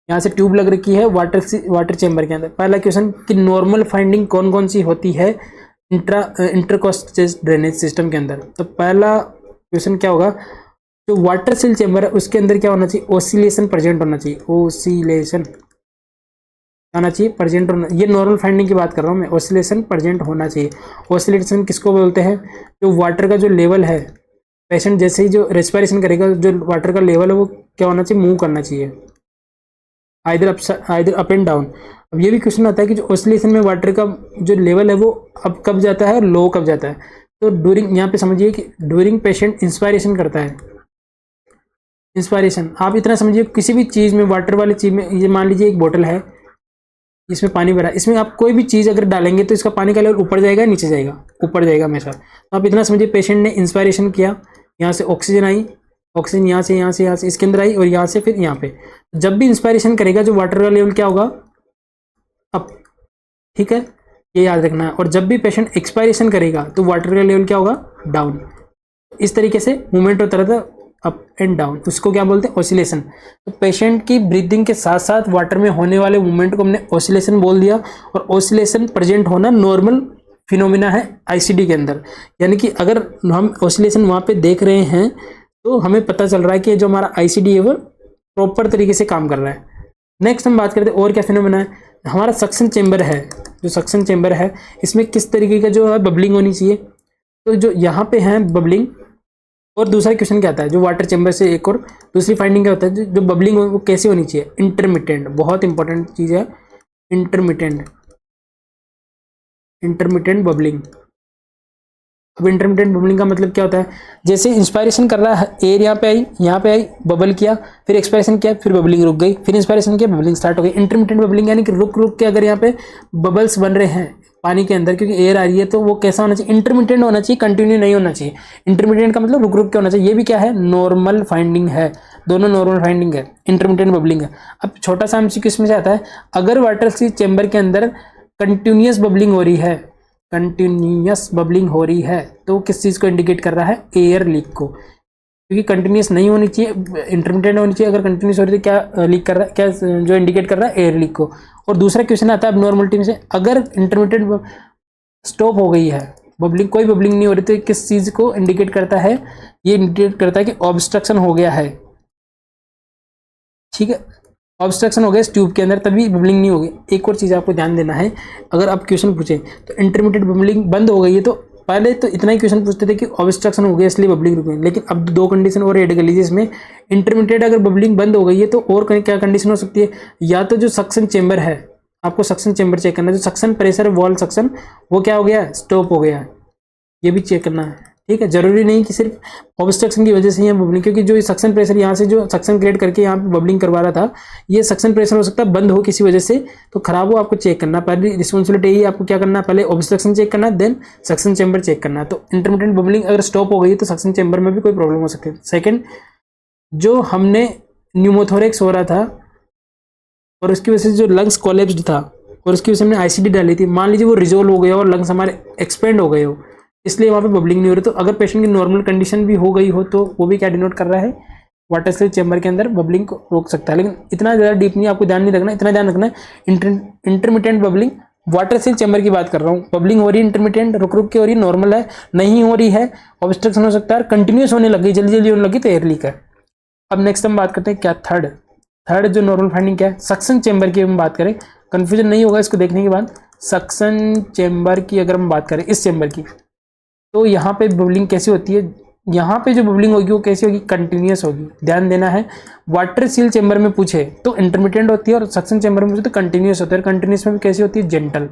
यहाँ से ट्यूब लग रखी है वाटर चेंबर के अंदर। पहला क्वेश्चन कि नॉर्मल फाइंडिंग कौन कौन सी होती है इंटरकोस्टल ड्रेनेज सिस्टम के अंदर। तो पहला क्वेश्चन क्या होगा, जो वाटर सील चेंबर है उसके अंदर क्या होना चाहिए, ओसिलेशन प्रेजेंट होना चाहिए, ओसिलेशन आना चाहिए, प्रेजेंट होना। ये नॉर्मल फाइंडिंग की बात कर रहा हूँ मैं, ओसिलेशन प्रेजेंट होना चाहिए। ओसिलेशन किसको बोलते हैं, जो वाटर का जो लेवल है, पेशेंट जैसे ही जो रेस्पिरेशन करेगा, जो वाटर का लेवल है वो क्या होना चाहिए, मूव करना चाहिए, आइदर अप एंड डाउन। अब ये भी क्वेश्चन आता है कि जो ओसिलेशन में वाटर का जो लेवल है वो अप कब जाता है और लो कब जाता है। तो ड्यूरिंग, यहाँ पे समझिए कि ड्यूरिंग पेशेंट इंस्पायरेशन करता है, इंस्पायरेशन आप इतना समझिए, किसी भी चीज़ में, वाटर वाली चीज़ में, ये मान लीजिए एक बोतल है, इसमें पानी भरा है, इसमें आप कोई भी चीज़ अगर डालेंगे तो इसका पानी का लेवल ऊपर जाएगा, नीचे जाएगा, ऊपर जाएगा हमेशा। तो आप इतना समझिए, पेशेंट ने इंस्पायरेशन किया, यहाँ से ऑक्सीजन आई, ऑक्सीजन यहाँ से इसके अंदर आई, और यहाँ से फिर यहाँ पे। जब भी इंस्पायरेशन करेगा जो वाटर का लेवल क्या होगा, अप, ठीक है। ये याद रखना है। और जब भी पेशेंट एक्सपायरेशन करेगा तो वाटर का लेवल क्या होगा, डाउन। इस तरीके से मूवमेंट होता रहता है अप एंड डाउन, उसको क्या बोलते हैं, ऑसिलेशन। तो पेशेंट की ब्रीदिंग के साथ साथ वाटर में होने वाले मूवमेंट को हमने ऑसिलेशन बोल दिया। और ऑसिलेशन प्रेजेंट होना नॉर्मल फिनोमिना है आईसीडी के अंदर। यानी कि अगर हम ऑसिलेशन वहाँ पे देख रहे हैं तो हमें पता चल रहा है कि जो हमारा आईसीडी है वो प्रॉपर तरीके से काम कर रहा है। नेक्स्ट हम बात करते हैं और क्या फिनोमिना है। हमारा सक्शन चेंबर है, जो सक्शन चेंबर है इसमें किस तरीके का जो है बबलिंग होनी चाहिए। तो जो यहाँ पे है बबलिंग, और दूसरा क्वेश्चन क्या आता है जो वाटर चेंबर से, एक और दूसरी फाइंडिंग क्या होता है जो बबलिंग वो कैसे होनी चाहिए, इंटरमिटेंट। बहुत इंपॉर्टेंट चीज़ है इंटरमिटेंट, इंटरमिटेंट बबलिंग। अब इंटरमिटेंट बबलिंग का मतलब क्या होता है, जैसे इंस्पायरेशन कर रहा है, एयर यहाँ पे आई बबल किया, फिर एक्सपायरेशन किया, फिर बबलिंग रुक गई, फिर इंस्पायरेशन किया बबलिंग स्टार्ट हो गई। इंटरमिटेंट बबलिंग यानी कि रुक रुक के अगर यहाँ पे बबल्स बन रहे हैं पानी के अंदर क्योंकि एयर आ रही है, तो वो कैसा होना चाहिए, इंटरमिटेंट होना चाहिए, कंटिन्यू नहीं होना चाहिए। इंटरमिटेंट का मतलब रुक रुक के होना चाहिए। ये भी क्या है, नॉर्मल फाइंडिंग है, दोनों नॉर्मल फाइंडिंग है, इंटरमिटेंट बबलिंग है। अब छोटा सा एमसीक्यू इसमें से आता है, अगर वाटर सी चेंबर के अंदर कंटिन्यूस बबलिंग हो रही है, कंटिन्यूस बबलिंग हो रही है तो किस चीज़ को इंडिकेट कर रहा है, एयर लीक को। क्योंकि कंटिन्यूस नहीं होनी चाहिए, इंटरमिटेंट होनी चाहिए। अगर कंटिन्यूस हो रही है क्या लीक कर रहा है, क्या जो इंडिकेट कर रहा है, एयर लीक को। और दूसरा क्वेश्चन आता है अब नॉर्मलिटी में से, अगर इंटरमिटेंट स्टॉप हो गई है बबलिंग, कोई बबलिंग नहीं हो रही, तो किस चीज़ को इंडिकेट करता है, ये इंडिकेट करता है कि ऑब्स्ट्रक्शन हो गया है। ठीक है, ऑब्स्ट्रक्शन हो गया इस ट्यूब के अंदर, तभी बबलिंग नहीं होगी। एक और चीज़ आपको ध्यान देना है, अगर आप क्वेश्चन पूछे तो इंटरमीडिएट बबलिंग बंद हो गई है, तो पहले तो इतना ही क्वेश्चन पूछते थे कि ऑब्स्ट्रक्शन हो गया इसलिए बबलिंग रुक गई, लेकिन अब दो कंडीशन और ऐड कर लीजिए इसमें। इंटरमीडिएट अगर बबलिंग बंद हो गई है तो और क्या कंडीशन हो सकती है, या तो जो सक्शन चेंबर है, आपको सक्शन चेंबर चेक करना है, जो सक्शन प्रेशर है वॉल सक्शन वो क्या हो गया, स्टॉप हो गया, ये भी चेक करना है। ठीक है, जरूरी नहीं कि सिर्फ ऑब्स्ट्रक्शन की वजह से यहाँ बबलिंग, क्योंकि जो सक्शन प्रेशर यहाँ से जो सक्शन क्रिएट करके यहाँ पे बबलिंग करवा रहा था, ये सक्शन प्रेशर हो सकता है बंद हो किसी वजह से, तो खराब हो, आपको चेक करना। पहली रिस्पॉन्सिबिलिटी यही आपको क्या करना है, पहले ऑब्स्ट्रक्शन चेक करना, देन सक्शन चेंबर चेक करना। तो इंटरमिटेंट बबलिंग अगर स्टॉप हो गई तो सक्शन चेंबर में भी कोई प्रॉब्लम हो सकती है। सेकेंड, जो हमने न्यूमोथोरेक्स हो रहा था और उसकी वजह से जो लंग्स कोलैप्स्ड था और उसकी वजह से हमने आईसीडी डाली थी, मान लीजिए वो रिजोल्व हो गया और लंग्स हमारे एक्सपेंड हो गए हो, इसलिए वहाँ पे बबलिंग नहीं हो रही। तो अगर पेशेंट की नॉर्मल कंडीशन भी हो गई हो तो वो भी क्या डिनोट कर रहा है, वाटर स्लीप चेंबर के अंदर बबलिंग को रोक सकता है। लेकिन इतना ज़्यादा डीप नहीं, आपको ध्यान नहीं रखना, इतना ध्यान रखना है intermittent bubbling, water sleep chamber की बात कर रहा हूँ। बबलिंग हो रही है इंटरमिटेंट, रुक रुक के हो रही है, नॉर्मल है, नहीं हो रही है, ऑब्स्ट्रक्शन हो सकता है, कंटिन्यूस होने लगी, जल्दी जल्दी होने लगी तो एयर लीक है। अब नेक्स्ट हम बात करते हैं क्या, थर्ड जो नॉर्मल फाइंडिंग क्या है, सक्शन चेंबर की हम बात करें, कंफ्यूजन नहीं होगा इसको देखने के बाद। सक्शन चेंबर की अगर हम बात करें, इस चेंबर की, तो यहाँ पे बबलिंग कैसी होती है, यहाँ पे जो बबलिंग होगी वो कैसी होगी, कंटिन्यूस होगी। ध्यान देना है, वाटर सील चेंबर में पूछे तो इंटरमिटेंट होती है और सक्शन चेंबर में पूछे तो कंटिन्यूस होती है। कंटिन्यूस में भी कैसी होती है, जेंटल।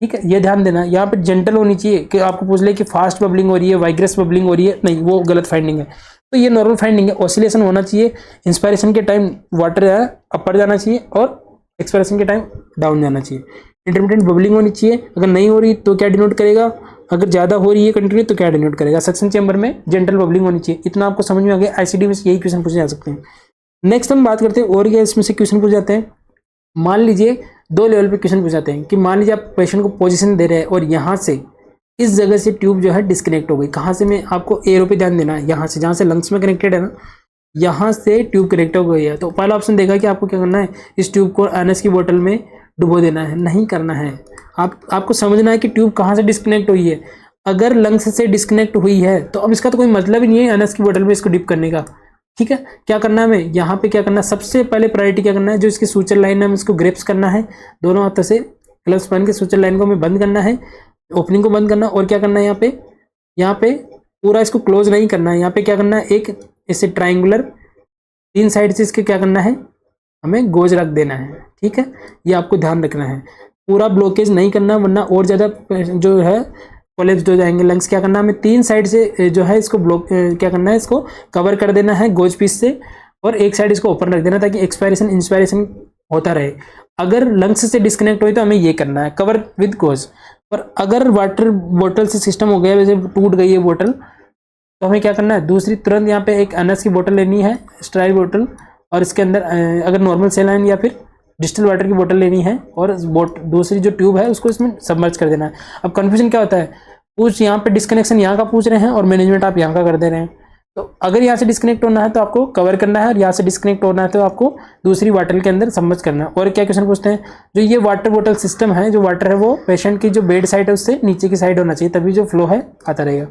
ठीक है, ये ध्यान देना, यहाँ पे जेंटल होनी चाहिए। कि आपको पूछ ले कि फास्ट बबलिंग हो रही है, वाइग्रेस बबलिंग हो रही है, नहीं, वो गलत फाइंडिंग है। तो ये नॉर्मल फाइंडिंग है, ऑसिलेशन होना चाहिए, इंस्पायरेशन के टाइम वाटर है अपर जाना चाहिए और एक्सपायरेशन के टाइम डाउन जाना चाहिए। इंटरमिटेंट बबलिंग होनी चाहिए, अगर नहीं हो रही तो क्या डिनोट करेगा, अगर ज़्यादा हो रही है कंटिन्यू तो क्या डिनोट करेगा, सक्शन चेंबर में जेंटल बबलिंग होनी चाहिए। इतना आपको समझ में आ गया, आईसीडी में यही क्वेश्चन पूछे जा सकते हैं। नेक्स्ट हम बात करते हैं और क्या इसमें से क्वेश्चन पूछ जाते हैं। मान लीजिए दो लेवल पे क्वेश्चन पूछ जाते हैं कि मान लीजिए आप पेशेंट को पोजीशन दे रहे हैं और यहाँ से इस जगह से ट्यूब जो है डिस्कनेक्ट हो गई। कहाँ से, में आपको एरो पे ध्यान देना है, यहाँ से, जहाँ से लंग्स में कनेक्टेड है ना, यहाँ से ट्यूब कनेक्ट हो गई है। तो पहला ऑप्शन देखा कि आपको क्या करना है, इस ट्यूब को एनएस की बोतल में डुबो देना है, नहीं करना है। आपको समझना है कि ट्यूब कहाँ से डिस्कनेक्ट हुई है। अगर लंग्स से डिस्कनेक्ट हुई है तो अब इसका तो कोई मतलब ही नहीं है एनएस की बोतल में इसको डिप करने का। ठीक है, क्या करना है हमें यहाँ पे, क्या करना है, सबसे पहले प्रायोरिटी क्या करना है, जो इसकी सूचर लाइन है हमें इसको ग्रेप्स करना है, दोनों हाथों से ग्लव्स पहन के सूचर लाइन को हमें बंद करना है, ओपनिंग को बंद करना। और क्या करना है, यहाँ पे पूरा इसको क्लोज नहीं करना है। यहाँ पे क्या करना है, एक इससे ट्राइंगुलर 3 साइड से इसके क्या करना है, हमें गोज रख देना है। ठीक है, ये आपको ध्यान रखना है, पूरा ब्लॉकेज नहीं करना वरना और ज़्यादा जो है कोलैप्स हो जाएंगे लंग्स। क्या करना है, हमें 3 साइड से जो है इसको ब्लॉक क्या करना है, इसको कवर कर देना है गोज पीस से, और एक साइड इसको ओपन रख देना ताकि एक्सपायरेशन इंस्पायरेशन होता रहे। अगर लंग्स से डिस्कनेक्ट हुई तो हमें ये करना है, कवर विद गोज। और अगर वाटर बोतल से सिस्टम हो गया, वैसे टूट गई है बोतल, तो हमें क्या करना है, दूसरी तुरंत यहाँ पे एक एनएस की बोतल लेनी है, स्टेराइल बोतल, और इसके अंदर अगर नॉर्मल सेलाइन या फिर डिस्टिल वाटर की बोतल लेनी है और दूसरी जो ट्यूब है उसको इसमें सबमर्ज कर देना है। अब कन्फ्यूजन क्या होता है, पूछ यहाँ पे डिस्कनेक्शन यहाँ का पूछ रहे हैं और मैनेजमेंट आप यहाँ का कर दे रहे हैं। तो अगर यहाँ से डिस्कनेक्ट होना है तो आपको कवर करना है, और यहाँ से डिस्कनेक्ट होना है तो आपको दूसरी बॉटल के अंदर सबमर्ज करना है। और क्या क्वेश्चन पूछते हैं, जो ये वाटर बॉटल सिस्टम है, जो वाटर है वो पेशेंट की जो बेड साइड है उससे नीचे की साइड होना चाहिए, तभी जो फ्लो है आता रहेगा।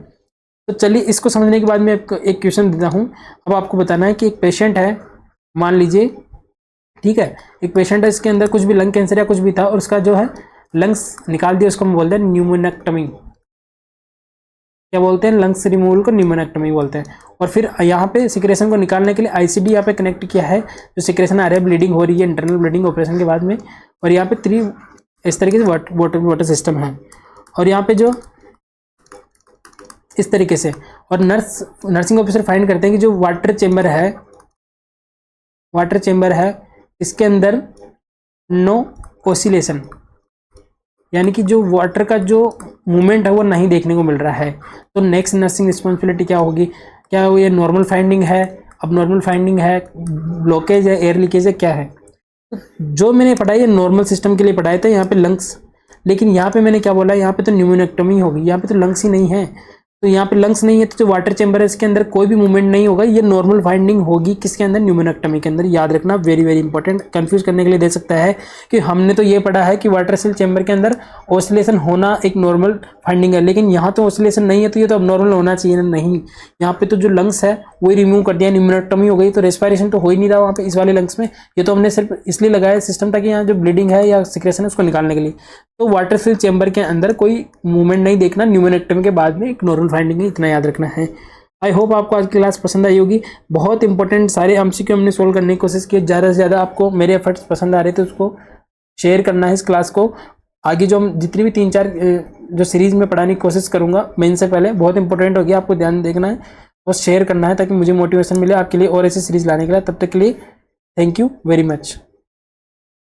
तो चलिए इसको समझने के बाद मैं एक क्वेश्चन देता हूँ। अब आपको बताना है कि एक पेशेंट है, मान लीजिए, ठीक है, एक पेशेंट है, इसके अंदर कुछ भी लंग कैंसर या कुछ भी था और उसका जो है लंग्स निकाल दिया, उसको हम बोलते हैं न्यूमोनेक्टमी। क्या बोलते हैं, लंग्स रिमूवल को न्यूमोनेक्टमी बोलते हैं। और फिर यहाँ पे सिक्रेशन को निकालने के लिए आईसीडी यहाँ पे कनेक्ट किया है, जो सिक्रेशन आ रहा है, ब्लीडिंग हो रही है, इंटरनल ब्लीडिंग ऑपरेशन के बाद में। और यहाँ पे 3 इस तरीके से वाटर सिस्टम है। और यहाँ पे जो इस तरीके से, और नर्सिंग ऑफिसर फाइंड करते हैं कि जो वाटर चेम्बर है इसके अंदर नो ओसिलेशन, यानी कि जो वाटर का जो मूवमेंट है वो नहीं देखने को मिल रहा है। तो नेक्स्ट नर्सिंग रिस्पॉन्सिबिलिटी क्या होगी, क्या वो ये नॉर्मल फाइंडिंग है, अब नॉर्मल फाइंडिंग है, ब्लॉकेज है, एयर लीकेज है, क्या है। जो मैंने पढ़ाई है नॉर्मल सिस्टम के लिए पढ़ाए थे, यहाँ पे लंग्स, लेकिन यहाँ पे मैंने क्या बोला, यहाँ पे तो न्यूमोनेक्टमी होगी, यहाँ पे तो लंग्स ही नहीं है। तो यहाँ पे लंग्स नहीं है तो जो वाटर चैम्बर है इसके अंदर कोई भी मूवमेंट नहीं होगा, ये नॉर्मल फाइंडिंग होगी किसके अंदर, न्यूमोनेक्टमी के अंदर। याद रखना, वेरी वेरी इंपॉर्टेंट, कंफ्यूज करने के लिए दे सकता है कि हमने तो ये पढ़ा है कि वाटर सेल चैम्बर के अंदर ऑसिलेशन होना एक नॉर्मल फाइंडिंग है, लेकिन यहाँ तो ऑसिलेशन नहीं है तो ये तो अब नॉर्मल होना चाहिए ना, नहीं। यहाँ पे तो जो लंग्स है वही रिमूव कर दिया, न्यूमोनेक्टमी हो गई, तो रेस्पिरेशन तो हो ही नहीं रहा वहाँ पे इस वाले लंग्स में। ये तो हमने सिर्फ इसलिए लगाया सिस्टम ताकि यहाँ जो ब्लीडिंग है या सिक्रेशन है उसको निकालने के लिए। तो वाटर सेल चैम्बर के अंदर कोई मूवमेंट नहीं देखना, न्यूमोनेक्टमी के बाद में एक नॉर्मल फाइंडिंग है, इतना याद रखना है। आई होप आपको आज की क्लास पसंद आई होगी। बहुत इंपॉर्टेंट सारे एमसीक्यू हमने सोल्व करने की कोशिश की। ज़्यादा से ज़्यादा आपको मेरे एफर्ट्स पसंद आ रहे थे उसको शेयर करना है इस क्लास को। आगे जो हम जितनी भी 3-4 जो सीरीज़ में पढ़ाने की कोशिश करूँगा मेन से पहले, बहुत इंपॉर्टेंट होगी, आपको ध्यान देखना है और शेयर करना है ताकि मुझे मोटिवेशन मिले आपके लिए और ऐसी सीरीज़ लाने के लिए। तब तक के लिए थैंक यू वेरी मच।